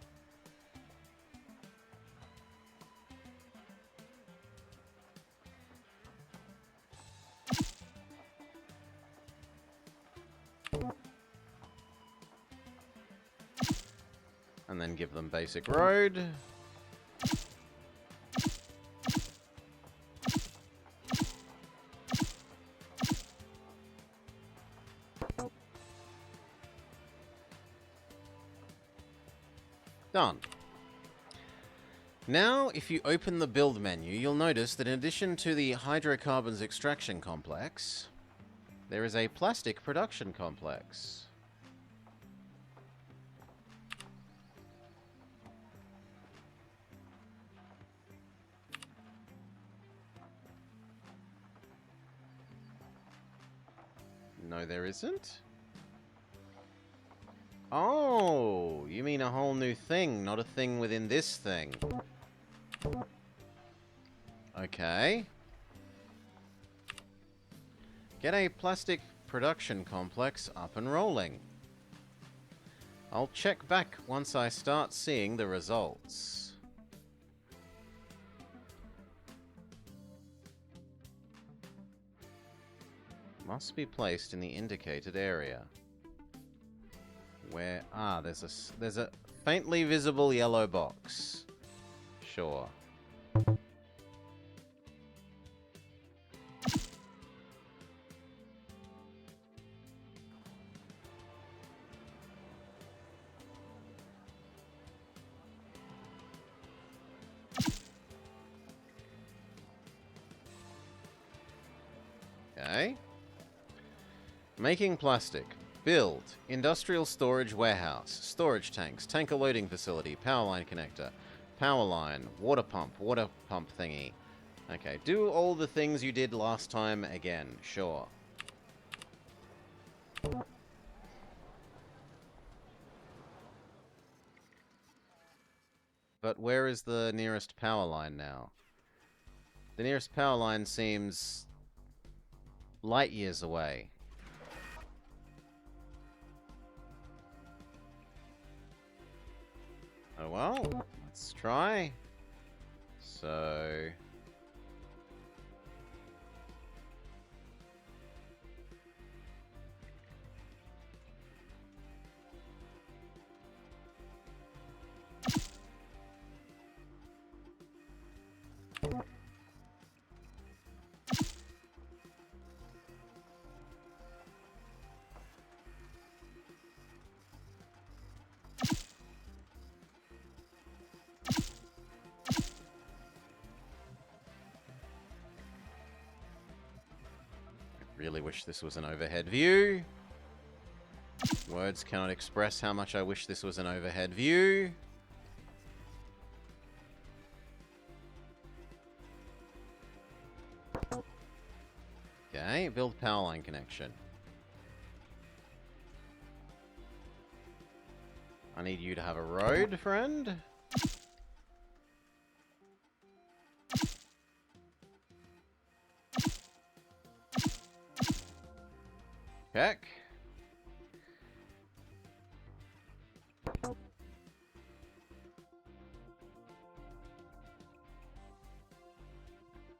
And then give them basic road. Done. Now, if you open the build menu, you'll notice that in addition to the hydrocarbons extraction complex, there is a plastic production complex. No, there isn't. Oh, you mean a whole new thing, not a thing within this thing. Okay. Get a plastic production complex up and rolling. I'll check back once I start seeing the results. Must be placed in the indicated area. Where? Ah, there's a faintly visible yellow box. Sure. Okay. Making plastic. Build. Industrial storage warehouse. Storage tanks. Tanker loading facility. Power line connector. Power line. Water pump thingy. Okay, do all the things you did last time again. Sure. But where is the nearest power line now? The nearest power line seems light years away. Oh well, let's try. So... really wish this was an overhead view. Words cannot express how much I wish this was an overhead view. Okay, build power line connection. I need you to have a road, friend. Heck.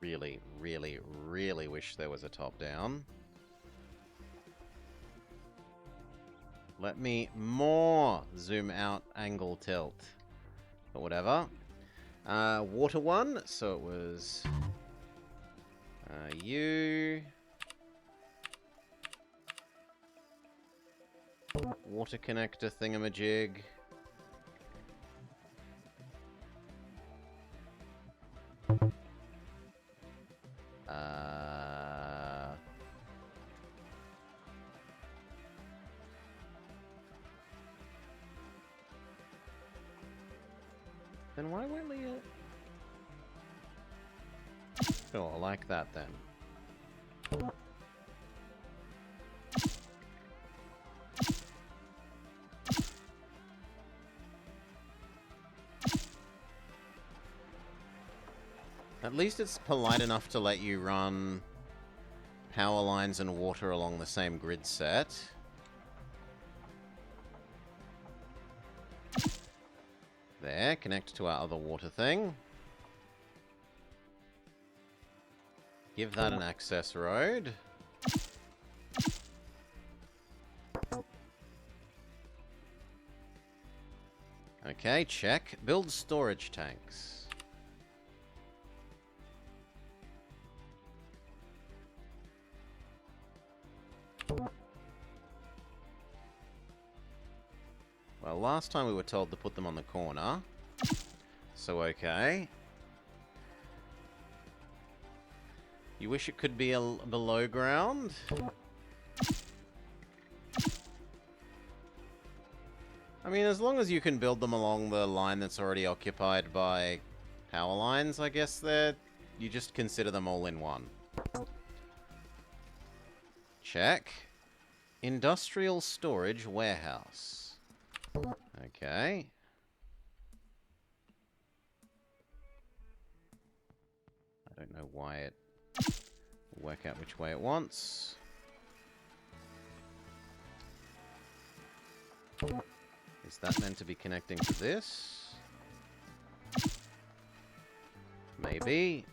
Really, really, really wish there was a top down. Let me more zoom out angle tilt. Or whatever. Water one, so it was you. Water connector thingamajig. Then why won't we... Sure, like that then. At least it's polite enough to let you run power lines and water along the same grid set. There, connect to our other water thing. Give that an access road. Okay, check. Build storage tanks. Well, last time we were told to put them on the corner. So, okay. You wish it could be below ground? I mean, as long as you can build them along the line that's already occupied by power lines, I guess you just consider them all in one. Check. Industrial storage warehouse. Okay. I don't know why it... Work out which way it wants. Is that meant to be connecting to this? Maybe.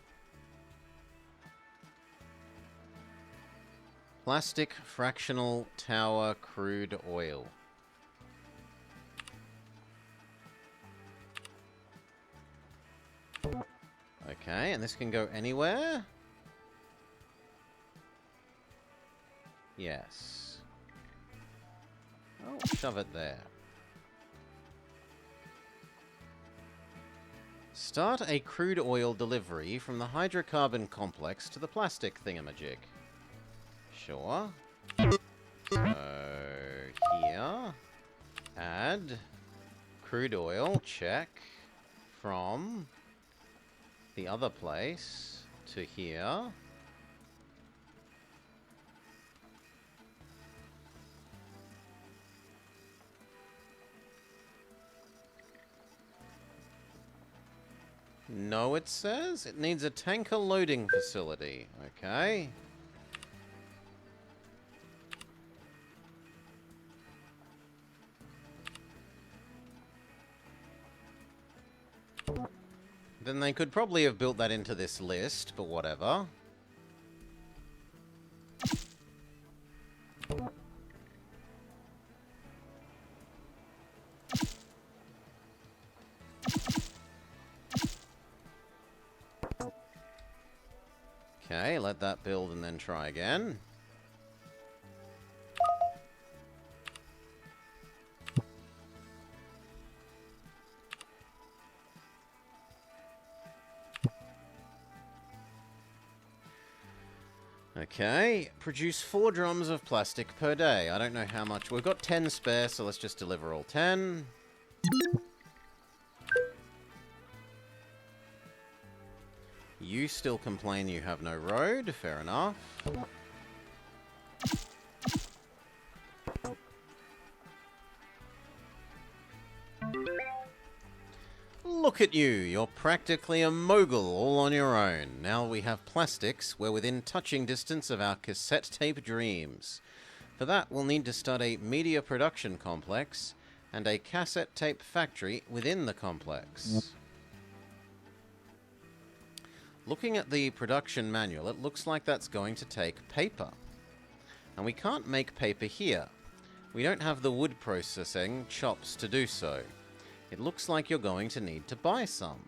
Plastic fractional tower crude oil. Okay, and this can go anywhere? Yes. Oh, shove it there. Start a crude oil delivery from the hydrocarbon complex to the plastic thingamajig. Sure. So, here. Add crude oil, check. From the other place to here. No, it says. It needs a tanker loading facility. Okay. Then they could probably have built that into this list, but whatever. Okay, let that build and then try again. Okay, produce 4 drums of plastic per day. I don't know how much. We've got 10 spare, so let's just deliver all 10. You still complain you have no road. Fair enough. Look at you. You're practically a mogul all on your own. Now we have plastics. We're within touching distance of our cassette tape dreams. For that, we'll need to start a media production complex and a cassette tape factory within the complex. Looking at the production manual, it looks like that's going to take paper. And we can't make paper here. We don't have the wood processing chops to do so. It looks like you're going to need to buy some.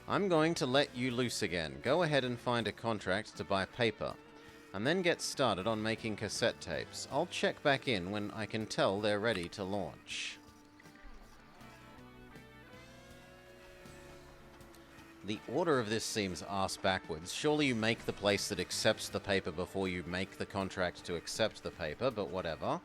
I'm going to let you loose again. Go ahead and find a contract to buy paper, and then get started on making cassette tapes. I'll check back in when I can tell they're ready to launch. The order of this seems arse backwards. Surely you make the place that accepts the paper before you make the contract to accept the paper, but whatever.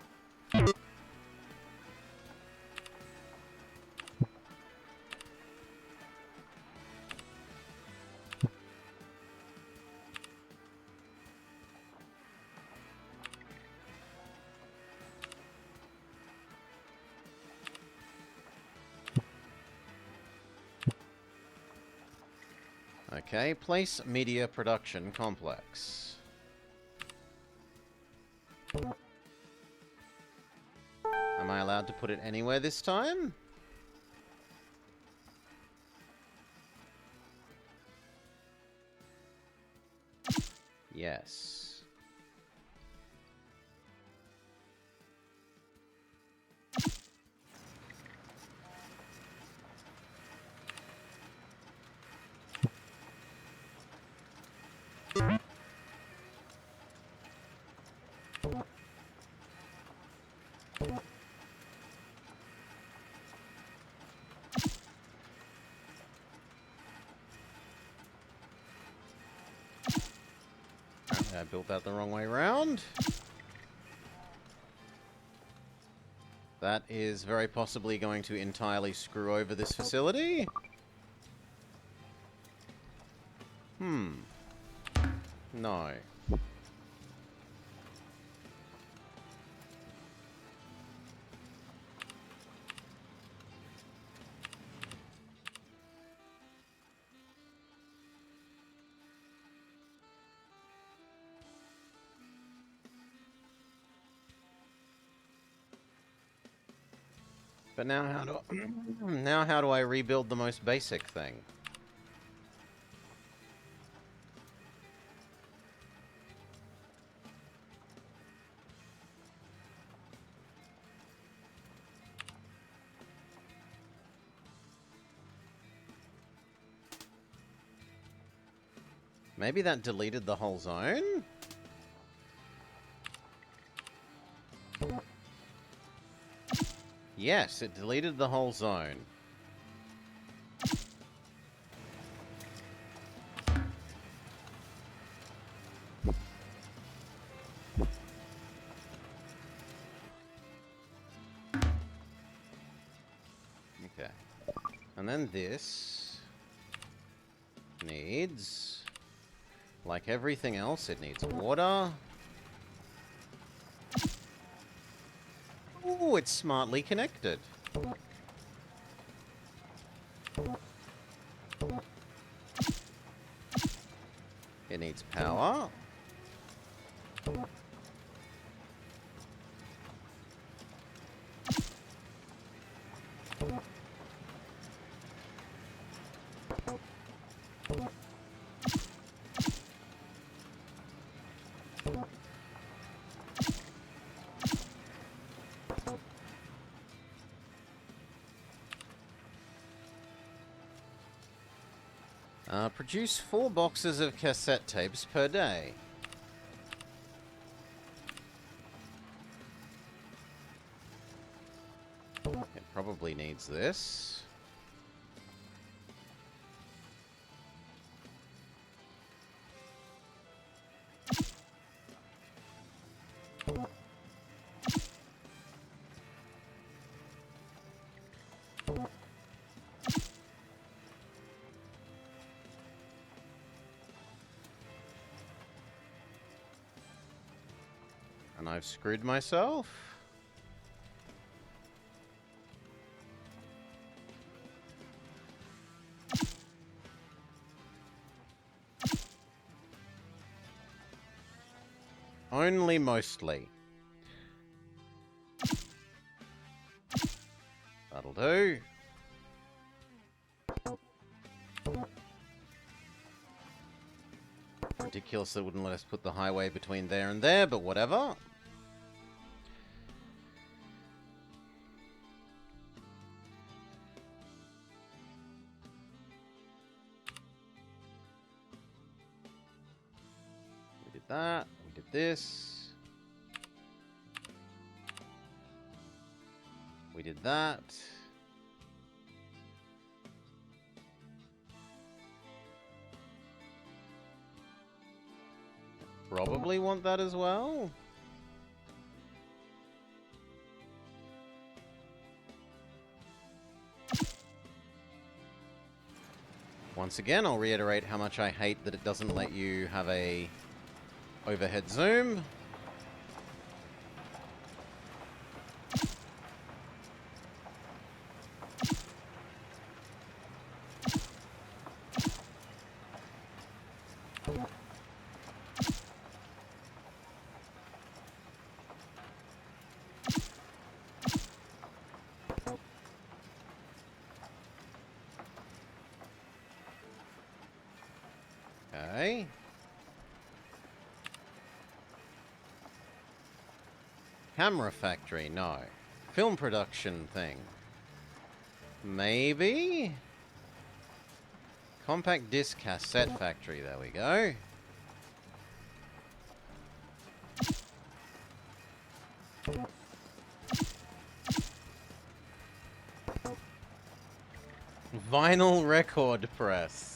Okay, place media production complex. Am I allowed to put it anywhere this time? Yes. I built that the wrong way around. That is very possibly going to entirely screw over this facility. No. But now how do now how do I rebuild the most basic thing? Maybe that deleted the whole zone? Yes, it deleted the whole zone. Okay. And then this needs, like everything else, it needs water. Ooh, it's smartly connected. It needs power. Produce 4 boxes of cassette tapes per day. It probably needs this. And I've screwed myself. Only mostly. That'll do. Ridiculous they wouldn't let us put the highway between there and there, but whatever. We did that. We did this. We did that. Probably want that as well. Once again, I'll reiterate how much I hate that it doesn't let you have a overhead zoom. Okay. Camera factory, no. Film production thing. Maybe? Compact disc cassette factory, there we go. Vinyl record press.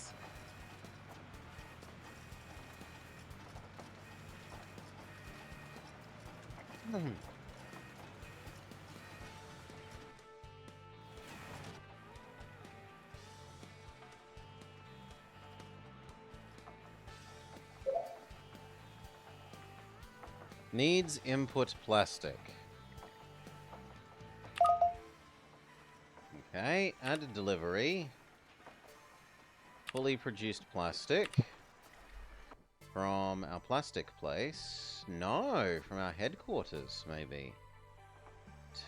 Needs input plastic. Okay, add a delivery. Fully produced plastic. From our plastic place. No, from our headquarters, maybe.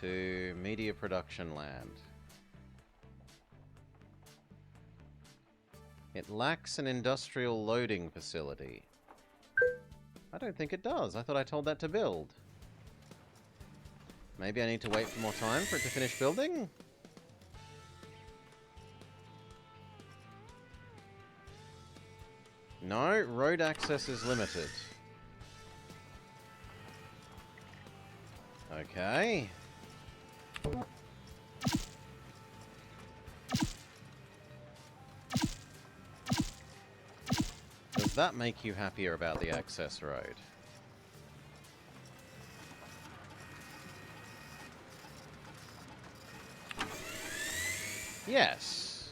To media production land. It lacks an industrial loading facility. I don't think it does. I thought I told that to build. Maybe I need to wait for more time for it to finish building? No, road access is limited. Okay. Does that make you happier about the access road? Yes.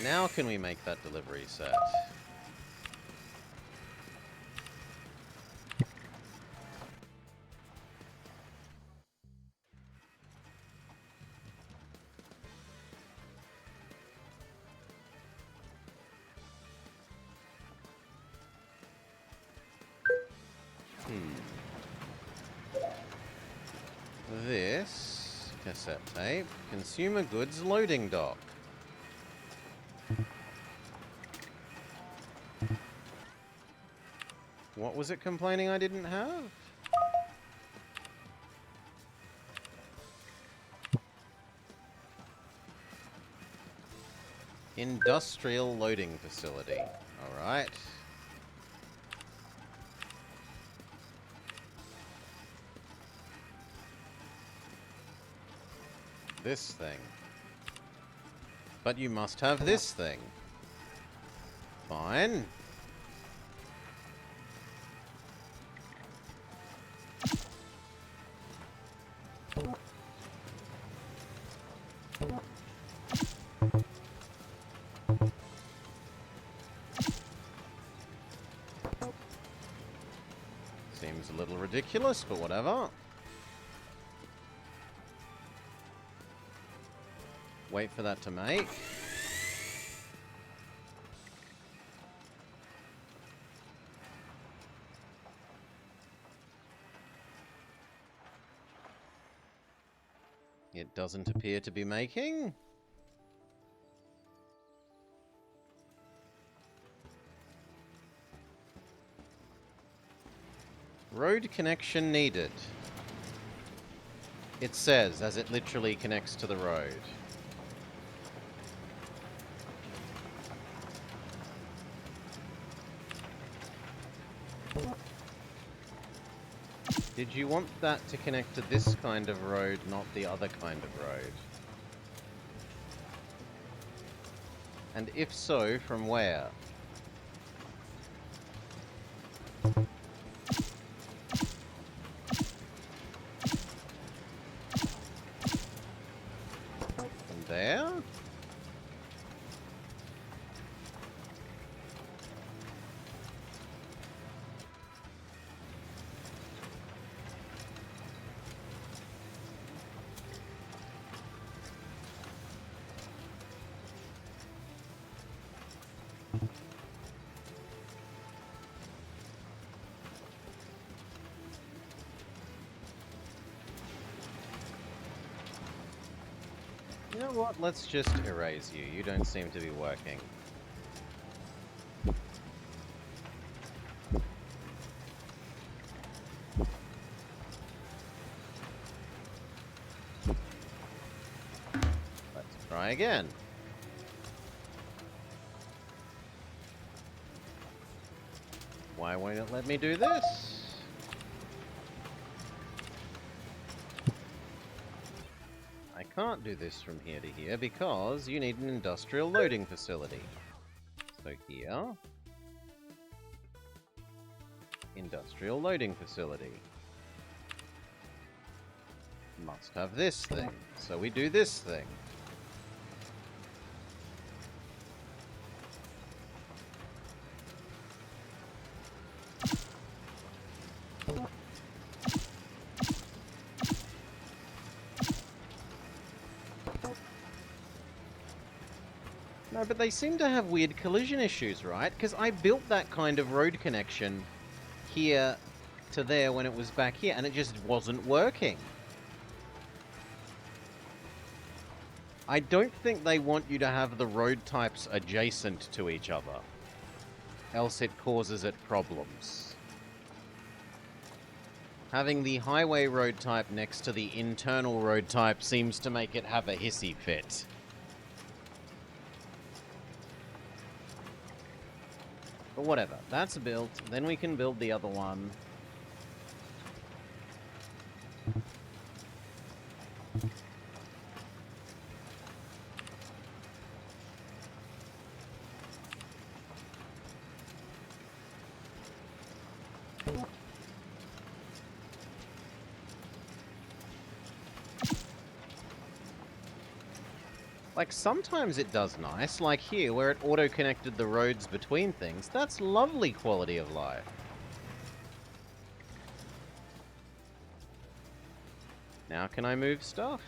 Now can we make that delivery set? This cassette tape, consumer goods loading dock. What was it complaining I didn't have? Industrial loading facility. Alright. This thing. But you must have this thing. Fine. Seems a little ridiculous, but whatever. Wait for that to make. It doesn't appear to be making. Road connection needed. It says, as it literally connects to the road. Did you want that to connect to this kind of road, not the other kind of road? And if so, from where? From there? You know what? Let's just erase you. You don't seem to be working. Let's try again. Why won't it let me do this? I can't do this from here to here because you need an industrial loading facility. So here... Industrial loading facility. Must have this thing. So we do this thing. No, but they seem to have weird collision issues, right? Because I built that kind of road connection here to there when it was back here, and it just wasn't working. I don't think they want you to have the road types adjacent to each other, else it causes it problems. Having the highway road type next to the internal road type seems to make it have a hissy fit. But whatever, that's built, then we can build the other one. Like, sometimes it does nice, like here, where it auto-connected the roads between things. That's lovely quality of life. Now can I move stuff?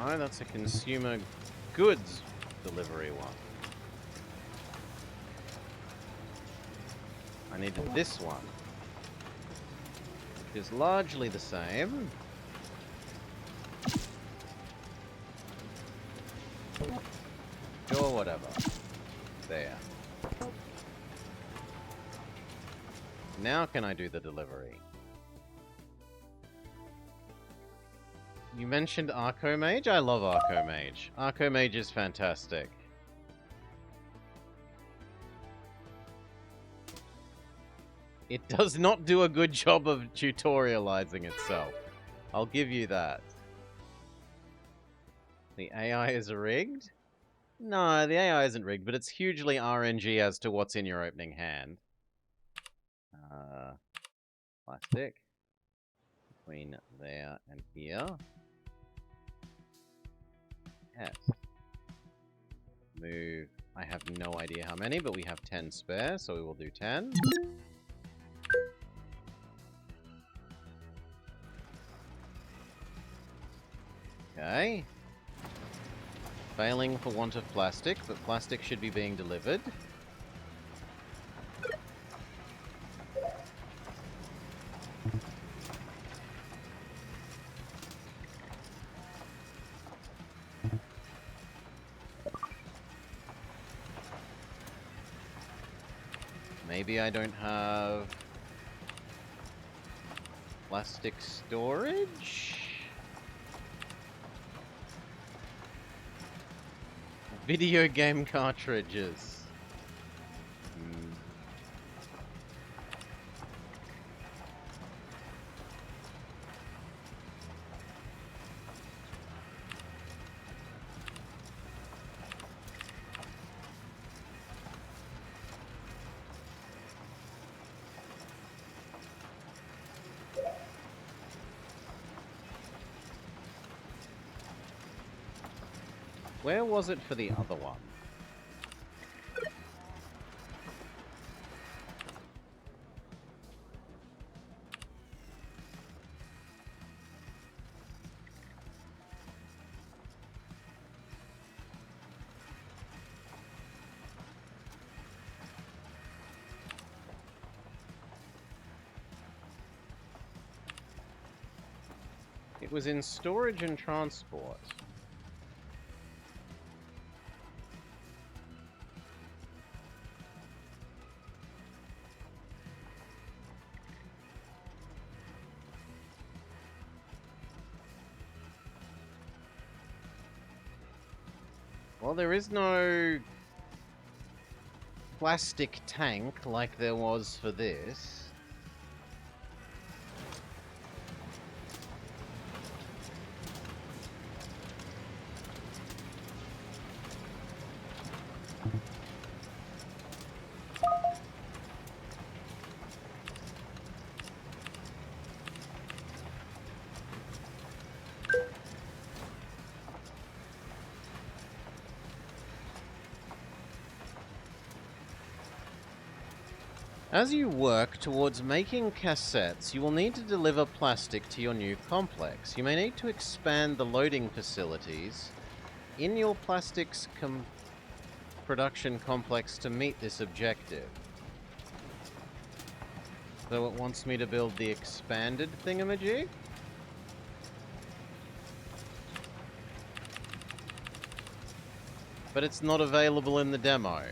No, that's a consumer goods delivery one. I needed this one, which is largely the same. Sure, whatever. There. Now can I do the delivery? You mentioned Arcomage? I love Arcomage. Arcomage is fantastic. It does not do a good job of tutorializing itself. I'll give you that. The AI is rigged? No, the AI isn't rigged, but it's hugely RNG as to what's in your opening hand. Plastic. Between there and here. Yes. Move. I have no idea how many, but we have 10 spare, so we will do 10. Okay. Failing for want of plastic, but plastic should be being delivered. Maybe I don't have plastic storage? Video game cartridges. Where was it for the other one? It was in storage and transport. Well, there is no plastic tank like there was for this. As you work towards making cassettes, you will need to deliver plastic to your new complex. You may need to expand the loading facilities in your plastics production complex to meet this objective. So it wants me to build the expanded thingamajig? But it's not available in the demo.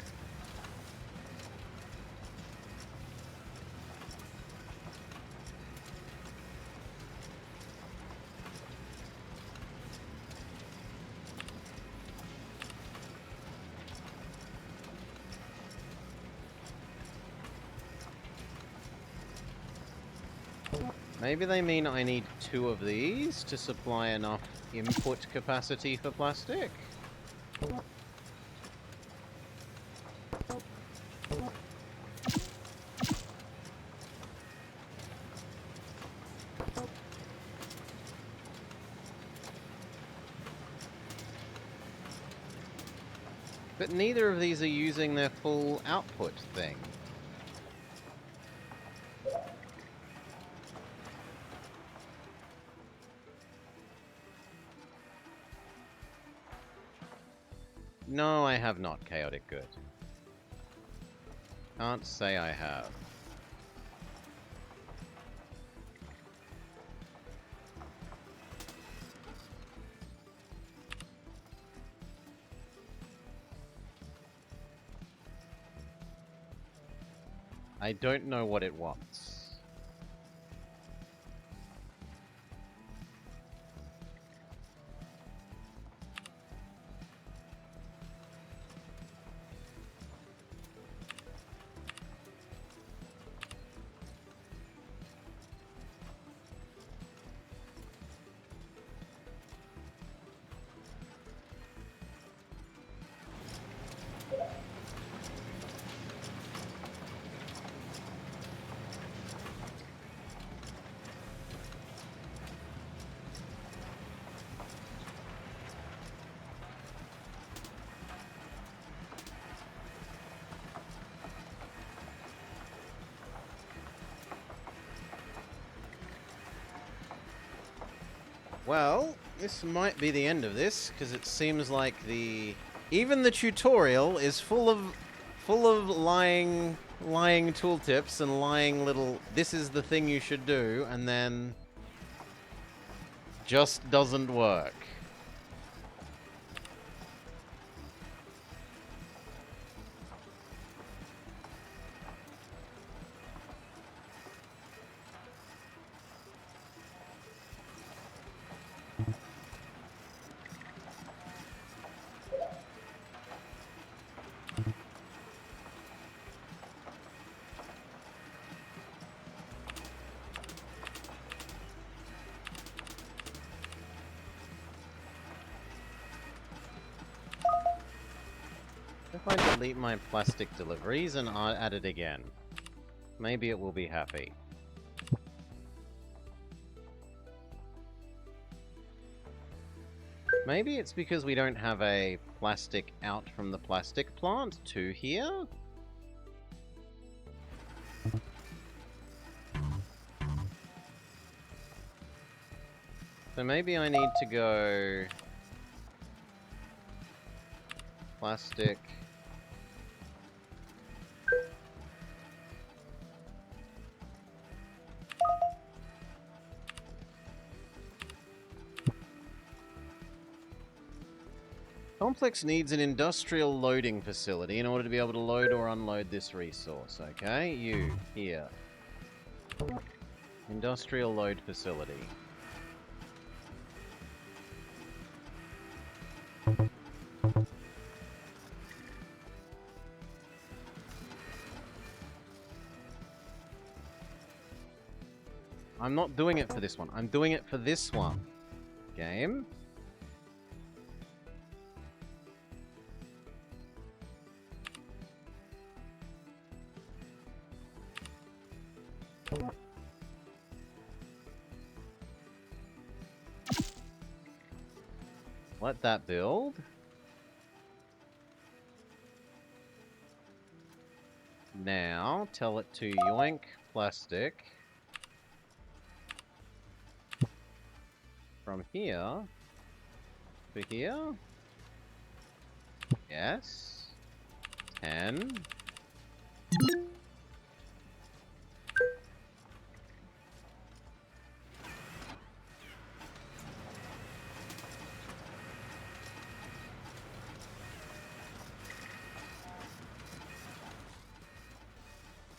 Maybe they mean I need 2 of these to supply enough input capacity for plastic? But neither of these are using their full output thing. No, I have not, Chaotic Good. Can't say I have. I don't know what it wants. Well, this might be the end of this, because it seems like even the tutorial is full of lying tooltips and lying little, this is the thing you should do, and then just doesn't work. If I delete my plastic deliveries and add it again, maybe it will be happy. Maybe it's because we don't have a plastic out from the plastic plant to here? So maybe I need to go plastic. Complex needs an industrial loading facility in order to be able to load or unload this resource, okay? You, here. Industrial load facility. I'm not doing it for this one. I'm doing it for this one. Game. Let that build. Now, tell it to yoink plastic. From here to here. Yes. 10.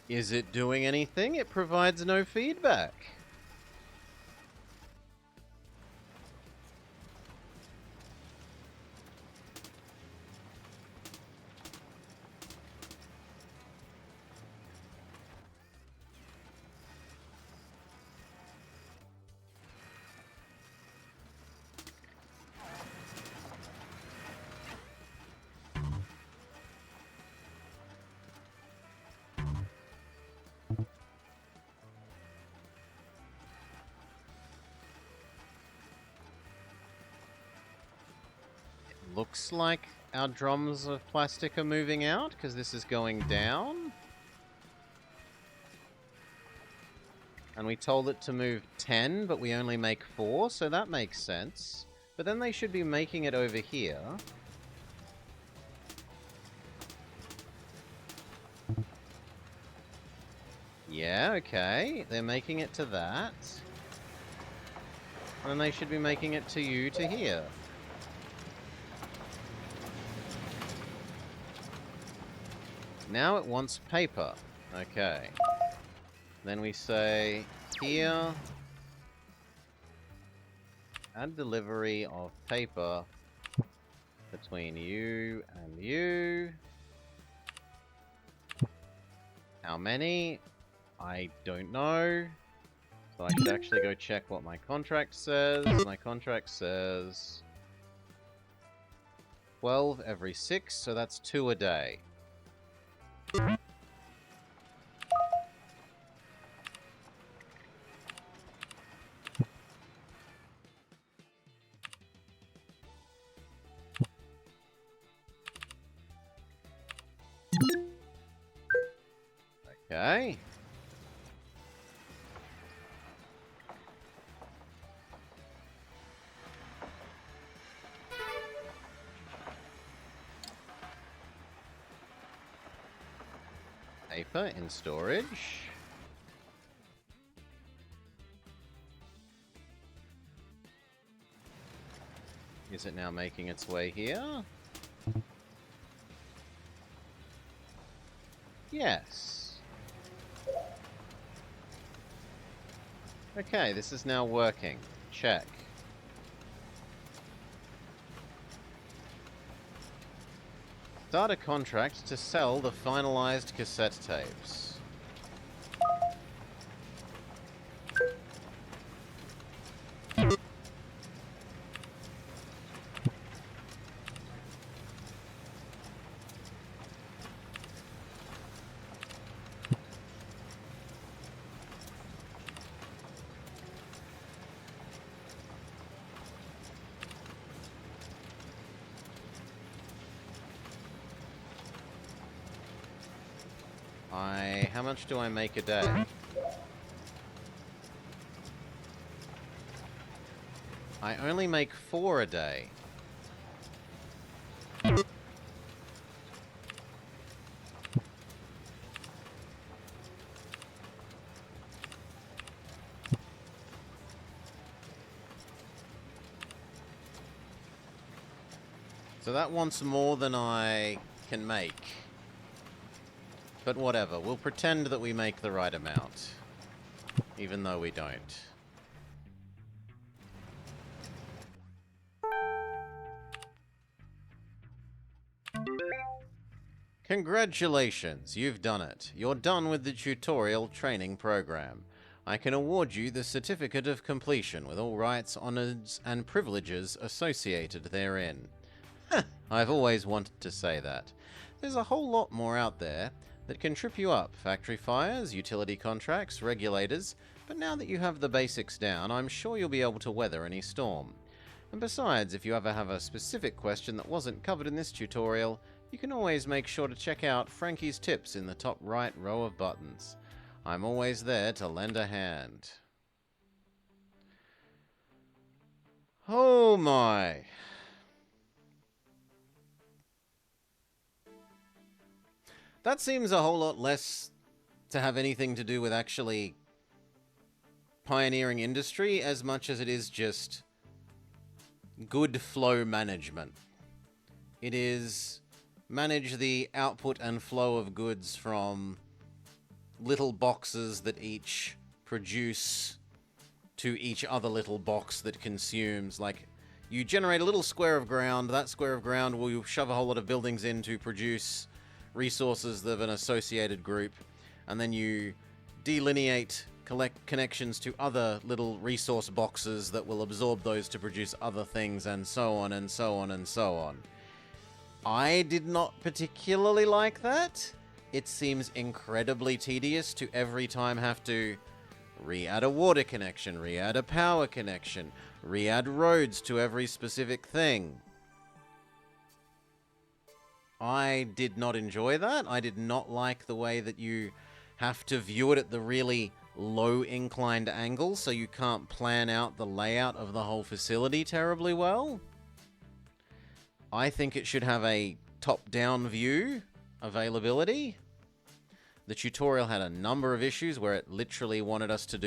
Is it doing anything? It provides no feedback. Looks like our drums of plastic are moving out, because this is going down. And we told it to move 10, but we only make 4, so that makes sense. But then they should be making it over here. Yeah, okay. They're making it to that. And then they should be making it to you to here. Now it wants paper. Okay. Then we say here, add delivery of paper between you and you. How many? I don't know. So I should actually go check what my contract says. My contract says 12 every 6, so that's 2 a day. Okay. Paper in storage. Is it now making its way here? Yes. Okay, this is now working. Check. Start a contract to sell the finalized cassette tapes. How much do I make a day? I only make 4 a day. So that wants more than I can make. But whatever, we'll pretend that we make the right amount. Even though we don't. Congratulations, you've done it. You're done with the tutorial training program. I can award you the Certificate of Completion with all rights, honors, and privileges associated therein. I've always wanted to say that. There's a whole lot more out there that can trip you up. Factory fires, utility contracts, regulators, but now that you have the basics down, I'm sure you'll be able to weather any storm. And besides, if you ever have a specific question that wasn't covered in this tutorial, you can always make sure to check out Frankie's tips in the top right row of buttons. I'm always there to lend a hand. Oh my. That seems a whole lot less to have anything to do with actually pioneering industry as much as it is just good flow management. It is manage the output and flow of goods from little boxes that each produce to each other little box that consumes. Like, you generate a little square of ground. That square of ground will shove a whole lot of buildings in to produce resources of an associated group. And then you delineate connections to other little resource boxes that will absorb those to produce other things, and so on and so on and so on. I did not particularly like that. It seems incredibly tedious to every time have to re-add a water connection, re-add a power connection, re-add roads to every specific thing. I did not enjoy that. I did not like the way that you have to view it at the really low inclined angle, so you can't plan out the layout of the whole facility terribly well. I think it should have a top-down view availability. The tutorial had a number of issues where it literally wanted us to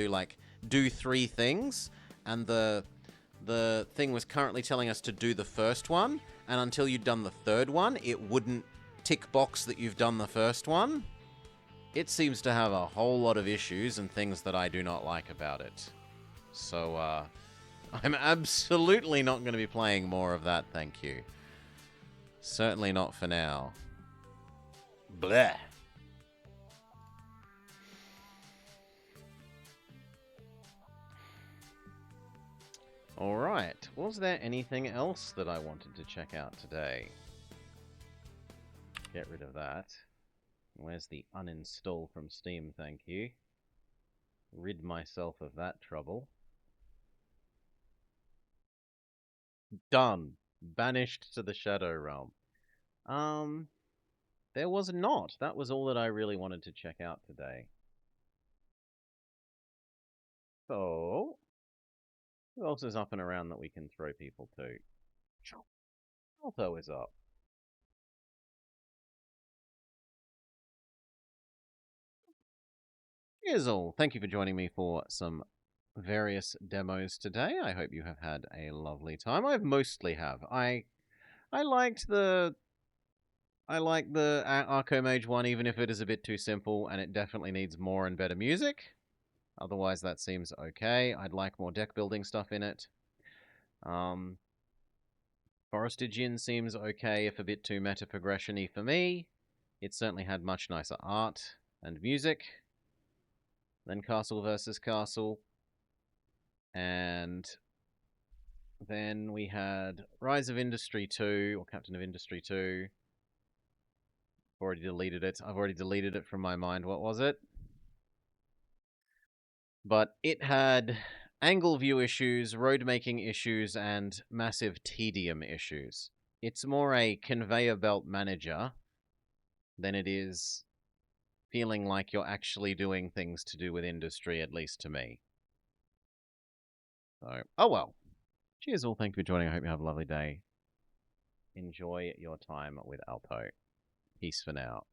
do 3 things, and the thing was currently telling us to do the first one, and until you'd done the third one, it wouldn't tick box that you've done the first one. It seems to have a whole lot of issues and things that I do not like about it. So, I'm absolutely not going to be playing more of that, thank you. Certainly not for now. Bleh. Alright, was there anything else that I wanted to check out today? Get rid of that. Where's the uninstall from Steam, thank you. Rid myself of that trouble. Done. Banished to the Shadow Realm. There was not. That was all that I really wanted to check out today. So, who else is up and around that we can throw people to? Alto is up. Here's all. Thank you for joining me for some various demos today. I hope you have had a lovely time. I mostly have. I liked the Arcomage one, even if it is a bit too simple, and it definitely needs more and better music. Otherwise, that seems okay. I'd like more deck building stuff in it. Forastigian seems okay, if a bit too meta progression-y for me. It certainly had much nicer art and music than Castle vs. Castle. And then we had Rise of Industry 2, or Captain of Industry 2. I've already deleted it. I've already deleted it from my mind. What was it? But it had angle view issues, road making issues, and massive tedium issues. It's more a conveyor belt manager than it is feeling like you're actually doing things to do with industry, at least to me. So, oh well. Cheers all, thank you for joining. I hope you have a lovely day. Enjoy your time with Alto. Peace for now.